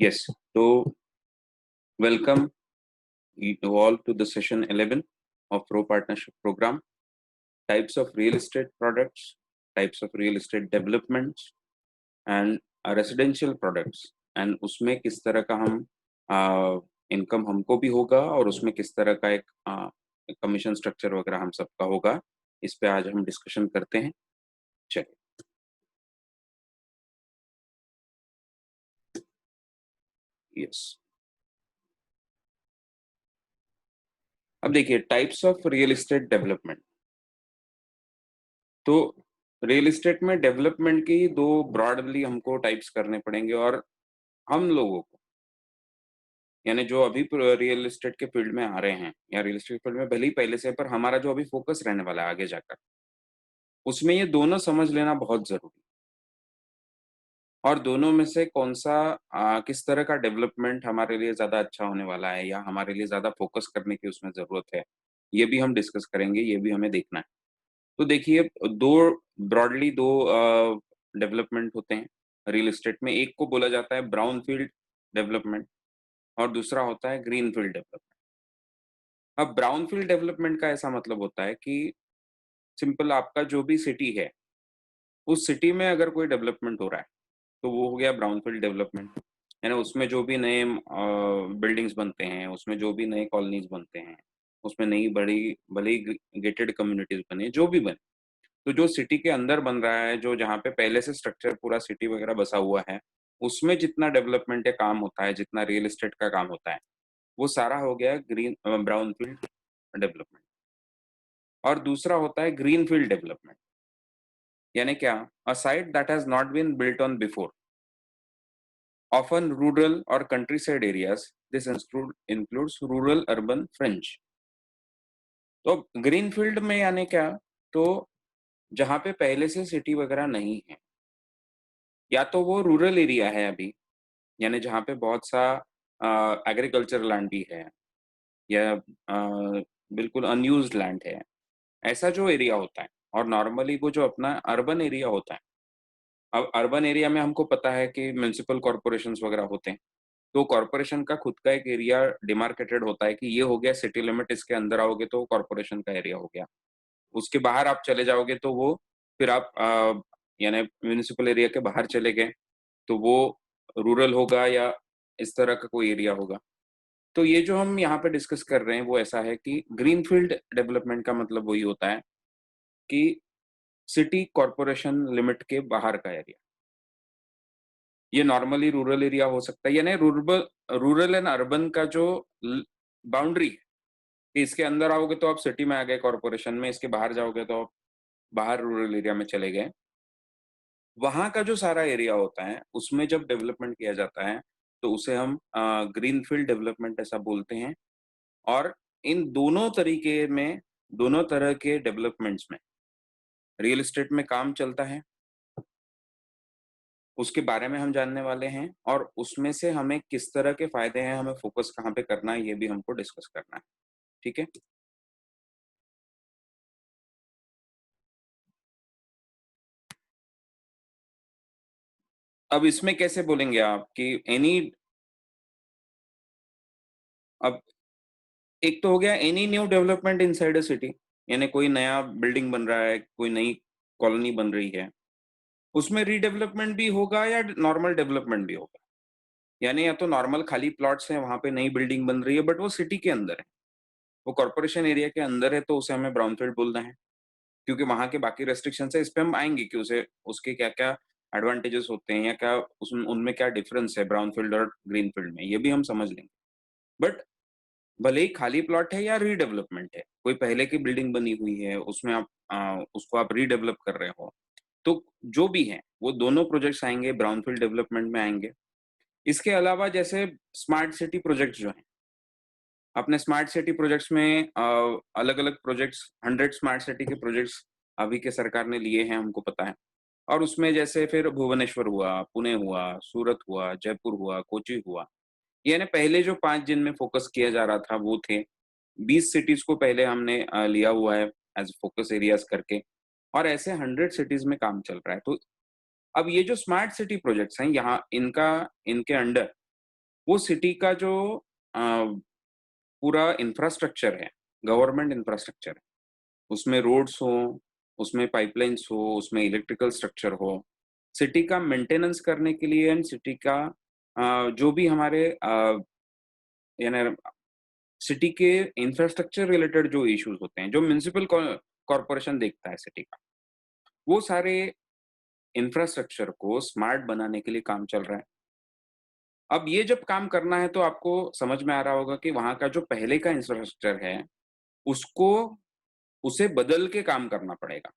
Yes, so welcome you all to the session 11 of Pro Partnership Program. Types of real estate products, types of real estate developments and residential products. And उसमें किस तरह का हम income हमको भी होगा और उसमें किस तरह का एक कमीशन स्ट्रक्चर वगैरह हम सबका होगा, इस पे आज हम डिस्कशन करते हैं। चलिए, यस, अब देखिए types of real estate development. तो रियल एस्टेट में डेवलपमेंट की दो ब्रॉडली हमको टाइप्स करने पड़ेंगे और हम लोगों को, यानी जो अभी रियल एस्टेट के फील्ड में आ रहे हैं या रियल एस्टेट फील्ड में भले ही पहले से, पर हमारा जो अभी फोकस रहने वाला है आगे जाकर, उसमें ये दोनों समझ लेना बहुत जरूरी है। और दोनों में से कौन सा किस तरह का डेवलपमेंट हमारे लिए ज्यादा अच्छा होने वाला है या हमारे लिए ज्यादा फोकस करने की उसमें जरूरत है, ये भी हम डिस्कस करेंगे, ये भी हमें देखना है। तो देखिए, दो ब्रॉडली दो डेवलपमेंट होते हैं रियल एस्टेट में। एक को बोला जाता है ब्राउन फील्ड डेवलपमेंट और दूसरा होता है ग्रीन फील्ड डेवलपमेंट। अब ब्राउन फील्ड डेवलपमेंट का ऐसा मतलब होता है कि सिंपल आपका जो भी सिटी है, उस सिटी में अगर कोई डेवलपमेंट हो रहा है तो वो हो गया ब्राउन फील्ड डेवलपमेंट। यानी उसमें जो भी नए बिल्डिंग्स बनते हैं, उसमें जो भी नए कॉलोनीज बनते हैं, उसमें नई बड़ी भले ही गेटेड कम्युनिटीज बने, जो भी बने, तो जो सिटी के अंदर बन रहा है, जो जहाँ पे पहले से स्ट्रक्चर पूरा सिटी वगैरह बसा हुआ है, उसमें जितना डेवलपमेंट या काम होता है, जितना रियल एस्टेट का काम होता है, वो सारा हो गया ग्रीन ब्राउन फील्ड डेवलपमेंट। और दूसरा होता है ग्रीन फील्ड डेवलपमेंट। यानी क्या? A site that has not been built on before, often rural or countryside areas. This includes rural urban fringe. तो ग्रीन फील्ड में यानी क्या? तो जहाँ पे पहले से सिटी वगैरह नहीं है, या तो वो रूरल एरिया है अभी, यानी जहाँ पे बहुत सा एग्रीकल्चर लैंड भी है, या बिल्कुल अनयूज्ड लैंड है, ऐसा जो एरिया होता है। और नॉर्मली वो जो अपना अर्बन एरिया होता है, अब अर्बन एरिया में हमको पता है कि म्युनिसिपल कॉरपोरेशंस वगैरह होते हैं, तो कॉरपोरेशन का खुद का एक एरिया डिमार्केटेड होता है कि ये हो गया सिटी लिमिट, इसके अंदर आओगे तो कॉरपोरेशन का एरिया हो गया। उसके बाहर आप चले जाओगे तो वो फिर आप यानी म्युनिसिपल एरिया के बाहर चले गए तो वो रूरल होगा या इस तरह का कोई एरिया होगा। तो ये जो हम यहाँ पे डिस्कस कर रहे हैं वो ऐसा है कि ग्रीन फील्ड डेवलपमेंट का मतलब वही होता है कि सिटी कॉरपोरेशन लिमिट के बाहर का एरिया। ये नॉर्मली रूरल एरिया हो सकता है, यानी रूरल रूरल एंड अर्बन का जो बाउंड्री है, कि इसके अंदर आओगे तो आप सिटी में आ गए कॉरपोरेशन में, इसके बाहर जाओगे तो आप बाहर रूरल एरिया में चले गए। वहां का जो सारा एरिया होता है उसमें जब डेवलपमेंट किया जाता है तो उसे हम ग्रीन फील्ड डेवलपमेंट ऐसा बोलते हैं। और इन दोनों तरीके में, दोनों तरह के डेवलपमेंट्स में रियल एस्टेट में काम चलता है, उसके बारे में हम जानने वाले हैं। और उसमें से हमें किस तरह के फायदे हैं, हमें फोकस कहाँ पे करना है, ये भी हमको डिस्कस करना है। ठीक है? अब इसमें कैसे बोलेंगे आप कि एनी, अब एक तो हो गया any new development inside a city, यानी कोई नया बिल्डिंग बन रहा है, कोई नई कॉलोनी बन रही है, उसमें रीडेवलपमेंट भी होगा या नॉर्मल डेवलपमेंट भी होगा। यानी या तो नॉर्मल खाली प्लॉट्स हैं, वहां पे नई बिल्डिंग बन रही है, बट वो सिटी के अंदर है, वो कॉर्पोरेशन एरिया के अंदर है, तो उसे हमें ब्राउनफील्ड बोलना है। क्योंकि वहां के बाकी रेस्ट्रिक्शन है, इस पे हम आएंगे कि उसे उसके क्या क्या एडवांटेजेस होते हैं या क्या उनमें क्या डिफरेंस है ब्राउन फील्ड और ग्रीन फील्ड में, ये भी हम समझ लेंगे। बट भले ही खाली प्लॉट है या रीडेवलपमेंट है, कोई पहले की बिल्डिंग बनी हुई है, उसमें आप उसको आप रीडेवलप कर रहे हो, तो जो भी है वो दोनों प्रोजेक्ट्स आएंगे ब्राउन फील्ड डेवलपमेंट में आएंगे। इसके अलावा जैसे स्मार्ट सिटी प्रोजेक्ट्स जो हैं, अपने स्मार्ट सिटी प्रोजेक्ट्स में अलग अलग प्रोजेक्ट्स, 100 स्मार्ट सिटी के प्रोजेक्ट्स अभी के सरकार ने लिए हैं, हमको पता है। और उसमें जैसे फिर भुवनेश्वर हुआ, पुणे हुआ, सूरत हुआ, जयपुर हुआ, कोची हुआ, यानी पहले जो 5 जिनमें फोकस किया जा रहा था वो थे। 20 सिटीज को पहले हमने लिया हुआ है एज फोकस एरियाज करके, और ऐसे 100 सिटीज में काम चल रहा है। तो अब ये जो स्मार्ट सिटी प्रोजेक्ट्स हैं, यहाँ इनका, इनके अंडर वो सिटी का जो अ, पूरा इंफ्रास्ट्रक्चर है, गवर्नमेंट इंफ्रास्ट्रक्चर है, उसमें रोड्स हों, उसमें पाइपलाइन्स हो, उसमें इलेक्ट्रिकल स्ट्रक्चर हो, सिटी का मेंटेनेंस करने के लिए एंड सिटी का जो भी हमारे यानी सिटी के इंफ्रास्ट्रक्चर रिलेटेड जो इश्यूज़ होते हैं, जो म्युनिसिपल कॉर्पोरेशन देखता है सिटी का, वो सारे इंफ्रास्ट्रक्चर को स्मार्ट बनाने के लिए काम चल रहा है। अब ये जब काम करना है तो आपको समझ में आ रहा होगा कि वहाँ का जो पहले का इंफ्रास्ट्रक्चर है, उसको उसे बदल के काम करना पड़ेगा।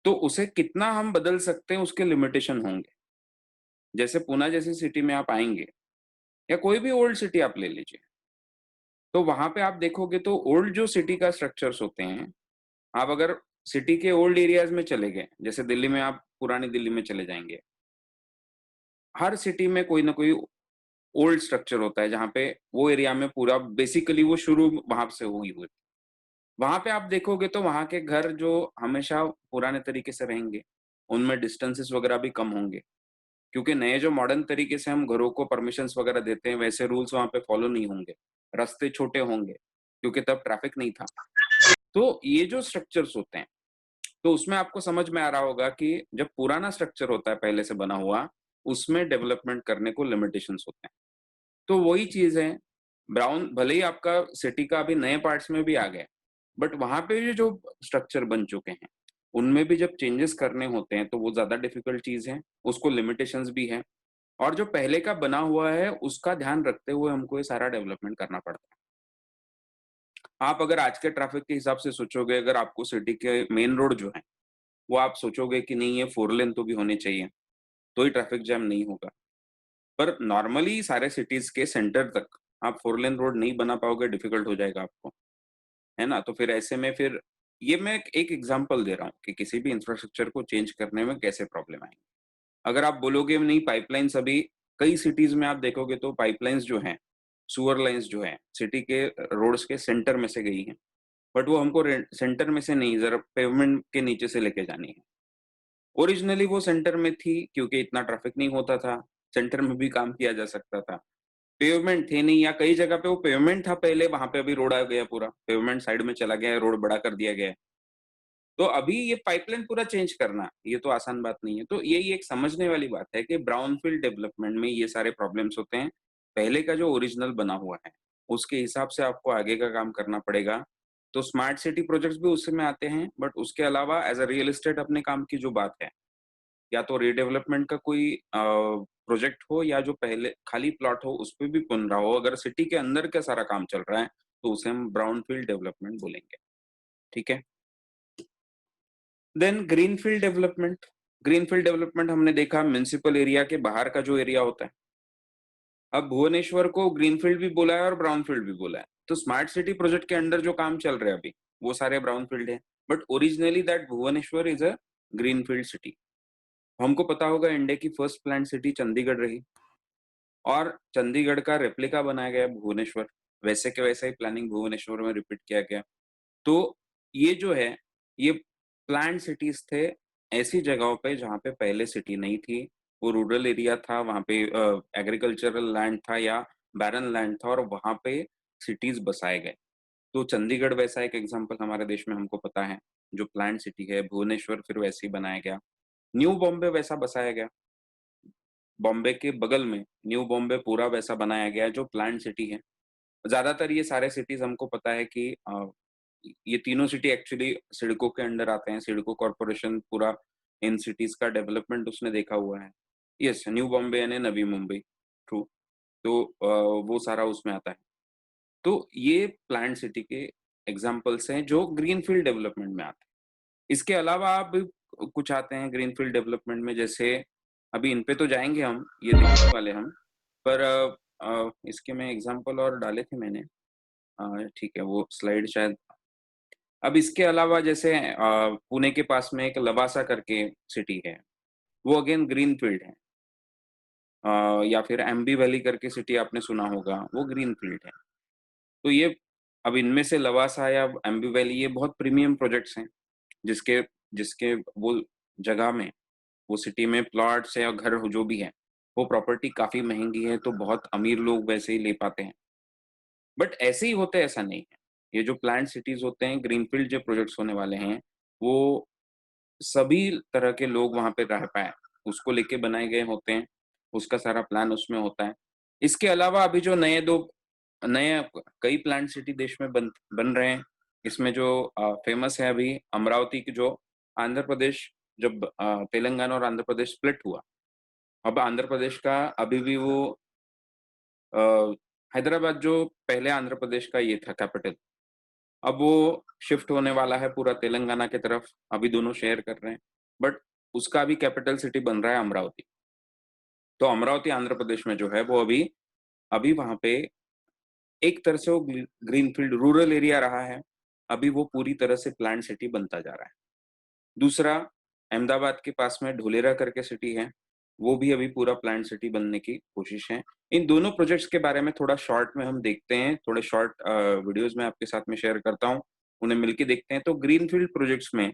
तो उसे कितना हम बदल सकते हैं उसके लिमिटेशन होंगे। जैसे पूना जैसी सिटी में आप आएँगे या कोई भी ओल्ड सिटी आप ले लीजिए, तो वहाँ पे आप देखोगे तो ओल्ड जो सिटी का स्ट्रक्चर्स होते हैं, आप अगर सिटी के ओल्ड एरियाज़ में चले गए, जैसे दिल्ली में आप पुरानी दिल्ली में चले जाएँगे, हर सिटी में कोई ना कोई ओल्ड स्ट्रक्चर होता है, जहाँ पे वो एरिया में पूरा बेसिकली वो शुरू वहाँ से हुई हुई। वहाँ पे आप देखोगे तो वहाँ के घर जो हमेशा पुराने तरीके से रहेंगे, उनमें डिस्टेंसेस वगैरह भी कम होंगे, क्योंकि नए जो मॉडर्न तरीके से हम घरों को परमिशंस वगैरह देते हैं, वैसे रूल्स वहाँ पे फॉलो नहीं होंगे। रास्ते छोटे होंगे, क्योंकि तब ट्रैफिक नहीं था। तो ये जो स्ट्रक्चर्स होते हैं, तो उसमें आपको समझ में आ रहा होगा कि जब पुराना स्ट्रक्चर होता है पहले से बना हुआ, उसमें डेवलपमेंट करने को लिमिटेशंस होते हैं। तो वही चीज़ है, ब्राउन भले ही आपका सिटी का अभी नए पार्ट्स में भी आ गया है, बट वहाँ पे भी जो स्ट्रक्चर बन चुके हैं, उनमें भी जब चेंजेस करने होते हैं, तो वो ज़्यादा डिफ़िकल्ट चीज़ है, उसको लिमिटेशंस भी है और जो पहले का बना हुआ है, उसका ध्यान रखते हुए हमको ये सारा डेवलपमेंट करना पड़ता है। आप अगर आज के ट्रैफिक के हिसाब से सोचोगे, अगर आपको सिटी के मेन रोड जो है, वो आप सोचोगे कि नहीं ये 4 लेन तो भी होने चाहिए, तो ही ट्रैफिक जैम नहीं होगा। पर नॉर्मली सारे सिटीज़ के सेंटर तक आप 4 लेन रोड नहीं बना पाओगे, डिफ़िकल्ट हो जाएगा आपको, है ना? तो फिर ऐसे में फिर ये मैं एक एग्ज़ाम्पल दे रहा हूँ कि किसी भी इंफ्रास्ट्रक्चर को चेंज करने में कैसे प्रॉब्लम आएँगी। अगर आप बोलोगे नहीं पाइपलाइन्स अभी कई सिटीज़ में आप देखोगे तो पाइपलाइन्स जो हैं, सीवर लाइन्स जो हैं, सिटी के रोड्स के सेंटर में से गई हैं। बट वो हमको सेंटर में से नहीं ज़रा पेवमेंट के नीचे से लेके जानी है। ओरिजिनली वो सेंटर में थी क्योंकि इतना ट्रैफिक नहीं होता था, सेंटर में भी काम किया जा सकता था। पेवमेंट थे नहीं या कई जगह पे वो पेवमेंट था पहले, वहाँ पे अभी रोड आ गया पूरा, पेवमेंट साइड में चला गया है, रोड बड़ा कर दिया गया है। तो अभी ये पाइपलाइन पूरा चेंज करना, ये तो आसान बात नहीं है। तो यही एक समझने वाली बात है कि ब्राउनफ़ील्ड डेवलपमेंट में ये सारे प्रॉब्लम्स होते हैं। पहले का जो ओरिजिनल बना हुआ है, उसके हिसाब से आपको आगे का काम करना पड़ेगा। तो स्मार्ट सिटी प्रोजेक्ट्स भी उसी में आते हैं, बट उसके अलावा एज़ अ रियल एस्टेट अपने काम की जो बात है, या तो रीडेवलपमेंट का कोई प्रोजेक्ट हो या जो पहले खाली प्लॉट हो, उस पे भी बन रहा हो, अगर सिटी के अंदर का सारा काम चल रहा है, तो उसे हम ब्राउनफ़ील्ड डेवलपमेंट बोलेंगे। ठीक है? Then greenfield development. Greenfield development हमने देखा म्युनिसिपल एरिया के बाहर का जो एरिया होता है। अब भुवनेश्वर को ग्रीनफ़ील्ड भी बोला है और ब्राउनफ़ील्ड भी बोला है। तो स्मार्ट सिटी प्रोजेक्ट के अंडर जो काम चल रहे हैं अभी, वो सारे ब्राउनफ़ील्ड हैं। But originally that Bhubaneswar is a greenfield city. हमको पता होगा इंडिया की फर्स्ट प्लान्ड सिटी चंडीगढ़ रही और चंडीगढ़ का रेप्लिका बनाया गया भुवनेश्वर। वैसे के वैसा ही प्लानिंग भुवनेश्वर में रिपीट किया गया। तो ये जो है, ये प्लान्ड सिटीज़ थे ऐसी जगहों पे जहाँ पे पहले सिटी नहीं थी। वो रूरल एरिया था, वहाँ पे एग्रीकल्चरल लैंड था या बैरन लैंड था और वहाँ पे सिटीज़ बसाए गए। तो चंडीगढ़ वैसा एक एग्ज़ाम्पल हमारे देश में हमको पता है, जो प्लान्ड सिटी है, भुवनेश्वर फिर वैसे ही बनाया गया। न्यू बॉम्बे वैसा बसाया गया, बॉम्बे के बगल में न्यू बॉम्बे पूरा वैसा बनाया गया है जो प्लान्ड सिटी है। ज़्यादातर ये सारे सिटीज़ हमको पता है कि ये तीनों सिटी एक्चुअली सिडको के अंडर आते हैं, सिडको कॉर्पोरेशन पूरा इन सिटीज़ का डेवलपमेंट उसने देखा हुआ है। यस, न्यू बॉम्बे यानी नवी मुंबई, ट्रू। तो वो सारा उसमें आता है। तो ये प्लान्ड सिटी के एग्ज़ाम्पल्स हैं जो ग्रीनफ़ील्ड डेवलपमेंट में आते हैं। इसके अलावा आप कुछ आते हैं ग्रीनफ़ील्ड डेवलपमेंट में जैसे अभी इन पे तो जाएँगे हम, ये देखने वाले हम, पर इसके मैं एग्ज़ाम्पल और डाले थे मैंने। ठीक है, वो स्लाइड शायद अब इसके अलावा जैसे पुणे के पास में एक लवासा करके सिटी है, वो अगेन ग्रीनफ़ील्ड है। या फिर एम्बी वैली करके सिटी आपने सुना होगा, वो ग्रीनफ़ील्ड है। तो ये अब इनमें से लवासा या एम्बी वैली ये बहुत प्रीमियम प्रोजेक्ट्स हैं, जिसके जिसके वो जगह में, वो सिटी में प्लॉट्स या घर हो जो भी है, वो प्रॉपर्टी काफ़ी महँगी है, तो बहुत अमीर लोग वैसे ही ले पाते हैं। बट ऐसे ही होते हैं ऐसा नहीं है। ये जो प्लान्ड सिटीज़ होते हैं, ग्रीनफ़ील्ड जो प्रोजेक्ट्स होने वाले हैं, वो सभी तरह के लोग वहाँ पे रह पाएँ, उसको लेके बनाए गए होते हैं, उसका सारा प्लान उसमें होता है। इसके अलावा अभी जो नए कई प्लान्ड सिटी देश में बन बन रहे हैं, इसमें जो फ़ेमस है अभी अमरावती की जो आंध्र प्रदेश जब तेलंगाना और आंध्र प्रदेश स्प्लिट हुआ, अब आंध्र प्रदेश का अभी भी वो अ, हैदराबाद जो पहले आंध्र प्रदेश का ये था कैपिटल, अब वो शिफ्ट होने वाला है पूरा तेलंगाना की तरफ, अभी दोनों शेयर कर रहे हैं। बट उसका भी कैपिटल सिटी बन रहा है अमरावती। तो अमरावती आंध्र प्रदेश में जो है वो अभी अभी वहाँ पे एक तरह से वो ग्रीनफ़ील्ड रूरल एरिया रहा है, अभी वो पूरी तरह से प्लान्ड सिटी बनता जा रहा है। दूसरा, अहमदाबाद के पास में ढोलेरा करके सिटी है, वो भी अभी पूरा प्लान्ड सिटी बनने की कोशिश है। इन दोनों प्रोजेक्ट्स के बारे में थोड़ा शॉर्ट में हम देखते हैं, थोड़े शॉर्ट वीडियोज़ मैं आपके साथ में शेयर करता हूँ, उन्हें मिलके देखते हैं। तो ग्रीनफ़ील्ड प्रोजेक्ट्स में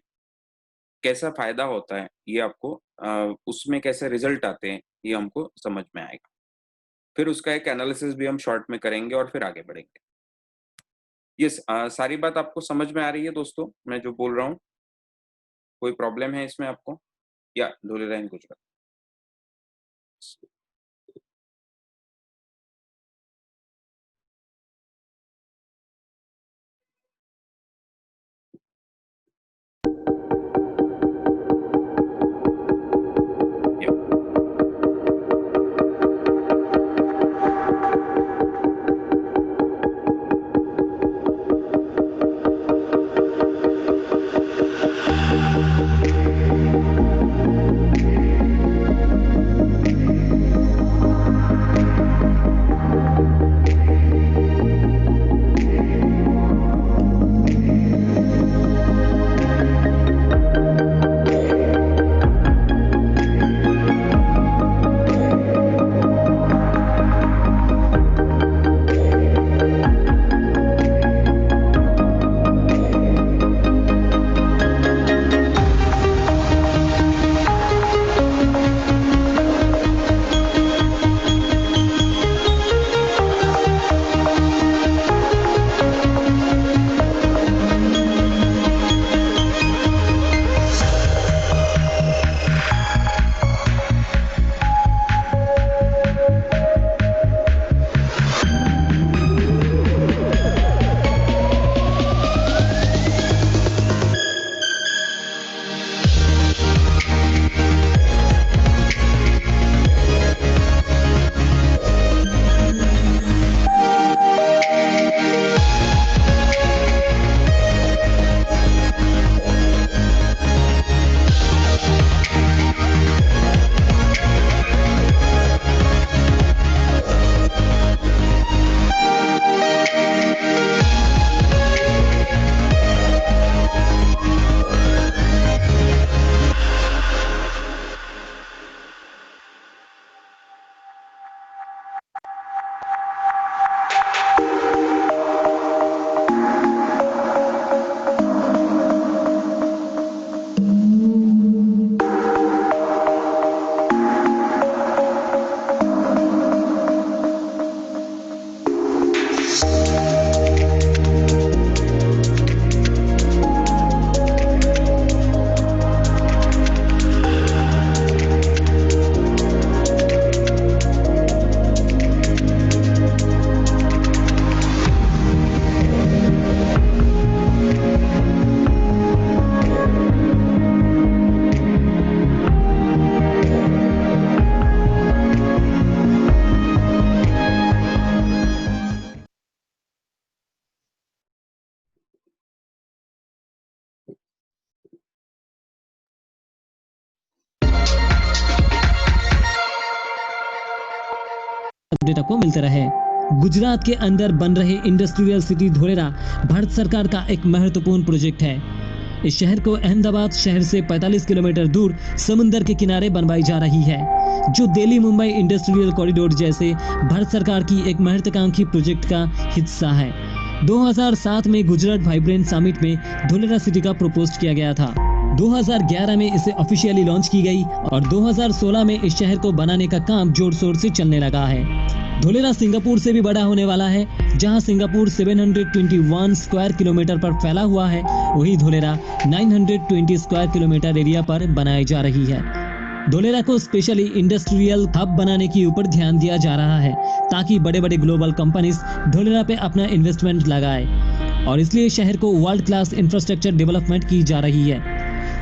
कैसा फ़ायदा होता है, ये आपको उसमें कैसे रिज़ल्ट आते हैं, ये हमको समझ में आएगा। फिर उसका एक एनालिसिस भी हम शॉर्ट में करेंगे और फिर आगे बढ़ेंगे। सारी बात आपको समझ में आ रही है दोस्तों, मैं जो बोल रहा हूँ? कोई प्रॉब्लम है इसमें आपको? या धोलेरा इन गुजरात? या अपडेट आपको मिलते रहे। गुजरात के अंदर बन रहे इंडस्ट्रियल सिटी धोलेरा भारत सरकार का एक महत्वपूर्ण प्रोजेक्ट है। इस शहर को अहमदाबाद शहर से 45 किलोमीटर दूर समुंदर के किनारे बनवाई जा रही है, जो दिल्ली मुंबई इंडस्ट्रियल कॉरिडोर जैसे भारत सरकार की एक महत्वाकांक्षी प्रोजेक्ट का हिस्सा है। 2007 में गुजरात वाइब्रेंट समिट में धोलेरा सिटी का प्रपोज किया गया था। 2011 में इसे ऑफिशियली लॉन्च की गई और 2016 में इस शहर को बनाने का काम जोर शोर से चलने लगा है। धोलेरा सिंगापुर से भी बड़ा होने वाला है। जहां सिंगापुर 721 स्क्वायर किलोमीटर पर फैला हुआ है, वही धोलेरा 920 स्क्वायर किलोमीटर एरिया पर बनाई जा रही है। धोलेरा को स्पेशली इंडस्ट्रियल हब बनाने के ऊपर ध्यान दिया जा रहा है, ताकि बड़े बड़े ग्लोबल कंपनीज धोलेरा पे अपना इन्वेस्टमेंट लगाए, और इसलिए शहर को वर्ल्ड क्लास इंफ्रास्ट्रक्चर डेवलपमेंट की जा रही है,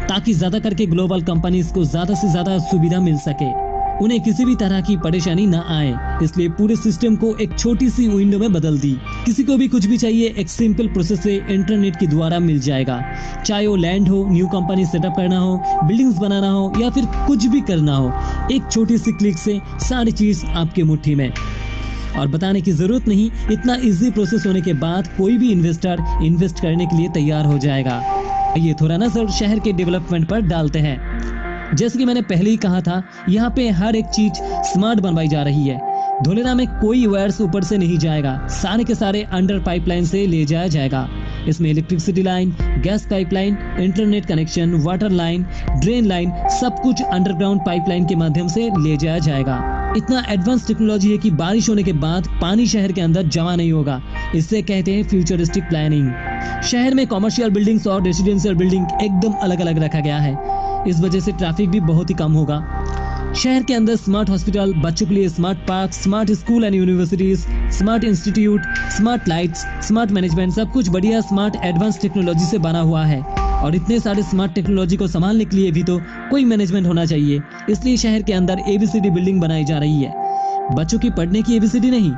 ताकि ज्यादा करके ग्लोबल कंपनीज को ज्यादा से ज्यादा सुविधा मिल सके, उन्हें किसी भी तरह की परेशानी ना आए। इसलिए पूरे सिस्टम को एक छोटी सी विंडो में बदल दी। किसी को भी कुछ भी चाहिए एक सिंपल प्रोसेस से इंटरनेट के द्वारा मिल जाएगा। चाहे वो लैंड हो, न्यू कंपनी सेटअप करना हो, बिल्डिंग्स बनाना हो, या फिर कुछ भी करना हो, एक छोटी सी क्लिक से सारी चीज आपके मुट्ठी में। और बताने की जरूरत नहीं, इतना इजी प्रोसेस होने के बाद कोई भी इन्वेस्टर इन्वेस्ट करने के लिए तैयार हो जाएगा। ये थोड़ा नजर शहर के डेवलपमेंट पर डालते हैं। जैसे कि मैंने पहले ही कहा था, यहाँ पे हर एक चीज स्मार्ट बनवाई जा रही है। धोलेरा में कोई वायर्स ऊपर से नहीं जाएगा, सारे के सारे अंडर पाइपलाइन से ले जाया जाएगा। इसमें electricity line, gas pipeline, internet connection, water line, drain line, सब कुछ अंडरग्राउंड पाइपलाइन के माध्यम से ले जाया जाएगा। इतना एडवांस टेक्नोलॉजी है कि बारिश होने के बाद पानी शहर के अंदर जमा नहीं होगा। इससे कहते हैं फ्यूचरिस्टिक प्लानिंग। शहर में कमर्शियल बिल्डिंग्स और रेसिडेंशियल बिल्डिंग एकदम अलग अलग रखा गया है। इस वजह से ट्रैफिक भी बहुत ही कम होगा। शहर के अंदर स्मार्ट हॉस्पिटल, बच्चों के लिए smart park, smart school and universities, smart institute, smart lights, smart management, सब कुछ बढ़िया स्मार्ट एडवांस टेक्नोलॉजी से बना हुआ है। और इतने सारे स्मार्ट टेक्नोलॉजी को संभालने के लिए भी तो कोई मैनेजमेंट होना चाहिए। इसलिए शहर के अंदर एबीसीडी बिल्डिंग बनाई जा रही है। बच्चों की पढ़ने की एबीसीडी नहीं,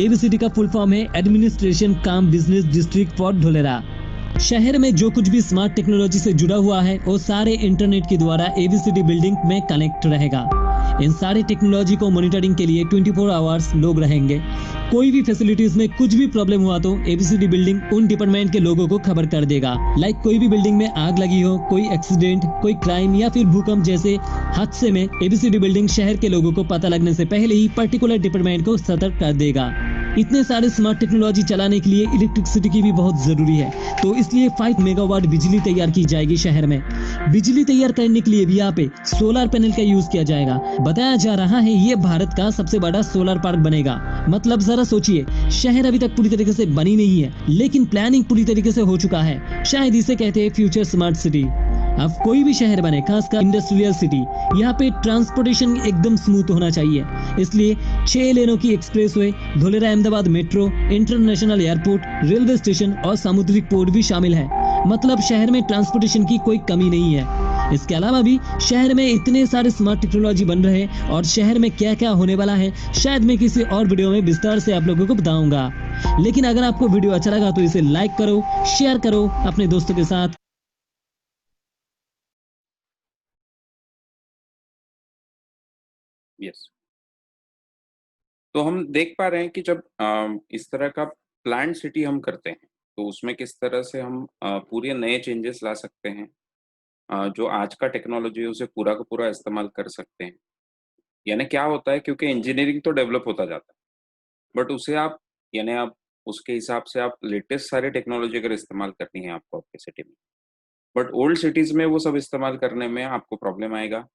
एबीसीडी का फुल फॉर्म है administration come business district for Dholera. शहर में जो कुछ भी स्मार्ट टेक्नोलॉजी से जुड़ा हुआ है वो सारे इंटरनेट के द्वारा एबीसीडी बिल्डिंग में कनेक्ट रहेगा। इन सारे टेक्नोलॉजी को मॉनिटरिंग के लिए 24 आवर्स लोग रहेंगे। कोई भी फैसिलिटीज में कुछ भी प्रॉब्लम हुआ तो एबीसीडी बिल्डिंग उन डिपार्टमेंट के लोगों को खबर कर देगा। लाइक कोई भी बिल्डिंग में आग लगी हो, कोई एक्सीडेंट, कोई क्राइम या फिर भूकंप जैसे हादसे में एबीसीडी बिल्डिंग शहर के लोगों को पता लगने से पहले ही पर्टिकुलर डिपार्टमेंट को सतर्क कर देगा। इतने सारे स्मार्ट टेक्नोलॉजी चलाने के लिए इलेक्ट्रिसिटी की भी बहुत जरूरी है, तो इसलिए 5 मेगावाट बिजली तैयार की जाएगी शहर में। बिजली तैयार करने के लिए भी यहाँ पे सोलर पैनल का यूज किया जाएगा। बताया जा रहा है ये भारत का सबसे बड़ा सोलर पार्क बनेगा। मतलब जरा सोचिए, शहर अभी तक पूरी तरीके से बनी नहीं है, लेकिन प्लानिंग पूरी तरीके से हो चुका है। शायद इसे कहते हैं फ्यूचर स्मार्ट सिटी। अब कोई भी शहर बने, खासकर इंडस्ट्रियल सिटी, यहाँ पे ट्रांसपोर्टेशन एकदम स्मूथ होना चाहिए। इसलिए 6 लेनों की expressway, Dholera Ahmedabad metro, international airport, railway station और सामुद्रिक पोर्ट भी शामिल है। मतलब शहर में ट्रांसपोर्टेशन की कोई कमी नहीं है। इसके अलावा भी शहर में इतने सारे स्मार्ट टेक्नोलॉजी बन रहे हैं और शहर में क्या क्या होने वाला है शायद मैं किसी और वीडियो में विस्तार से आप लोगों को बताऊंगा। लेकिन अगर आपको वीडियो अच्छा लगा तो इसे लाइक करो, शेयर करो अपने दोस्तों के साथ। यस। तो हम देख पा रहे हैं कि जब इस तरह का प्लान्ड सिटी हम करते हैं, तो उसमें किस तरह से हम पूरे नए चेंजेस ला सकते हैं। जो आज का टेक्नोलॉजी है उसे पूरा का पूरा इस्तेमाल कर सकते हैं। यानी क्या होता है, क्योंकि इंजीनियरिंग तो डेवलप होता जाता है, बट उसे आप यानी आप उसके हिसाब से आप लेटेस्ट सारे टेक्नोलॉजी अगर इस्तेमाल करनी है आपको आपके सिटी में, बट ओल्ड सिटीज में वो सब इस्तेमाल करने में आपको प्रॉब्लम आएगा,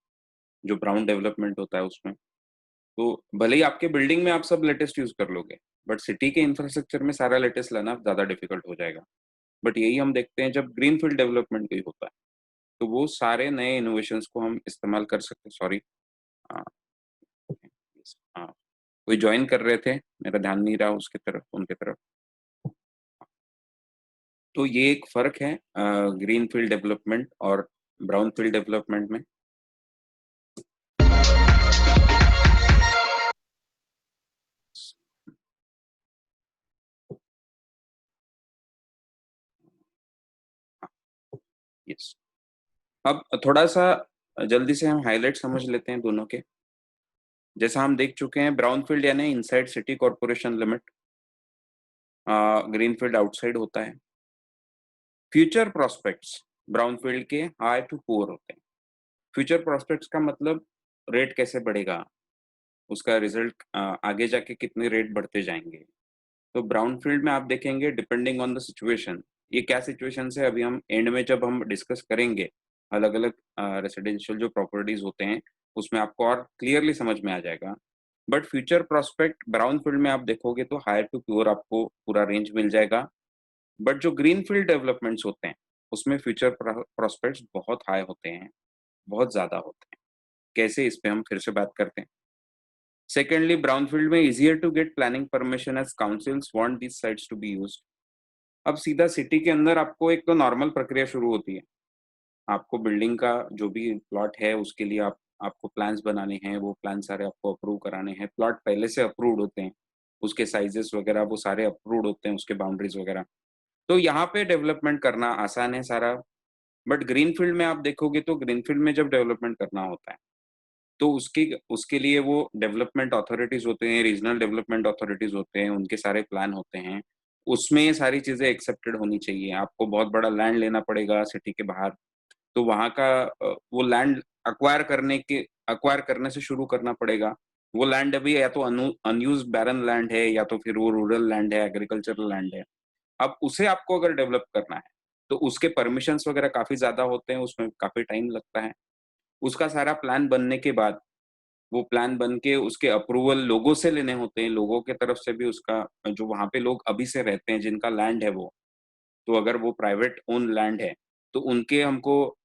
जो ब्राउन डेवलपमेंट होता है उसमें। तो भले ही आपके बिल्डिंग में आप सब लेटेस्ट यूज कर लोगे, बट सिटी के इंफ्रास्ट्रक्चर में सारा लेटेस्ट लाना ज़्यादा डिफिकल्ट हो जाएगा। बट यही हम देखते हैं जब ग्रीन फील्ड डेवलपमेंट कोई होता है, तो वो सारे नए इनोवेशंस को हम इस्तेमाल कर सकते हैं। सॉरी, हाँ, कोई ज्वाइन कर रहे थे, मेरा ध्यान नहीं रहा उसके तरफ, उनके तरफ। तो ये एक फ़र्क है ग्रीन फील्ड डेवलपमेंट और ब्राउन फील्ड डेवलपमेंट में। यस। अब थोड़ा-सा जल्दी से हम हाइलाइट समझ लेते हैं दोनों के। जैसा हम देख चुके हैं, ब्राउन फील्ड यानी inside city corporation limit, green field outside होता है। फ्यूचर प्रोस्पेक्ट्स ब्राउन फील्ड के हाई टू पुअर होते हैं। फ्यूचर प्रोस्पेक्ट्स का मतलब रेट कैसे बढ़ेगा, उसका रिजल्ट आगे जाके कितने रेट बढ़ते जाएंगे। तो ब्राउन फील्ड में आप देखेंगे डिपेंडिंग ऑन द सिचुएशन, ये क्या सिचुएशन है अभी हम एंड में जब हम डिस्कस करेंगे अलग-अलग रेसिडेंशियल जो प्रॉपर्टीज़ होते हैं, उसमें आपको और क्लियरली समझ में आ जाएगा। But future prospect brown field में आप देखोगे तो हायर टू प्योर आपको पूरा रेंज मिल जाएगा। बट जो ग्रीन फील्ड डेवलपमेंट्स होते हैं, उसमें फ्यूचर प्रोस्पेक्ट्स बहुत हाई होते हैं, बहुत ज़्यादा होते हैं। कैसे, इस पे हम फिर से बात करते हैं। सेकेंडली, ब्राउन फील्ड में easier to get planning permission as councils want these sites to be used. अब सीधा सिटी के अंदर आपको एक तो नॉर्मल प्रक्रिया शुरू होती है। आपको बिल्डिंग का जो भी प्लॉट है उसके लिए आपको प्लान्स बनाने हैं, वो प्लान सारे आपको अप्रूव कराने हैं। प्लॉट पहले से अप्रूव्ड होते हैं, उसके साइज़ेस वगैरह वो सारे अप्रूव्ड होते हैं, उसके बाउंड्रीज़ वगैरह। तो यहाँ पे डेवलपमेंट करना आसान है सारा। बट ग्रीन फील्ड में आप देखोगे तो ग्रीन फील्ड में जब डेवलपमेंट करना होता है, तो उसके उसके लिए वो डेवलपमेंट अथॉरिटीज़ होते हैं, रीजनल डेवलपमेंट अथॉरिटीज़ होते हैं, उनके सारे प्लान होते हैं। उसमें ये सारी चीज़ें एक्सेप्टेड होनी चाहिए। आपको बहुत बड़ा लैंड लेना पड़ेगा सिटी के बाहर, तो वहाँ का वो लैंड एक्वायर करने से शुरू करना पड़ेगा। वो लैंड अभी या तो अनयूज्ड बैरन लैंड है, या तो फिर वो रूरल लैंड है, एग्रीकल्चरल लैंड है। अब उसे आपको अगर डेवलप करना है, तो उसके परमिशंस वगैरह काफ़ी ज़्यादा होते हैं, उसमें काफ़ी टाइम लगता है। उसका सारा प्लान बनने के बाद, वो प्लान बन के उसके अप्रूवल लोगों से लेने होते हैं, लोगों के तरफ से भी उसका जो वहाँ पे लोग अभी से रहते हैं, जिनका लैंड है वो, तो अगर वो प्राइवेट ओन्ड लैंड है, तो उनके हमको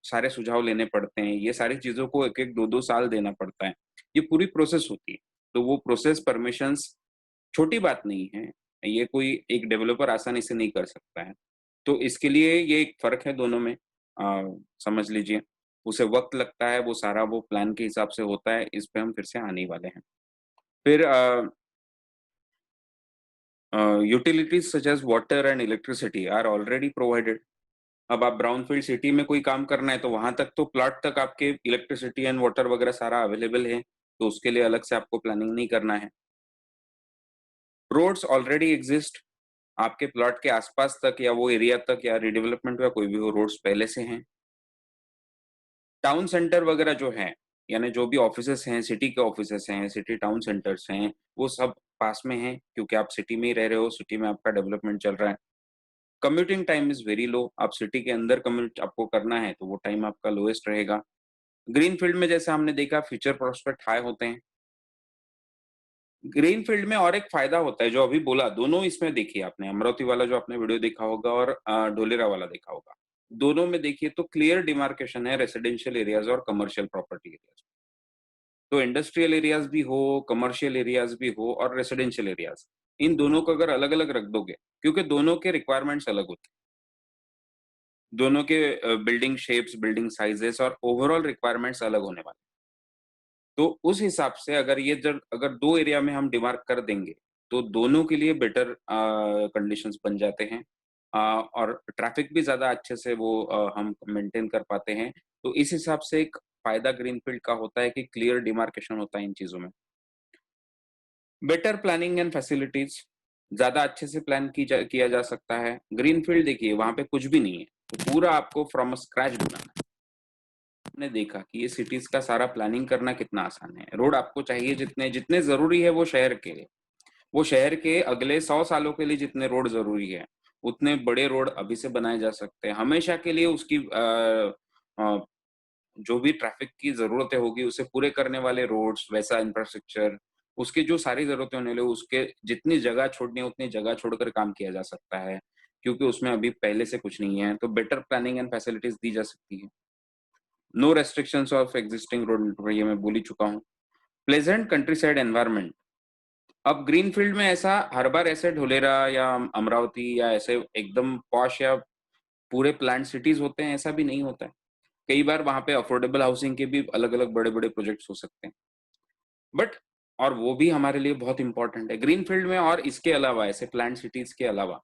सारे सुझाव लेने पड़ते हैं। ये सारी चीज़ों को 1-1, 2-2 साल देना पड़ता है। ये पूरी प्रोसेस होती है। तो वो प्रोसेस परमिशंस छोटी बात नहीं है। ये कोई एक डेवलपर आसानी से नहीं कर सकता है। तो इसके लिए ये एक फ़र्क है दोनों में, समझ लीजिए। उसे वक़्त लगता है, वो सारा वो प्लान के हिसाब से होता है, इस पे हम फिर से आने ही वाले हैं। फिर utilities such as water and electricity are already provided. अब आप ब्राउनफ़ील्ड सिटी में कोई काम करना है, तो वहाँ तक तो प्लॉट तक आपके इलेक्ट्रिसिटी एंड वाटर वगैरह सारा अवेलेबल है, तो उसके लिए अलग से आपको प्लानिंग नहीं करना है। रोड्स ऑलरेडी एक्सिस्ट, आपके प्लॉट के आस-पास तक या वो एरिया तक या रीडेवलपमेंट या कोई भी हो, रोड्स पहले से हैं। टाउन सेंटर वगैरह जो हैं, यानी जो भी ऑफिसेज़ हैं, सिटी के ऑफिसेज़ हैं, सिटी टाउन सेंटर्स हैं, वो सब पास में हैं, क्योंकि आप सिटी में ही रह रहे हो, सिटी में आपका डेवलपमेंट चल रहा है। Commuting time is very low, आप सिटी के अंदर कम्यूट आपको करना है, तो वो टाइम आपका लोएस्ट रहेगा। ग्रीन फील्ड में जैसा हमने देखा, फ्यूचर प्रोस्पेक्ट हाई होते हैं। ग्रीन फील्ड में और एक फ़ायदा होता है, जो अभी बोला, दोनों इसमें देखिए आपने, अमरावती वाला जो आपने वीडियो देखा होगा और ढोलेरा वाला देखा होगा। दोनों में देखिए तो क्लियर डिमार्केशन है रेसिडेंशियल एरियाज़ और कमर्शियल प्रॉपर्टी एरियाज़। तो इंडस्ट्रियल एरियाज़ भी हो, कमर्शियल एरियाज़ भी हो और रेसिडेंशियल एरियाज़, इन दोनों को अगर अलग-अलग रख दोगे, क्योंकि दोनों के रिक्वायरमेंट्स अलग होते हैं। दोनों के बिल्डिंग शेप्स, बिल्डिंग साइज़ेस और ओवरऑल रिक्वायरमेंट्स अलग होने वाले हैं। तो उस हिसाब से अगर 2 एरिया में हम डिमार्क कर देंगे, तो दोनों के लिए बेटर कंडीशंस बन जाते हैं। और ट्रैफिक भी ज़्यादा अच्छे से वो हम मेंटेन कर पाते हैं। तो इस हिसाब से एक फ़ायदा ग्रीनफ़ील्ड का होता है कि क्लियर डिमार्केशन होता है इन चीज़ों में। बेटर प्लानिंग एंड फैसिलिटीज़, ज़्यादा अच्छे से प्लान किया जा सकता है। ग्रीनफ़ील्ड देखिए, वहाँ पे कुछ भी नहीं है, तो पूरा आपको फ्रॉम स्क्रैच बनाना है। आपने देखा कि ये सिटीज़ का सारा प्लानिंग करना कितना आसान है। रोड आपको चाहिए जितने जितने ज़रूरी है वो शहर के लिए। वो शहर के अगले 100 सालों के लिए जितने रोड ज़रूरी है, उतने बड़े रोड अभी से बनाए जा सकते हैं। हमेशा के लिए उसकी अ, जो भी ट्रैफ़िक की ज़रूरतें होगी, उसे पूरे करने वाले रोड्स, वैसा इंफ्रास्ट्रक्चर, उसकी जो सारी ज़रूरतें होने लगी, उसके जितनी जगह छोड़नी है, उतनी जगह छोड़कर काम किया जा सकता है, क्योंकि उसमें अभी पहले से कुछ नहीं है। तो बेटर प्लानिंग एंड फैसिलिटीज़ दी जा सकती है। No restrictions of existing road, ये मैं बोल ही चुका हूँ। प्लेज़ेंट कंट्रीसाइड एनवायरनमेंट, अब ग्रीनफ़ील्ड में ऐसा हर बार ऐसे ढोलेरा या अमरावती या ऐसे एकदम पॉश या पूरे प्लान्ड सिटीज़ होते हैं, ऐसा भी नहीं होता है। कई बार वहाँ पे अफोर्डेबल हाउसिंग के भी अलग-अलग बड़े-बड़े प्रोजेक्ट्स हो सकते हैं। बट और वो भी हमारे लिए बहुत इम्पोर्टेंट है। ग्रीनफ़ील्ड में और इसके अलावा, ऐसे प्लान्ड सिटीज़ के अलावा,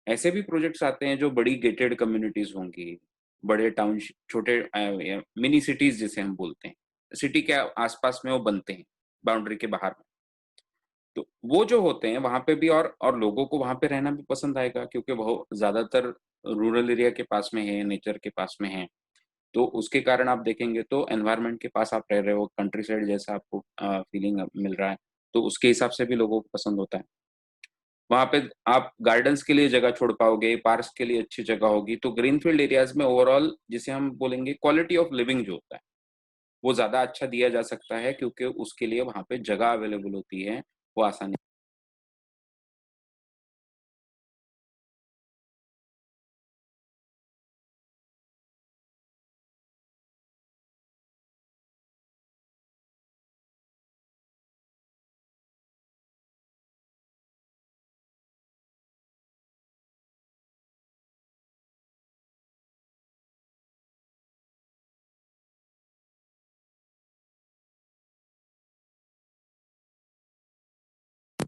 ऐसे भी प्रोजेक्ट्स आते हैं जो बड़ी गेटेड कम्युनिटीज़ होंगी, बड़े टाउनशिप, छोटे या मिनी सिटीज़ जिसे हम बोलते हैं। सिटी के आस-पास में वो बनते हैं, बाउंड्री के बाहर। तो वो जो होते हैं वहाँ पे भी और लोगों को वहाँ पे रहना भी पसंद आएगा, क्योंकि वो ज़्यादातर रूरल एरिया के पास में है, नेचर के पास में है। तो उसके कारण आप देखेंगे तो एनवायरनमेंट के पास आप रह रहे हो, कंट्री साइड जैसा आपको फीलिंग मिल रहा है, तो उसके हिसाब से भी लोगों को पसंद होता है। वहाँ पे आप गार्डन्स के लिए जगह छोड़ पाओगे, पार्क्स के लिए अच्छी जगह होगी। तो ग्रीनफील्ड एरियाज़ में ओवरऑल जिसे हम बोलेंगे क्वालिटी ऑफ लिविंग जो होता है, वो ज़्यादा अच्छा दिया जा सकता है क्योंकि उसके लिए वहाँ पे जगह अवेलेबल होती है, वो आसानी।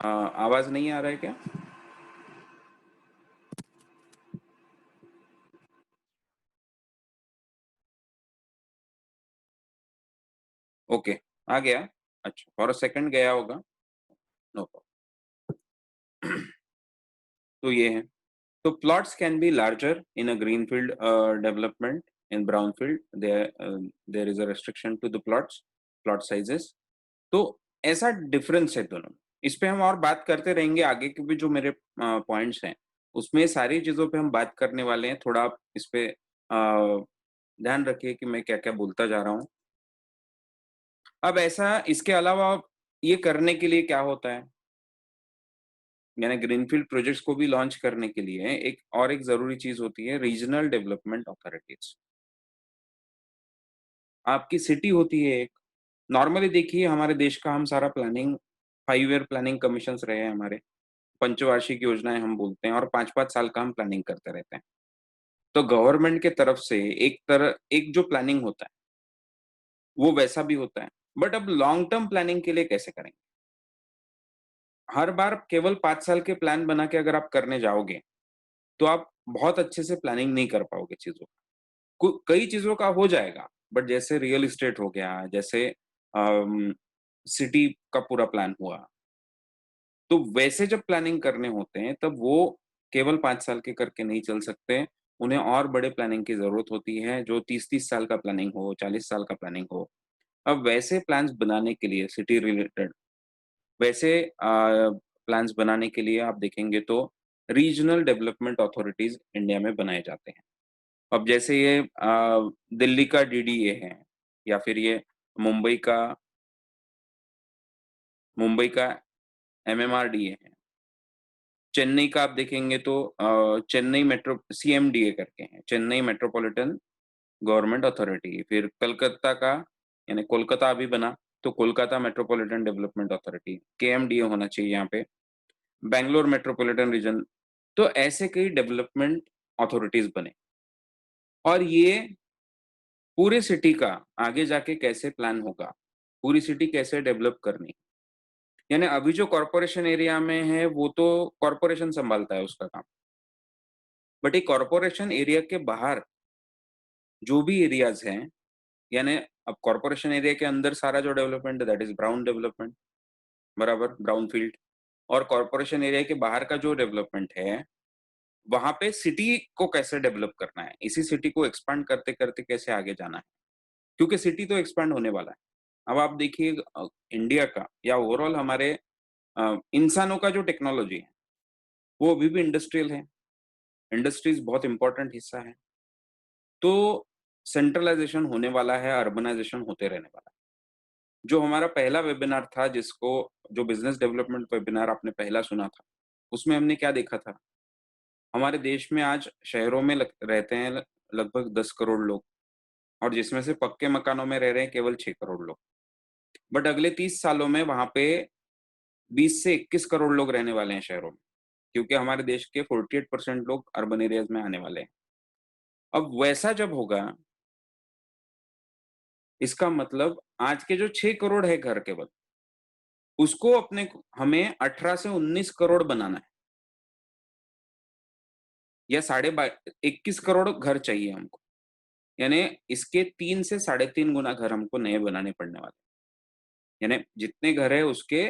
आवाज़ नहीं आ रहा है क्या? ओके, आ गया? अच्छा, फॉर अ सेकंड गया होगा, नो प्रॉब्लम। तो ये है। So plots can be larger in a greenfield development. In brownfield, there is a restriction to the plot sizes. तो ऐसा डिफरेंस है दोनों में। इस पे हम और बात करते रहेंगे आगे के भी जो मेरे पॉइंट्स हैं, उसमें सारी चीज़ों पे हम बात करने वाले हैं। थोड़ा आप इस पे ध्यान रखिए कि मैं क्या-क्या बोलता जा रहा हूँ। अब ऐसा इसके अलावा ये करने के लिए क्या होता है, यानी ग्रीनफील्ड प्रोजेक्ट्स को भी लॉन्च करने के लिए एक ज़रूरी चीज़ होती है रीजनल डेवलपमेंट अथॉरिटीज़। आपकी सिटी होती है एक। नॉर्मली देखिए हमारे देश का हम सारा प्लानिंग 5 ईयर प्लानिंग कमीशंस रहे हैं हमारे। पंचवार्षिक योजनाएँ हम बोलते हैं और 5-5 साल का हम प्लानिंग करते रहते हैं। तो गवर्नमेंट के तरफ से एक जो प्लानिंग होता है, वो वैसा भी होता है। बट अब लॉन्ग टर्म प्लानिंग के लिए कैसे करेंगे? हर बार केवल 5 साल के प्लान बना के अगर आप करने जाओगे, तो आप बहुत अच्छे से प्लानिंग नहीं कर पाओगे चीज़ों कई चीज़ों का हो जाएगा, बट जैसे रियल एस्टेट हो गया, जैसे अम, सिटी का पूरा प्लान हुआ, तो वैसे जब प्लानिंग करने होते हैं, तब वो केवल 5 साल के करके नहीं चल सकते। उन्हें और बड़े प्लानिंग की ज़रूरत होती है, जो 30-30 साल का प्लानिंग हो, 40 साल का प्लानिंग हो। अब वैसे प्लान्स बनाने के लिए सिटी रिलेटेड वैसे प्लान्स बनाने के लिए आप देखेंगे तो रीजनल डेवलपमेंट अथॉरिटीज़ इंडिया में बनाए जाते हैं। अब जैसे ये दिल्ली का डीडीए है या फिर ये मुंबई का मुंबई का एमएमआरडीए है। चेन्नई का आप देखेंगे तो चेन्नई मेट्रो सीएमडीए करके है, चेन्नई मेट्रोपॉलिटन गवर्नमेंट अथॉरिटी। फिर कलकत्ता का यानी कोलकाता अभी बना, तो कोलकाता मेट्रोपॉलिटन डेवलपमेंट अथॉरिटी, केएमडीए होना चाहिए यहाँ पे। बैंगलोर मेट्रोपॉलिटन रीजन, तो ऐसे कई डेवलपमेंट अथॉरिटीज़ बने और ये पूरे सिटी का आगे जाके कैसे प्लान होगा, पूरी सिटी कैसे डेवलप करनी, यानी अभी जो कॉर्पोरेशन एरिया में है वो तो कॉर्पोरेशन सँभालता है उसका काम। बट एक कॉर्पोरेशन एरिया के बाहर जो भी एरियाज़ हैं, यानी अब कॉर्पोरेशन एरिया के अंदर सारा जो डेवलपमेंट है दैट इज़ ब्राउन डेवलपमेंट, बराबर? Brown field. और कॉर्पोरेशन एरिया के बाहर का जो डेवलपमेंट है, वहाँ पे सिटी को कैसे डेवलप करना है, इसी सिटी को एक्सपांड करते-करते कैसे आगे जाना है, क्योंकि सिटी तो एक्सपांड होने वाला है। अब आप देखिए इंडिया का या ओवरऑल हमारे इंसानों का जो टेक्नोलॉजी है, वो अभी भी इंडस्ट्रियल है। इंडस्ट्रीज़ बहुत इम्पोर्टेंट हिस्सा है। तो सेंट्रलाइज़ेशन होने वाला है, अर्बनाइज़ेशन होते रहने वाला है। जो हमारा पहला वेबिनार था जिसको जो बिज़नेस डेवलपमेंट वेबिनार आपने पहला सुना था, उसमें हमने क्या देखा था? हमारे देश में आज शहरों में रहते हैं लगभग 10 करोड़ लोग और जिसमें से पक्के मकानों में रह रहे हैं केवल 6 करोड़ लोग। बट अगले 30 सालों में वहाँ पे 20 से 21 करोड़ लोग रहने वाले हैं शहरों में, क्योंकि हमारे देश के 48% लोग अर्बन एरियाज़ में आने वाले हैं। अब वैसा जब होगा, इसका मतलब आज के जो 6 करोड़ है घर केवल, उसको हमें 18 से 19 करोड़ बनाना है या साढ़े बा 21 करोड़ घर चाहिए हमको। यानी इसके 3 से साढ़े 3 गुना घर हमको नए बनाने पड़ने वाले हैं। यानी जितने घर है उसके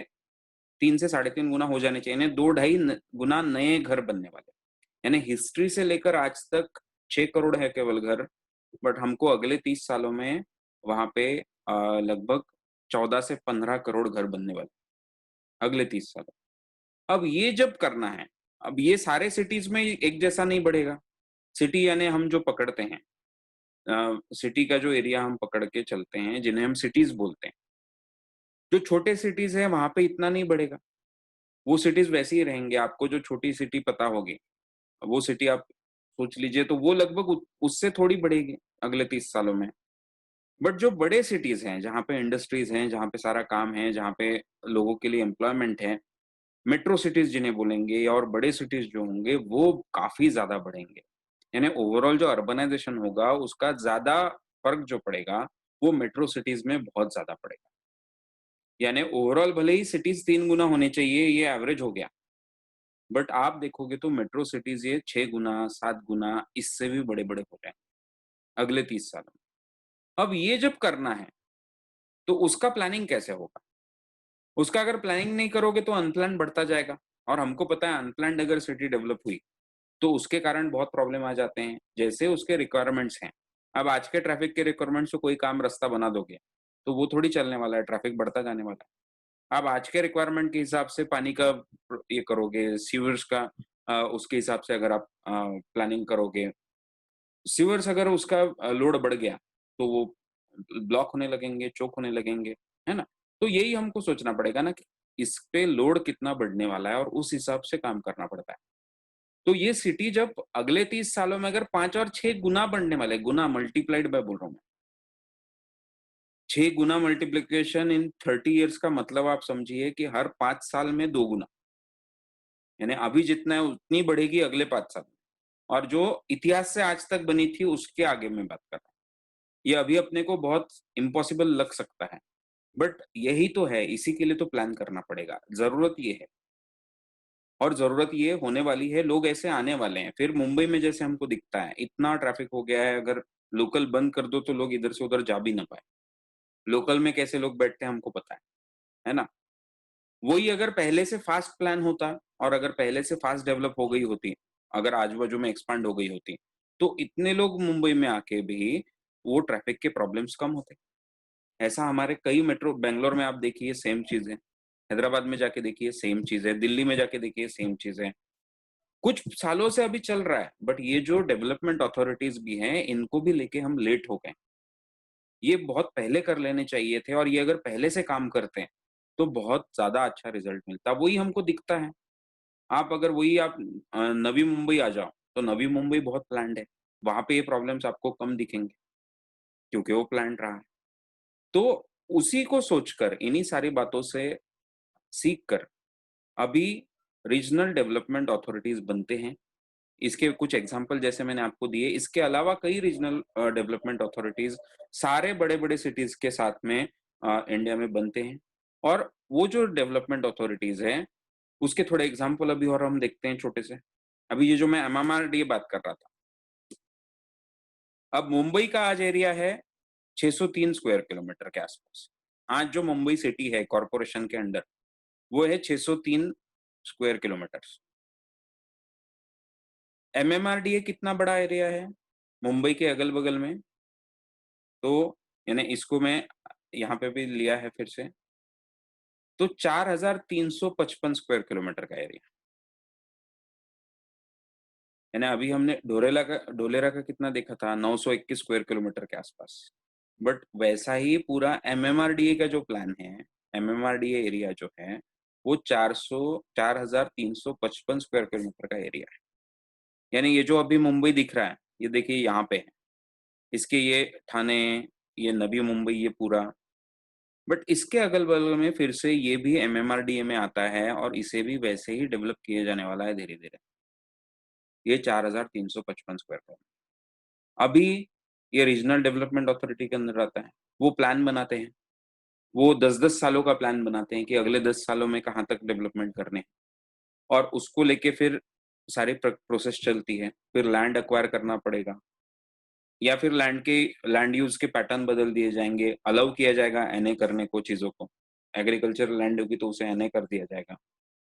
3 से साढ़े 3 गुना हो जाने चाहिए, यानी 2 ढाई गुना नए घर बनने वाले हैं। यानी हिस्ट्री से लेकर आज तक 6 करोड़ है केवल घर, बट हमको अगले 30 सालों में वहाँ पे लगभग 14 से 15 करोड़ घर बनने वाले, अगले 30 सालों। अब ये जब करना है, अब ये सारे सिटीज़ में एक जैसा नहीं बढ़ेगा। सिटी यानी हम जो पकड़ते हैं सिटी का जो एरिया हम पकड़ के चलते हैं, जिन्हें हम सिटीज़ बोलते हैं। जो छोटे सिटीज़ हैं, वहाँ पे इतना नहीं बढ़ेगा। वो सिटीज़ वैसे ही रहेंगे, आपको जो छोटी सिटी पता होगी, वो सिटी आप सोच लीजिए तो वो लगभग उ उससे थोड़ी बढ़ेगी अगले 30 सालों में। बट जो बड़े सिटीज़ हैं, जहाँ पे इंडस्ट्रीज़ हैं, जहाँ पे सारा काम है, जहाँ पे लोगों के लिए एम्प्लॉयमेंट है, मेट्रो सिटीज़ जिन्हें बोलेंगे या और बड़े सिटीज़ जो होंगे, वो काफ़ी ज़्यादा बढ़ेंगे। यानी ओवरऑल जो अर्बनाइज़ेशन होगा, उसका ज़्यादा फ़र्क जो पड़ेगा, वो मेट्रो सिटीज़ में बहुत ज़्यादा पड़ेगा। यानी ओवरऑल भले ही सिटीज़ 3 गुना होने चाहिए, ये एवरेज हो गया। बट आप देखोगे तो मेट्रो सिटीज़ ये 6 गुना, 7 गुना इससे भी बड़े-बड़े हो रहे हैं, अगले 30 सालों में। अब ये जब करना है, तो उसका प्लानिंग कैसे होगा? उसका अगर प्लानिंग नहीं करोगे तो अनप्लान्ड बढ़ता जाएगा और हमको पता है अनप्लान्ड अगर सिटी डेवलप हुई, तो उसके कारण बहुत प्रॉब्लम आ जाते हैं, जैसे उसके रिक्वायरमेंट्स हैं। अब आज के ट्रैफिक के रिक्वायरमेंट्स से कोई काम रास्ता बना दोगे, तो वो थोड़ी चलने वाला है, ट्रैफिक बढ़ता जाने वाला है। आप आज के रिक्वायरमेंट के हिसाब से पानी का ये करोगे, सीवर्स का उसके हिसाब से अगर आप प्लानिंग करोगे, सीवर्स अगर उसका लोड बढ़ गया, तो वो ब्लॉक होने लगेंगे, चोक होने लगेंगे, है ना? तो यही हमको सोचना पड़ेगा ना कि इस पे लोड कितना बढ़ने वाला है और उस हिसाब से काम करना पड़ता है। तो ये सिटी जब अगले 30 सालों में अगर 5 और 6 गुना बढ़ने वाले, गुना मल्टीप्लाइड बाय बोल रहा हूँ मैं। 6 गुना मल्टिप्लिकेशन इन 30 इयर्स का मतलब आप समझिए कि हर 5 साल में 2 गुना। यानी अभी जितना है उतनी बढ़ेगी अगले 5 साल में। और जो इतिहास से आज तक बनी थी उसके आगे मैं बात कर रहा हूँ। ये अभी अपने को बहुत इम्पॉसिबल लग सकता है, बट यही तो है, इसी के लिए तो प्लान करना पड़ेगा। ज़रूरत ये है और ज़रूरत ये होने वाली है, लोग ऐसे आने वाले हैं। फिर मुंबई में जैसे हमको दिखता है, इतना ट्रैफिक हो गया है, अगर लोकल बंद कर दो तो लोग इधर से उधर जा भी ना पाएँ। लोकल में कैसे लोग बैठते हैं हमको पता है ना? वही अगर पहले से फास्ट प्लान होता और अगर पहले से फास्ट डेवलप हो गई होती, अगर आजू-बाजू में एक्सपांड हो गई होती, तो इतने लोग मुंबई में आके भी वो ट्रैफिक के प्रॉब्लम्स कम होते। ऐसा हमारे कई मेट्रो बैंगलोर में आप देखिए सेम चीज़ है, हैदराबाद में जाके देखिए सेम चीज़ है, दिल्ली में जाके देखिए सेम चीज़ है। कुछ सालों से अभी चल रहा है, बट ये जो डेवलपमेंट अथॉरिटीज़ भी हैं, इनको भी लेके हम लेट हो गए। ये बहुत पहले कर लेने चाहिए थे और ये अगर पहले से काम करते हैं, तो बहुत ज़्यादा अच्छा रिज़ल्ट मिलता। वही हमको दिखता है। आप अगर वही आप नवी मुंबई आ जाओ, तो नवी मुंबई बहुत प्लान्ड है। वहाँ पे ये प्रॉब्लम्स आपको कम दिखेंगे, क्योंकि वो प्लान्ड रहा है। तो उसी को सोचकर, इन्हीं सारी बातों से सीख कर, अभी रीजनल डेवलपमेंट अथॉरिटीज़ बनते हैं। इसके कुछ एग्ज़ाम्पल जैसे मैंने आपको दिए, इसके अलावा कई रीजनल डेवलपमेंट अथॉरिटीज़ सारे बड़े-बड़े सिटीज़ के साथ में इंडिया में बनते हैं। और वो जो डेवलपमेंट अथॉरिटीज़ हैं, उसके थोड़े एग्ज़ाम्पल अभी और हम देखते हैं छोटे से। अभी ये जो मैं एमएमआरडीए बात कर रहा था, अब मुंबई का आज एरिया है 603 स्क्वायर किलोमीटर के आसपास। आज जो मुंबई सिटी है कॉर्पोरेशन के अंडर, वो है 603 स्क्वायर किलोमीटर्स। एमएमआरडीए कितना बड़ा एरिया है, मुंबई के अगल-बगल में? तो यानी इसको मैं यहाँ पे भी लिया है फिर से, तो 4355 स्क्वायर किलोमीटर का एरिया। यानी अभी हमने ढोलेरा का कितना देखा था 921 स्क्वायर किलोमीटर के आसपास। बट वैसा ही पूरा एमएमआरडीए का जो प्लान है, एमएमआरडीए एरिया जो है, वो 4355 स्क्वायर किलोमीटर का एरिया है। यानी ये जो अभी मुंबई दिख रहा है, ये देखिए यहाँ पे है। इसके ये ठाणे, ये नवी मुंबई ये पूरा, बट इसके अगल-बगल में फिर से ये भी एमएमआरडीए में आता है और इसे भी वैसे ही डेवलप किया जाने वाला है धीरे-धीरे। ये 4355 स्क्वायर का। अभी ये रीजनल डेवलपमेंट अथॉरिटी के अंदर आता है। वो प्लान बनाते हैं। वो 10-10 सालों का प्लान बनाते हैं कि अगले 10 सालों में कहाँ तक डेवलपमेंट करने हैं और उसको लेके फिर सारी प्रोसेस चलती है। फिर लैंड एक्वायर करना पड़ेगा या फिर लैंड यूज़ के पैटर्न बदल दिए जाएँगे, अलाउ किया जाएगा एनए करने को चीज़ों को। एग्रीकल्चरल लैंड होगी तो उसे एनए कर दिया जाएगा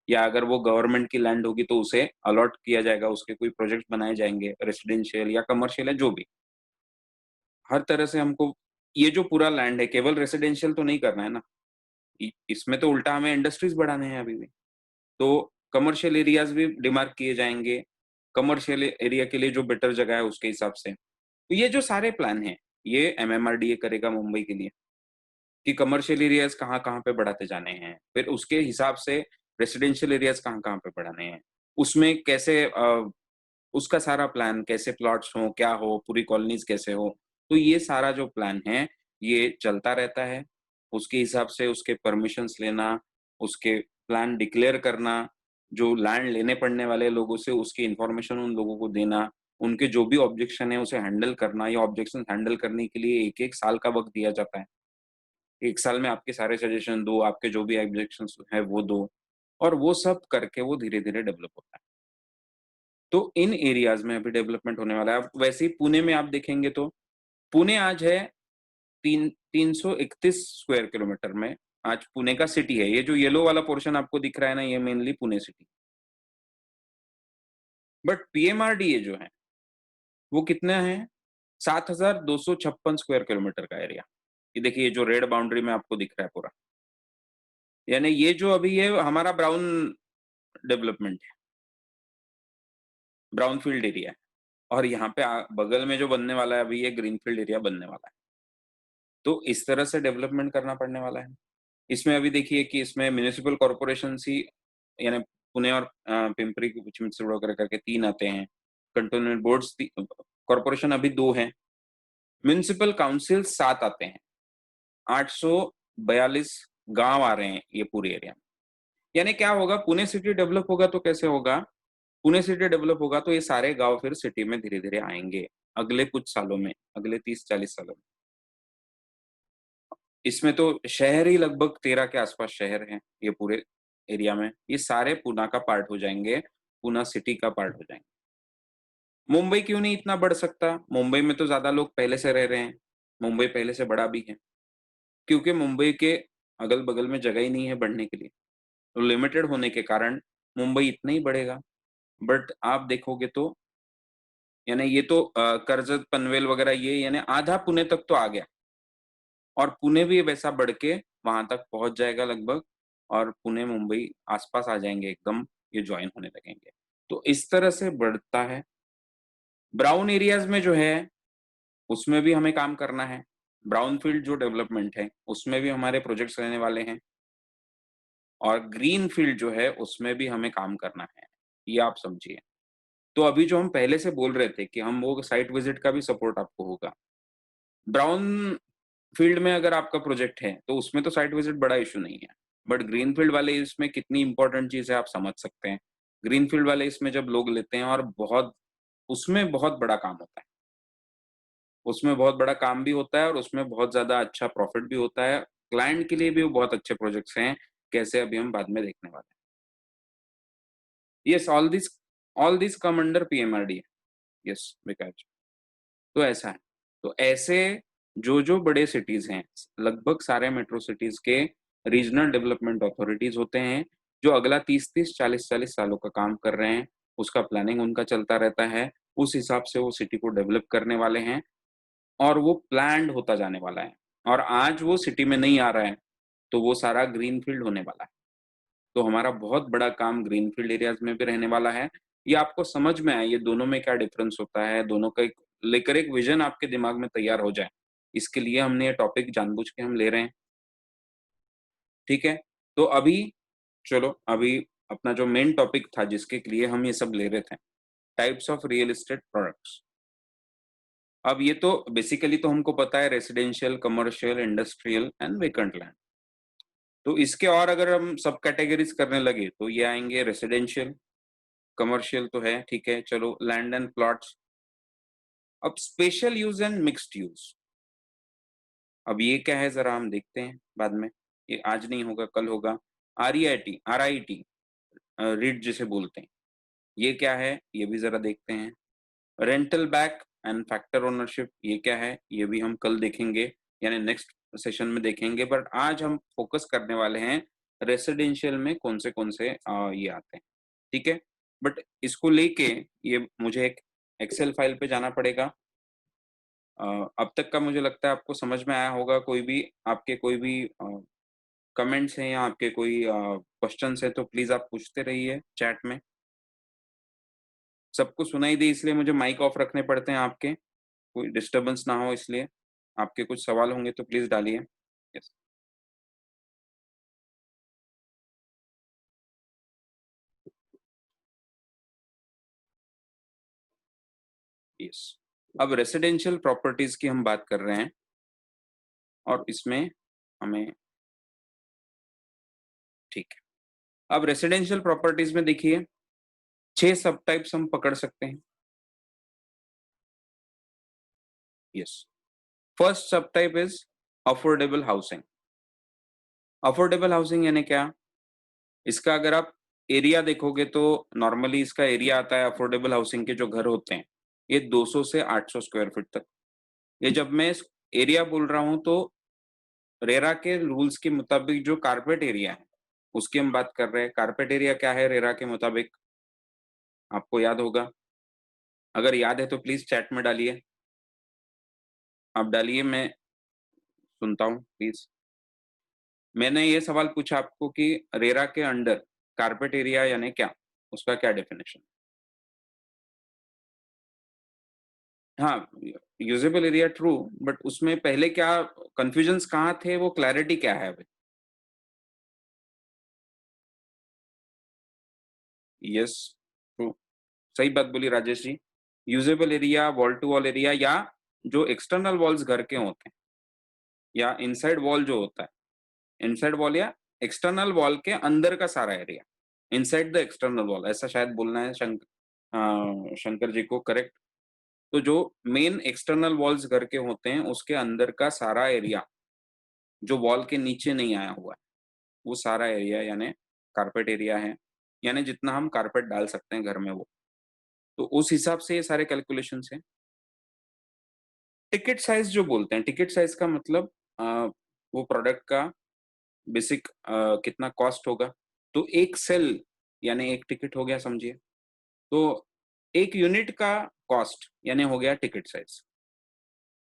या अगर वो गवर्नमेंट की लैंड होगी तो उसे अलॉट किया जाएगा, उसके कोई प्रोजेक्ट बनाए जाएँगे, रेसिडेंशियल या कमर्शियल या जो भी। हर तरह से हमको ये जो पूरा लैंड है, केवल रेसिडेंशियल तो नहीं करना है ना। इसमें तो उल्टा हमें इंडस्ट्रीज़ बढ़ाने हैं अभी भी। तो कमर्शियल एरियाज़ भी डिमार्क किए जाएँगे, कमर्शियल एरिया के लिए जो बेटर जगह है उसके हिसाब से। तो ये जो सारे प्लान हैं, ये एमएमआरडीए करेगा मुंबई के लिए, कि कमर्शियल एरियाज़ कहाँ-कहाँ पे बढ़ाते जाने हैं, फिर उसके हिसाब से रेसिडेंशियल एरियाज़ कहाँ-कहाँ पे बढ़ाने हैं। उसमें कैसे उसका सारा प्लान कैसे प्लॉट्स हों, क्या हो, पूरी कॉलोनीज़ कैसे हो, तो ये सारा जो प्लान है, ये चलता रहता है। उसके हिसाब से उसके परमिशंस लेना, उसके प्लान डिक्लेयर करना, जो लैंड लेने पड़ने वाले लोगों से उसकी इन्फॉर्मेशन उन लोगों को देना, उनके जो भी ऑब्जेक्शन है उसे हैंडल करना, या ऑब्जेक्शन हैंडल करने के लिए 1-1 साल का वक़्त दिया जाता है। 1 साल में आपके सारे सजेशन दो, आपके जो भी ऑब्जेक्शंस हैं वो दो, और वो सब करके वो धीरे-धीरे डेवलप होता है। तो इन एरियाज़ में अभी डेवलपमेंट होने वाला है। अब वैसे ही पुणे में आप देखेंगे तो पुणे आज है 331 स्क्वायर किलोमीटर में, आज पुणे का सिटी है। ये जो येलो वाला पोर्शन आपको दिख रहा है ना, ये mainly Pune city. But PMRDA जो है, वो कितना है? 7,256 स्क्वायर किलोमीटर का एरिया। ये देखिए, ये जो रेड बाउंड्री में आपको दिख रहा है पूरा, यानी ये जो अभी ये हमारा ब्राउन डेवलपमेंट है, ब्राउन फील्ड एरिया है, और यहाँ पे बगल में जो बनने वाला है अभी, ये ग्रीनफील्ड एरिया बनने वाला है। तो इस तरह से डेवलपमेंट करना पड़ने वाला है। इसमें अभी देखिए कि इसमें म्युनिसिपल कॉर्पोरेशंस ही, यानी पुणे और पिंपरी चिंचवड वगैरह करके 3 आते हैं। कैंटोनमेंट बोर्ड्स कॉर्पोरेशन अभी 2 हैं। म्युनिसिपल काउंसिल 7 आते हैं। 842 गाँव आ रहे हैं ये पूरे एरिया में। यानी क्या होगा, पुणे सिटी डेवलप होगा तो कैसे होगा? पुणे सिटी डेवलप होगा तो ये सारे गाँव फिर सिटी में धीरे-धीरे आएँगे, अगले कुछ सालों में, अगले 30-40 सालों में। इसमें तो शहर ही लगभग 13 के आसपास शहर हैं, ये पूरे एरिया में। ये सारे पूना का पार्ट हो जाएँगे, पूना सिटी का पार्ट हो जाएँगे। मुंबई क्यों नहीं इतना बढ़ सकता? मुंबई में तो ज़्यादा लोग पहले से रह रहे हैं, मुंबई पहले से बड़ा भी है, क्योंकि मुंबई के अगल-बगल में जगह ही नहीं है बढ़ने के लिए। तो लिमिटेड होने के कारण मुंबई इतना ही बढ़ेगा। बट आप देखोगे तो, यानी ये तो कर्जत, पनवेल वगैरह ये यानी आधा पुणे तक तो आ गया। और पुणे भी वैसा बढ़ के वहाँ तक पहुँच जाएगा लगभग, और पुणे, मुंबई आस-पास आ जाएँगे एकदम, ये जॉइन होने लगेंगे। तो इस तरह से बढ़ता है। ब्राउन एरियाज़ में जो है, उसमें भी हमें काम करना है। ब्राउन फील्ड जो डेवलपमेंट है, उसमें भी हमारे प्रोजेक्ट्स रहने वाले हैं, और ग्रीन फील्ड जो है, उसमें भी हमें काम करना है। ये आप समझिए। तो अभी जो हम पहले से बोल रहे थे कि हम वो साइट विज़िट का भी सपोर्ट आपको होगा। ब्राउन फील्ड में अगर आपका प्रोजेक्ट है, तो उसमें तो साइट विज़िट बड़ा इश्यू नहीं है। बट ग्रीन फील्ड वाले इसमें कितनी इम्पोर्टेंट चीज़ है आप समझ सकते हैं। ग्रीन फील्ड वाले इसमें जब लोग लेते हैं, और बहुत उसमें बहुत बड़ा काम होता है। उसमें बहुत बड़ा काम भी होता है, और उसमें बहुत ज़्यादा अच्छा प्रॉफिट भी होता है। क्लाइंट के लिए भी वो बहुत अच्छे प्रोजेक्ट्स हैं, कैसे अभी हम बाद में देखने वाले हैं। Yes, all this come under PMRDA. Yes, Vikas. तो ऐसा है। तो ऐसे जो-जो बड़े सिटीज़ हैं, लगभग सारे मेट्रो सिटीज़ के रीजनल डेवलपमेंट अथॉरिटीज़ होते हैं, जो अगला 30-30, 40-40 सालों का काम कर रहे हैं, उसका प्लानिंग उनका चलता रहता है, उस हिसाब से वो सिटी को डेवलप करने वाले हैं, और वो प्लान्ड होता जाने वाला है। और आज वो सिटी में नहीं आ रहा है, तो वो सारा ग्रीनफ़ील्ड होने वाला है। तो हमारा बहुत बड़ा काम ग्रीनफ़ील्ड एरियाज़ में भी रहने वाला है। ये आपको समझ में आए, ये दोनों में क्या डिफ़रेंस होता है, दोनों का एक लेकर एक विज़न आपके दिमाग में तैयार हो जाए, इसके लिए हमने ये टॉपिक जानबूझ के हम ले रहे हैं, ठीक है? तो अभी चलो, अभी अपना जो मेन टॉपिक था जिसके लिए हम ये सब ले रहे थे, types of real estate products. अब ये तो बेसिकली तो हमको पता है, residential, commercial, industrial and vacant land. तो इसके और अगर हम सब कैटेगरीज़ करने लगे, तो ये आएँगे रेज़िडेंशियल, कमर्शियल तो है, ठीक है, चलो लैंड एंड प्लॉट्स। अब special use and mixed use, अब ये क्या है ज़रा हम देखते हैं बाद में, ये आज नहीं होगा कल होगा। आरईआईटी आरआईटी रीट जिसे बोलते हैं, ये क्या है ये भी ज़रा देखते हैं। Rental back and factor ownership, ये क्या है ये भी हम कल देखेंगे, यानी नेक्स्ट सेशन में देखेंगे। बट आज हम फोकस करने वाले हैं रेसिडेंशियल में कौन से ये आते हैं, ठीक है। बट इसको लेके ये मुझे एक एक्सेल फाइल पे जाना पड़ेगा। अब तक का मुझे लगता है आपको समझ में आया होगा, कोई भी कमेंट्स हैं या आपके कोई क्वेश्चंस हैं तो प्लीज़ आप पूछते रहिए चैट में। सबको सुनाई दे इसलिए मुझे माइक ऑफ रखने पड़ते हैं आपके, कोई डिस्टर्बेंस ना हो इसलिए। आपके कुछ सवाल होंगे तो प्लीज़ डालिए। Yes, yes. अब रेसिडेंशियल प्रॉपर्टीज़ की हम बात कर रहे हैं और इसमें हमें ठीक है। अब रेसिडेंशियल प्रॉपर्टीज़ में देखिए 6 सब टाइप्स हम पकड़ सकते हैं। यस। फर्स्ट सब type is affordable housing. Affordable housing यानी क्या? इसका अगर आप एरिया देखोगे तो नॉर्मली इसका एरिया आता है अफोर्डेबल हाउसिंग के जो घर होते हैं, ये 200 से 800 स्क्वायर फीट तक। ये जब मैं एरिया बोल रहा हूँ तो रेरा के रूल्स के मुताबिक जो कारपेट एरिया है, उसकी हम बात कर रहे हैं। कारपेट एरिया क्या है रेरा के मुताबिक? आपको याद होगा? अगर याद है तो प्लीज़ चैट में डालिए। आप डालिए, मैं सुनता हूँ प्लीज़। मैंने ये सवाल पूछा आपको कि रेरा के अंडर कारपेट एरिया यानी क्या? उसका क्या डेफिनेशन? हाँ, यूजेबल एरिया ट्रू, बट उसमें पहले क्या कन्फ्यूजन्स कहाँ थे, वो क्लैरिटी क्या है अभी? यस, ट्रू, सही बात बोली Rajesh ji. Usable area, wall to wall area या जो एक्सटर्नल वॉल्स घर के होते हैं या इनसाइड वॉल जो होता है, इनसाइड वॉल या एक्सटर्नल वॉल के अंदर का सारा area, inside the external wall ऐसा शायद बोलना है शंकर जी को, करेक्ट? तो जो मेन एक्सटर्नल वॉल्स घर के होते हैं, उसके अंदर का सारा एरिया, जो वॉल के नीचे नहीं आया हुआ है, वो सारा एरिया यानी कारपेट एरिया है, यानी जितना हम कारपेट डाल सकते हैं घर में वो। तो उस हिसाब से ये सारे कैलकुलेशंस हैं। टिकट साइज़ जो बोलते हैं, टिकट साइज़ का मतलब अ, वो प्रोडक्ट का बेसिक कितना कॉस्ट होगा। तो एक सेल यानी एक टिकट हो गया समझिए। तो 1 यूनिट का कॉस्ट यानी हो गया टिकट साइज़।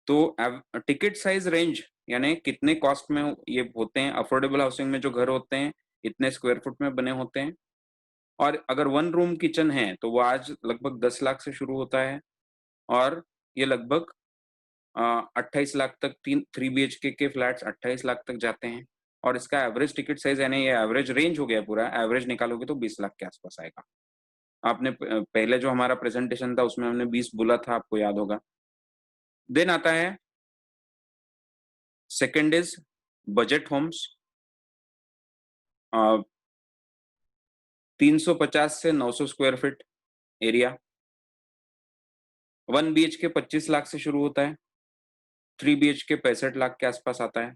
तो टिकट साइज़ रेंज यानी कितने कॉस्ट में ये होते हैं, अफोर्डेबल हाउसिंग में जो घर होते हैं, इतने स्क्वायर फुट में बने होते हैं। और अगर 1 रूम किचन है, तो वो आज लगभग 10 लाख से शुरू होता है और ये लगभग 28 लाख तक 3 बीएचके के फ्लैट्स 28 लाख तक जाते हैं। और इसका एवरेज टिकट साइज़ यानी ये एवरेज रेंज हो गया पूरा, एवरेज निकालोगे तो 20 लाख के आस-पास आएगा। आपने पहले जो हमारा प्रेज़ेंटेशन था उसमें हमने 20 बोला था, आपको याद होगा। देन आता है सेकंड इज़ बजट होम्स, अ, 350 से 900 square feet area, 1 BHK 25 lakh से शुरू होता है, 3 बीएचके 65 लाख के आसपास आता है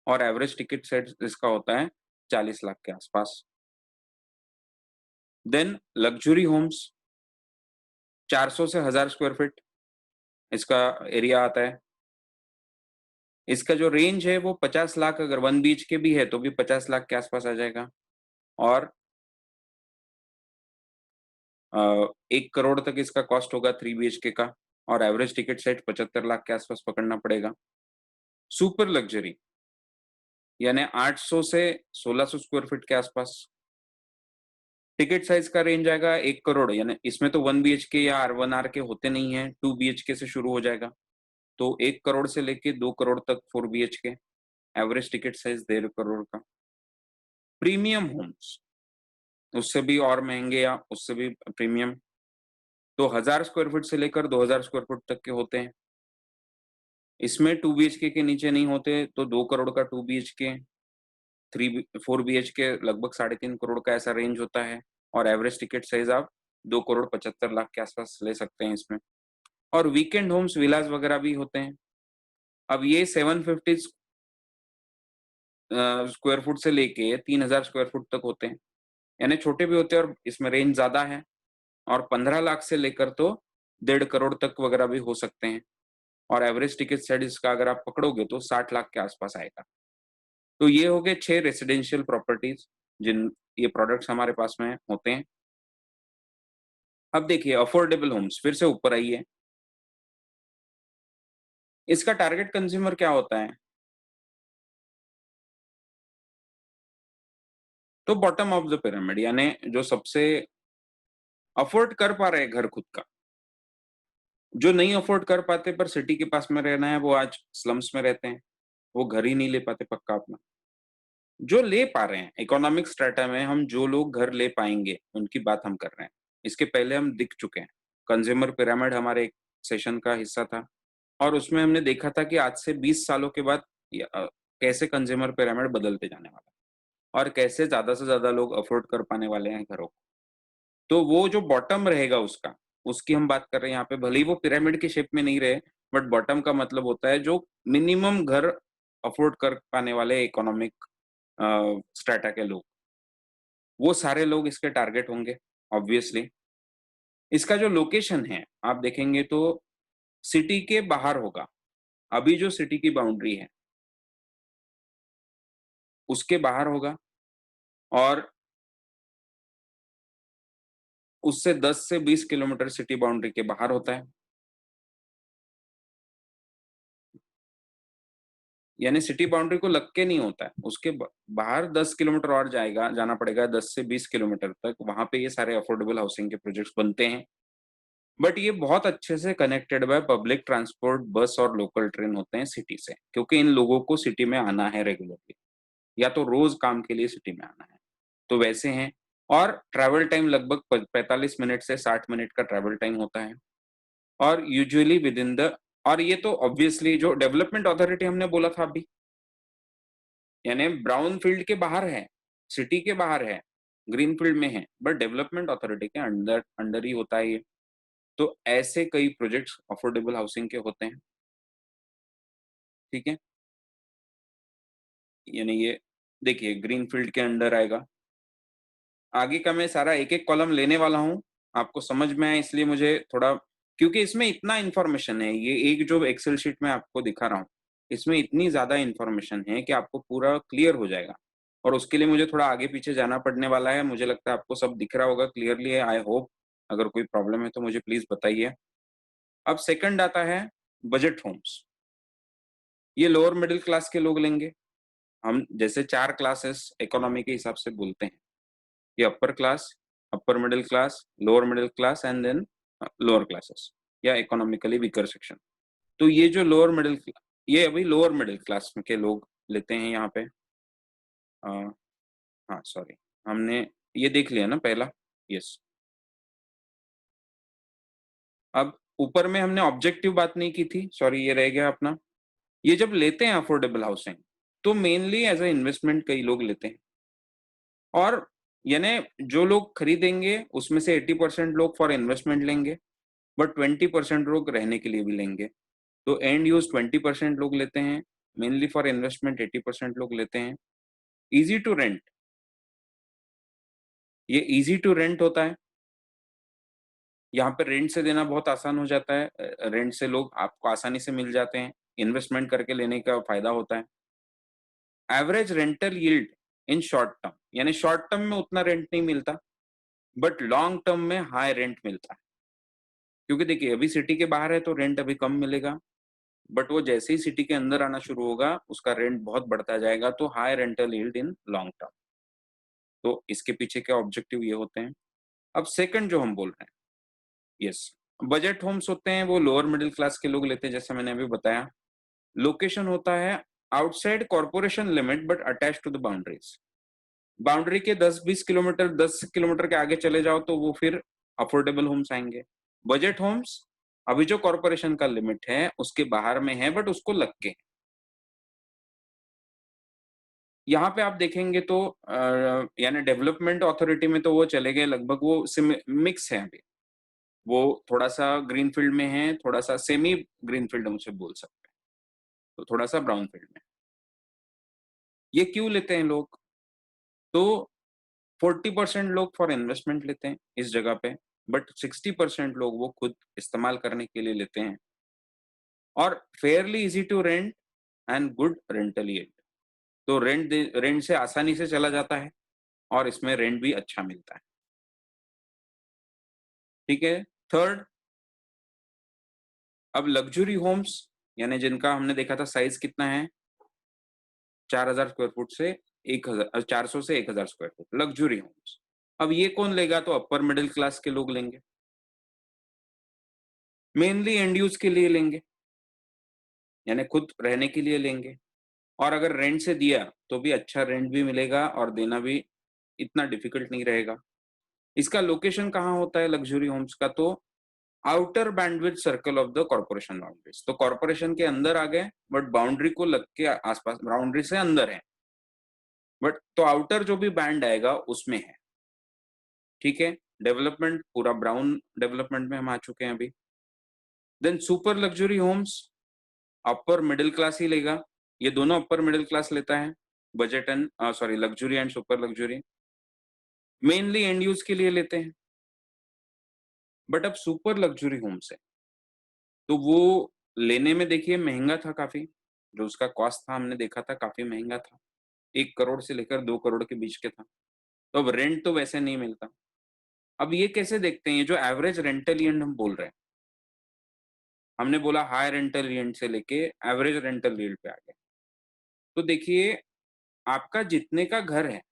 और एवरेज टिकट साइज़ इसका होता है 40 लाख के आसपास। देन लग्ज़री होम्स 400 से 1000 स्क्वायर फीट इसका एरिया आता है। इसका जो रेंज है वो 50 लाख, अगर 1 बीएचके भी है तो भी 50 लाख के आसपास आ जाएगा और 1 करोड़ तक इसका कॉस्ट होगा 3 बीएचके का और एवरेज टिकट साइज़ 75 लाख के आसपास पकड़ना पड़ेगा। सुपर लग्ज़री यानी 800 से 1600 स्क्वायर फीट के आसपास। टिकट साइज़ का रेंज आएगा 1 करोड़, यानी इसमें तो 1 बीएचके या R1 आर के होते नहीं हैं, 2 बीएचके से शुरू हो जाएगा। तो 1 करोड़ से लेके 2 करोड़ तक 4 BHK, average ticket size 1.5 crore का। प्रीमियम होम्स, उससे भी और महँगे या उससे भी प्रीमियम, तो 1000 स्क्वायर फीट से लेकर 2000 स्क्वायर फीट तक के होते हैं। इसमें 2 बीएचके के नीचे नहीं होते, तो 2 करोड़ का 2 बीएचके, 4 बीएचके लगभग 3.5 करोड़ का ऐसा रेंज होता है और एवरेज टिकट साइज़ आप 2 करोड़ 75 लाख के आसपास ले सकते हैं इसमें। और वीकेंड होम्स, विलास वगैरह भी होते हैं। अब ये 750 स्क्वायर फुट से लेके 3000 स्क्वायर फुट तक होते हैं। यानी छोटे भी होते हैं और इसमें रेंज ज़्यादा है और 15 लाख से लेकर तो 1.5 करोड़ तक वगैरह भी हो सकते हैं और एवरेज टिकट साइज़ का अगर आप पकड़ोगे तो 60 लाख के आसपास आएगा। तो ये हो गए 6 रेसिडेंशियल प्रॉपर्टीज़ जिन ये प्रोडक्ट्स हमारे पास में होते हैं। अब देखिए अफोर्डेबल होम्स, फिर से ऊपर आइए। इसका टारगेट कंज्यूमर क्या होता है? तो बॉटम ऑफ द पिरामिड यानी जो सबसे अफोर्ड कर पा रहे हैं घर खुद का, जो नहीं अफोर्ड कर पाते पर सिटी के पास में रहना है, वो आज स्लम्स में रहते हैं, वो घर ही नहीं ले पाते पक्का अपना। जो ले पा रहे हैं, इकोनॉमिक स्ट्रैटा में हम जो लोग घर ले पाएँगे, उनकी बात हम कर रहे हैं। इसके पहले हम दिख चुके हैं। कंज्यूमर पिरामिड हमारे एक सेशन का हिस्सा था और उसमें हमने देखा था कि आज से 20 सालों के बाद कैसे कंज्यूमर पिरामिड बदलते जाने वाला है और कैसे ज़्यादा से ज़्यादा लोग अफोर्ड कर पाने वाले हैं घरों को। तो वो जो बॉटम रहेगा उसका, उसकी हम बात कर रहे हैं यहाँ पे, भले ही वो पिरामिड के शेप में नहीं रहे, बट बॉटम का मतलब होता है जो मिनिमम घर अफोर्ड कर पाने वाले इकोनॉमिक स्ट्रैटा के लोग, वो सारे लोग इसके टारगेट होंगे ऑब्वियसली। इसका जो लोकेशन है, आप देखेंगे तो सिटी के बाहर होगा। अभी जो सिटी की बाउंड्री है, उसके बाहर होगा और उससे 10 से 20 किलोमीटर सिटी बाउंड्री के बाहर होता है। यानी सिटी बाउंड्री को लग के नहीं होता है, उसके बाहर 10 किलोमीटर और जाना पड़ेगा 10 से 20 किलोमीटर तक, वहाँ पे ये सारे अफोर्डेबल हाउसिंग के प्रोजेक्ट्स बनते हैं। बट ये बहुत अच्छे से कनेक्टेड बाय पब्लिक ट्रांसपोर्ट, बस और लोकल ट्रेन होते हैं सिटी से, क्योंकि इन लोगों को सिटी में आना है रेगुलरली, या तो रोज़ काम के लिए सिटी में आना है, तो वैसे हैं। और ट्रैवल टाइम लगभग प 45 मिनट से 60 मिनट का ट्रैवल टाइम होता है और यूजुअली विदिन द, और ये तो ऑब्वियसली जो डेवलपमेंट अथॉरिटी हमने बोला था अभी, यानी ब्राउन फील्ड के बाहर है, सिटी के बाहर है, ग्रीन फील्ड में है, बट डेवलपमेंट अथॉरिटी के अंडर अंडर ही होता है ये। तो ऐसे कई प्रोजेक्ट्स अफोर्डेबल हाउसिंग के होते हैं, ठीक है? यानी ये देखिए ग्रीन फील्ड के अंडर आएगा। आगे का मैं सारा एक-एक कॉलम लेने वाला हूँ, आपको समझ में आए इसलिए मुझे थोड़ा, क्योंकि इसमें इतना इन्फॉर्मेशन है, ये एक जो एक्सेल शीट मैं आपको दिखा रहा हूँ, इसमें इतनी ज़्यादा इन्फॉर्मेशन है कि आपको पूरा क्लियर हो जाएगा और उसके लिए मुझे थोड़ा आगे-पीछे जाना पड़ने वाला है। मुझे लगता है आपको सब दिख रहा होगा क्लियरली, आई होप। अगर कोई प्रॉब्लम है तो मुझे प्लीज़ बताइए। अब सेकंड आता है बजट होम्स। ये लोअर मिडल क्लास के लोग लेंगे। हम जैसे 4 क्लासेस इकोनॉमी के हिसाब से बोलते हैं। ये upper class, upper middle class, lower middle class and then lower classes या इकोनॉमिकली वीकर सेक्शन। तो ये जो ये अभी लोअर मिडल क्लास के लोग लेते हैं यहाँ पे। हाँ सॉरी, हमने ये देख लिया ना पहला। यस। अब ऊपर में हमने ऑब्जेक्टिव बात नहीं की थी, सॉरी ये रह गया अपना। ये जब लेते हैं अफोर्डेबल हाउसिंग, तो मेनली एज अ इन्वेस्टमेंट कई लोग लेते हैं और यानी जो लोग खरीदेंगे उसमें से 80% लोग फॉर इन्वेस्टमेंट लेंगे, बट 20% लोग रहने के लिए भी लेंगे। तो एंड यूज 20% लोग लेते हैं, मेनली फॉर इन्वेस्टमेंट 80% लोग लेते हैं। ईज़ी टू रेंट, ये ईज़ी टू रेंट होता है। यहाँ पे रेंट से देना बहुत आसान हो जाता है। रेंट से लोग आपको आसानी से मिल जाते हैं, इन्वेस्टमेंट करके लेने का फ़ायदा होता है। Average rental yield in short term, यानी शॉर्ट टर्म में उतना रेंट नहीं मिलता, बट लॉन्ग टर्म में हाई रेंट मिलता है। क्योंकि देखिए अभी सिटी के बाहर है तो रेंट अभी कम मिलेगा, बट वो जैसे ही सिटी के अंदर आना शुरू होगा, उसका रेंट बहुत बढ़ता जाएगा, तो high rental yield in long term. तो इसके पीछे के ऑब्जेक्टिव ये होते हैं। अब सेकंड जो हम बोल रहे हैं, यस, बजट होम्स होते हैं, वो लोअर मिडिल क्लास के लोग लेते हैं, जैसे मैंने अभी बताया। लोकेशन होता है outside corporation limit but attached to the boundaries. Boundary के 10-20 किलोमीटर, 10 किलोमीटर के आगे चले जाओ तो वो फिर अफोर्डेबल होम्स आएंगे। बजट होम्स अभी जो कॉर्पोरेशन का लिमिट है उसके बाहर में है, बट उसको लग के। यहाँ पे आप देखेंगे तो यानी डेवलपमेंट अथॉरिटी में तो वो चले गए लगभग, वो मिक्स है अभी। वो थोड़ा-सा ग्रीन फील्ड में है, थोड़ा-सा सेमी ग्रीन फील्ड हम उसे बोल सकते हैं, तो थोड़ा-सा ब्राउन फील्ड में। ये क्यों लेते हैं लोग? तो 40% लोग फॉर इन्वेस्टमेंट लेते हैं इस जगह पे, बट 60% लोग वो खुद इस्तेमाल करने के लिए लेते हैं और fairly easy to rent and good rental yield. तो रेंट से आसानी से चला जाता है और इसमें रेंट भी अच्छा मिलता है। ठीक है? थर्ड, अब लग्ज़री होम्स, यानी जिनका हमने देखा था साइज़ कितना है, 4000 स्क्वायर फुट से 1000 400 से 1000 स्क्वायर फुट लग्ज़री होम्स। अब ये कौन लेगा? तो अपर मिडल क्लास के लोग लेंगे। मेनली एंड यूज़ के लिए लेंगे, यानी खुद रहने के लिए लेंगे। और अगर रेंट से दिया, तो भी अच्छा रेंट भी मिलेगा और देना भी इतना डिफ़िकल्ट नहीं रहेगा। इसका लोकेशन कहाँ होता है लग्ज़री होम्स का? तो outer bandwidth circle of the corporation boundaries. तो कॉर्पोरेशन के अंदर आ गए, बट बाउंड्री को लग के आसपास, बाउंड्री से अंदर है, बट तो आउटर जो भी बैंड आएगा उसमें है। ठीक है, डेवलपमेंट पूरा ब्राउन डेवलपमेंट में हम आ चुके हैं अभी। Then super luxury homes, upper middle class ही लेगा। ये दोनों अपर मिडिल क्लास लेता है, budget and sorry luxury and super luxury. Mainly end use के लिए लेते हैं। बट अब सुपर लग्जरी होम्स है, तो वो लेने में देखिए महँगा था काफ़ी, जो उसका कॉस्ट था हमने देखा था काफ़ी महँगा था। 1 करोड़ से लेकर 2 करोड़ के बीच के था। तो अब रेंट तो वैसे नहीं मिलता। अब ये कैसे देखते हैं, ये जो एवरेज रेंटल यील्ड हम बोल रहे हैं, हमने बोला हाई रेंटल यील्ड से लेके एवरेज रेंटल यील्ड पे आ गए। तो देखिए, आपका जितने का घर है,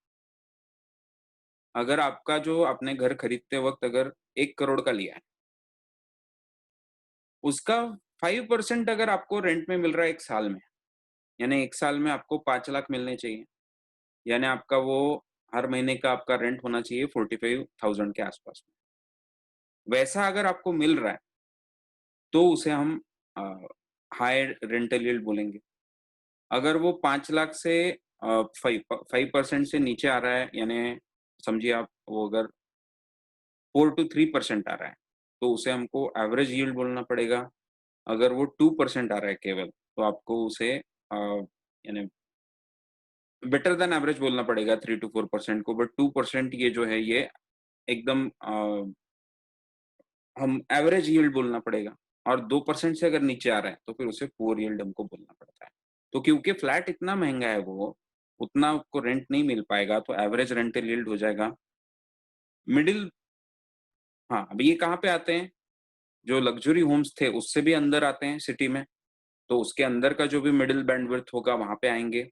अगर आपका जो आपने घर खरीदते वक़्त अगर 1 करोड़ का लिया है, उसका 5% अगर आपको रेंट में मिल रहा है 1 साल में, यानी 1 साल में आपको 5 लाख मिलने चाहिए। यानी आपका वो हर महीने का आपका रेंट होना चाहिए 45,000 के आसपास में। वैसा अगर आपको मिल रहा है, तो उसे हम अ, हाई रेंटल यील्ड बोलेंगे। अगर वो 5 लाख से 5% से नीचे आ रहा है, यानी समझिए आप वो अगर 4 टू 3% आ रहा है, तो उसे हमको एवरेज यील्ड बोलना पड़ेगा। अगर वो 2% आ रहा है केवल, तो आपको उसे यानी बेटर देन एवरेज बोलना पड़ेगा 3 टू 4% को, बट 2% ये जो है ये एकदम हम एवरेज यील्ड बोलना पड़ेगा। और 2% से अगर नीचे आ रहा है, तो फिर उसे पुअर यील्ड हमको बोलना पड़ता है। तो क्योंकि फ्लैट इतना महँगा है वो, उतना आपको रेंट नहीं मिल पाएगा, तो एवरेज रेंटल यील्ड हो जाएगा। मिडल हाँ, अब ये कहाँ पे आते हैं? जो लग्ज़री होम्स थे, उससे भी अंदर आते हैं सिटी में, तो उसके अंदर का जो भी मिडल बैंडविड्थ होगा, वहाँ पे आएँगे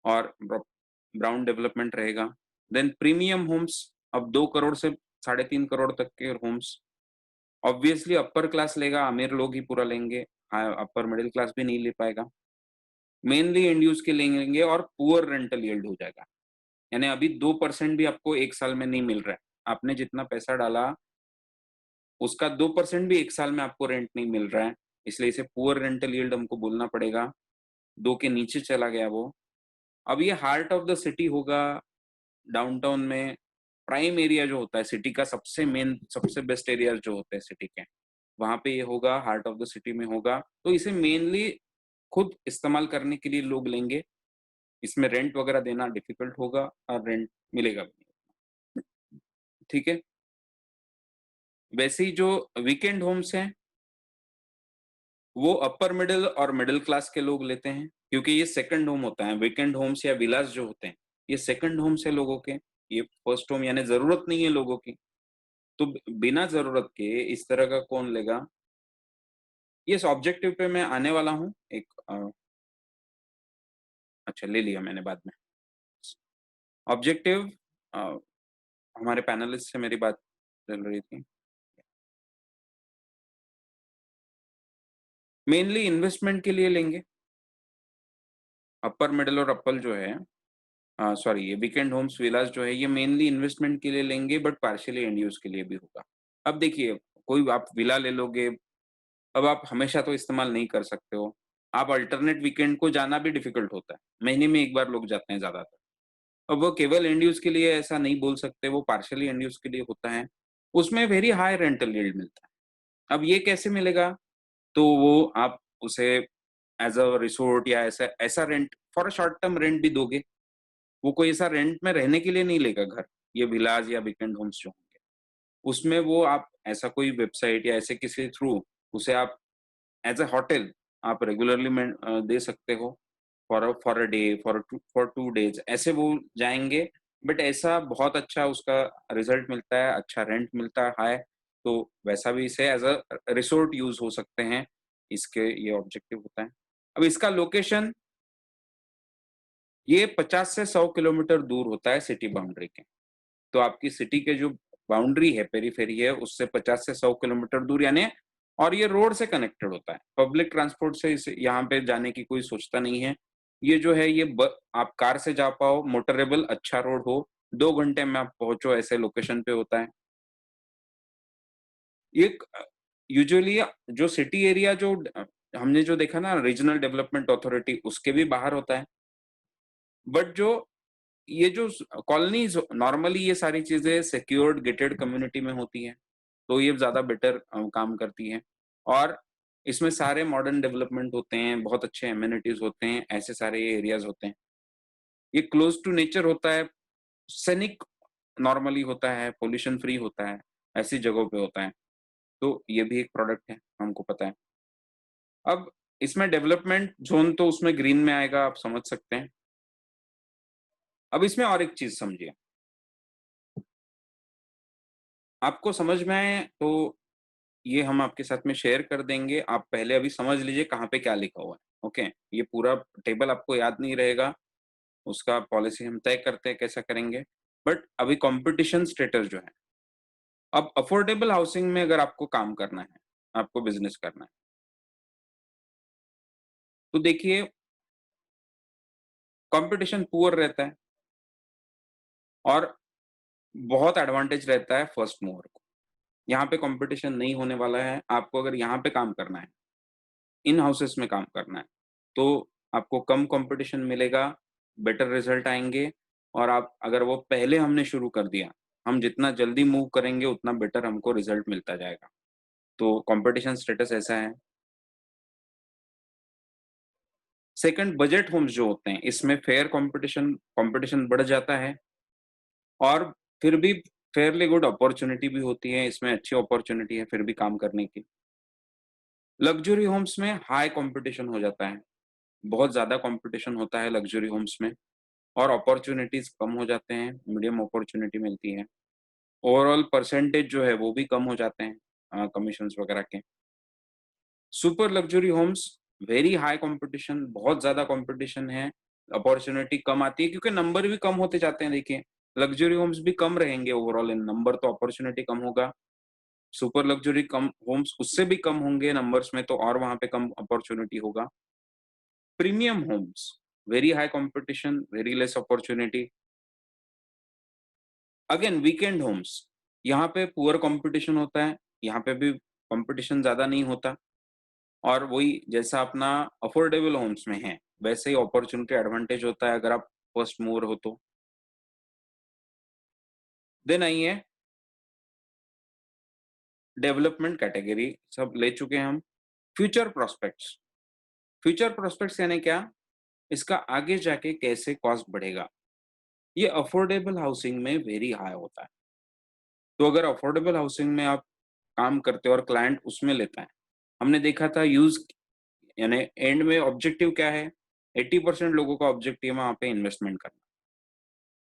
और ब्राउन डेवलपमेंट रहेगा। देन प्रीमियम होम्स, अब 2 करोड़ से साढ़े 3 करोड़ तक के होम्स, ऑब्वियसली अपर क्लास लेगा, अमीर लोग ही पूरा लेंगे, अपर मिडल क्लास भी नहीं ले पाएगा। मेनली एंड यूज़ के लेंगे और पुअर रेंटल यील्ड हो जाएगा। यानी अभी 2% भी आपको 1 साल में नहीं मिल रहा है। आपने जितना पैसा डाला, उसका 2% भी 1 साल में आपको रेंट नहीं मिल रहा है, इसलिए इसे पुअर रेंटल यील्ड हमको बोलना पड़ेगा। 2 के नीचे चला गया वो। अब ये हार्ट ऑफ द सिटी होगा, डाउनटाउन में प्राइम एरिया जो होता है सिटी का, सबसे मेन सबसे बेस्ट एरियाज़ जो होते हैं सिटी के, वहाँ पे ये होगा, हार्ट ऑफ द सिटी में होगा। तो इसे मेनली खुद इस्तेमाल करने के लिए लोग लेंगे। इसमें रेंट वगैरह देना डिफिकल्ट होगा और रेंट मिलेगा भी नहीं। ठीक है? वैसे ही जो वीकेंड होम्स हैं, वो अपर मिडल और मिडल क्लास के लोग लेते हैं, क्योंकि ये सेकंड होम होता है। वीकेंड होम्स या विलास जो होते हैं, ये सेकंड होम्स है लोगों के। ये फर्स्ट होम यानी ज़रूरत नहीं है लोगों की। तो बिना ज़रूरत के इस तरह का कौन लेगा? ये इस ऑब्जेक्टिव पे मैं आने वाला हूँ। एक अच्छा ले लिया मैंने बाद में। ऑब्जेक्टिव अ, हमारे पैनलिस्ट से मेरी बात चल रही थी। मेनली इन्वेस्टमेंट के लिए लेंगे। अपर मिडल और अपर जो है सॉरी ये वीकेंड होम्स विलास जो है ये मेनली इन्वेस्टमेंट के लिए लेंगे, बट पार्शियली एंड यूज़ के लिए भी होगा। अब देखिए, कोई आप विला ले लोगे, अब आप हमेशा तो इस्तेमाल नहीं कर सकते हो। आप अल्टरनेट वीकेंड को जाना भी डिफ़िकल्ट होता है। महीने में 1 बार लोग जाते हैं ज़्यादातर। अब वो केवल एंड यूज़ के लिए ऐसा नहीं बोल सकते, वो पार्शियली एंड यूज़ के लिए होता है। उसमें वेरी हाई रेंटल यील्ड मिलता है। अब ये कैसे मिलेगा? तो वो आप उसे एज़ अ रिसोर्ट या ऐसा ऐसा rent for a short term rent भी दोगे। वो कोई ऐसा रेंट में रहने के लिए नहीं लेगा घर, ये विलास या वीकेंड होम्स जो होंगे। उसमें वो आप ऐसा कोई वेबसाइट या ऐसे किसी थ्रू उसे आप एज़ अ होटल आप रेगुलरली दे सकते हो for a day, for 2 days ऐसे वो जाएँगे। बट ऐसा बहुत अच्छा उसका रिज़ल्ट मिलता है, अच्छा रेंट मिलता है हाई, तो वैसा भी इसे एज़ अ रिसोर्ट यूज़ हो सकते हैं, इसके ये ऑब्जेक्टिव होता है। अब इसका लोकेशन ये 50 से 100 किलोमीटर दूर होता है सिटी बाउंड्री के। तो आपकी सिटी के जो बाउंड्री है, पेरिफेरी है, उससे 50 से 100 किलोमीटर दूर यानी, और ये रोड से कनेक्टेड होता है। पब्लिक ट्रांसपोर्ट से इस यहाँ पे जाने की कोई सोचता नहीं है। ये जो है ये आप कार से जा पाओ, मोटरेबल अच्छा रोड हो, 2 घंटे में आप पहुँचो ऐसे लोकेशन पे होता है। एक यूजुअली जो सिटी एरिया जो हमने जो देखा ना रीजनल डेवलपमेंट अथॉरिटी उसके भी बाहर होता है। बट जो ये जो कॉलोनीज नॉर्मली ये सारी चीजें सिक्योर्ड गेटेड कम्युनिटी में होती हैं, तो ये ज्यादा बेटर काम करती हैं। और इसमें सारे मॉडर्न डेवलपमेंट होते हैं, बहुत अच्छे एमिनिटीज होते हैं, ऐसे सारे ये एरियाज होते हैं। ये क्लोज टू नेचर होता है, सैनिक नॉर्मली होता है, पोल्यूशन फ्री होता है, ऐसी जगहों पे होता है। तो ये भी एक प्रोडक्ट है, हमको पता है। अब इसमें डेवलपमेंट जोन तो उसमें ग्रीन में आएगा, आप समझ सकते हैं। अब इसमें और एक चीज समझिए, आपको समझ में आए तो ये हम आपके साथ में शेयर कर देंगे। आप पहले अभी समझ लीजिए कहाँ पे क्या लिखा हुआ है, ओके? ये पूरा टेबल आपको याद नहीं रहेगा, उसका पॉलिसी हम तय करते हैं कैसा करेंगे। बट अभी कंपटीशन स्टेटस जो है, अब अफोर्डेबल हाउसिंग में अगर आपको काम करना है, आपको बिजनेस करना है, तो देखिए कंपटीशन पुअर रहता है और बहुत एडवांटेज रहता है फर्स्ट मूवर को। यहाँ पे कंपटीशन नहीं होने वाला है। आपको अगर यहाँ पे काम करना है, इन हाउसेस में काम करना है, तो आपको कम कंपटीशन मिलेगा, बेटर रिजल्ट आएँगे। और आप अगर वो पहले हमने शुरू कर दिया, हम जितना जल्दी मूव करेंगे उतना बेटर हमको रिजल्ट मिलता जाएगा। तो कंपटीशन स्टेटस ऐसा है। सेकंड, बजट होम्स जो होते हैं, इसमें फेयर कंपटीशन कंपटीशन बढ़ जाता है और फिर भी फेयरली गुड अपॉर्च्युनिटी भी होती है, इसमें अच्छी अपॉर्च्युनिटी है फिर भी काम करने की। लग्ज़री होम्स में हाई कंपटीशन हो जाता है, बहुत ज़्यादा कंपटीशन होता है लग्ज़री होम्स में और अपॉर्च्युनिटीज़ कम हो जाते हैं, मीडियम अपॉर्च्युनिटी मिलती है। ओवरऑल परसेंटेज जो है वो भी कम हो जाते हैं कमीशंस वगैरह के। Super luxury homes very high competition, बहुत ज़्यादा कंपटीशन है, अपॉर्च्युनिटी कम आती है क्योंकि नंबर भी कम होते जाते हैं देखिए। लग्ज़री होम्स भी कम रहेंगे ओवरऑल इन नंबर, तो अपॉर्च्युनिटी कम होगा। सुपर लग्ज़री कम होम्स उससे भी कम होंगे नंबर्स में, तो और वहाँ पे कम अपॉर्च्युनिटी होगा। Premium homes, very high competition, very less opportunity. Again weekend homes, यहाँ पे पुअर कंपटीशन होता है, यहाँ पे भी कंपटीशन ज़्यादा नहीं होता और वही जैसा अपना अफोर्डेबल होम्स में है, वैसे ही अपॉर्च्युनिटी एडवांटेज होता है अगर आप फर्स्ट मूवर हो तो। देन आइए डेवलपमेंट कैटेगरी, सब ले चुके हैं हम। फ्यूचर प्रोस्पेक्ट्स, फ्यूचर प्रोस्पेक्ट्स यानी क्या? इसका आगे जाके कैसे कॉस्ट बढ़ेगा, ये अफोर्डेबल हाउसिंग में वेरी हाई होता है। तो अगर अफोर्डेबल हाउसिंग में आप काम करते हो और क्लाइंट उसमें लेता है, हमने देखा था यूज़ यानी एंड में ऑब्जेक्टिव क्या है? 80% लोगों का ऑब्जेक्टिव है वहाँ पे इन्वेस्टमेंट करना।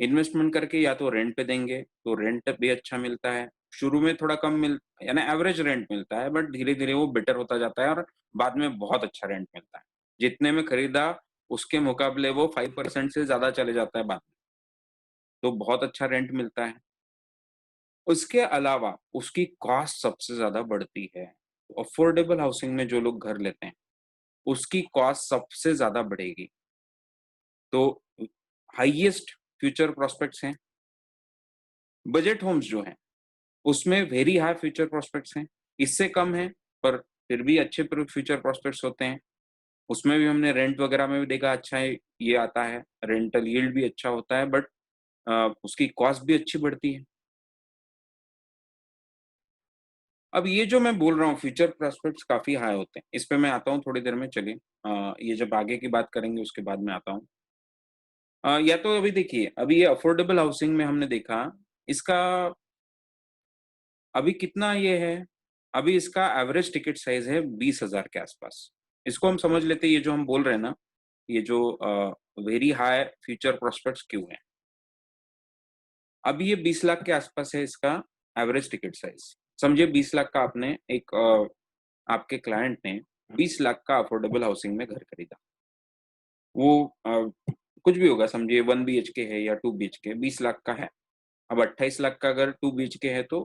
इन्वेस्टमेंट करके या तो रेंट पे देंगे, तो रेंट भी अच्छा मिलता है। शुरू में थोड़ा कम मिल यानी एवरेज रेंट मिलता है, बट धीरे-धीरे वो बेटर होता जाता है और बाद में बहुत अच्छा रेंट मिलता है। जितने में खरीदा उसके मुकाबले वो 5% से ज़्यादा चले जाता है बाद में, तो बहुत अच्छा रेंट मिलता है। उसके अलावा उसकी कॉस्ट सबसे ज़्यादा बढ़ती है। अफोर्डेबल हाउसिंग में जो लोग घर लेते हैं, उसकी कॉस्ट सबसे ज़्यादा बढ़ेगी। तो हाईएस्ट फ्यूचर प्रोस्पेक्ट्स हैं। बजट होम्स जो हैं, उसमें वेरी हाई फ्यूचर प्रोस्पेक्ट्स हैं। इससे कम है, पर फिर भी अच्छे फ्यूचर प्रोस्पेक्ट्स होते हैं। उसमें भी हमने रेंट वगैरह में भी देखा अच्छा है, ये आता है, रेंटल यील्ड भी अच्छा होता है, बट उसकी कॉस्ट भी अच्छी बढ़ती है। अब ये जो मैं बोल रहा हूँ फ्यूचर प्रोस्पेक्ट्स काफ़ी हाई होते हैं, इस पे मैं आता हूँ थोड़ी देर में, चलिए। ये जब आगे की बात करेंगे उसके बाद मैं आता हूँ। या तो अभी देखिए, अभी ये अफोर्डेबल हाउसिंग में हमने देखा, इसका अभी कितना ये है, अभी इसका एवरेज टिकट साइज़ है 20,000 के आसपास। इसको हम समझ लेते हैं, ये जो हम बोल रहे हैं ना, ये जो वेरी हाई फ्यूचर प्रोस्पेक्ट्स क्यों हैं? अभी ये 20 लाख के आसपास है इसका एवरेज टिकट साइज़। समझिए 20 लाख का आपने एक आपके क्लाइंट ने 20 लाख का अफोर्डेबल हाउसिंग में घर खरीदा। वो कुछ भी होगा, समझिए 1 बीएचके है या 2 बीएचके, 20 लाख का है। अब 28 लाख का अगर 2 बीएचके है तो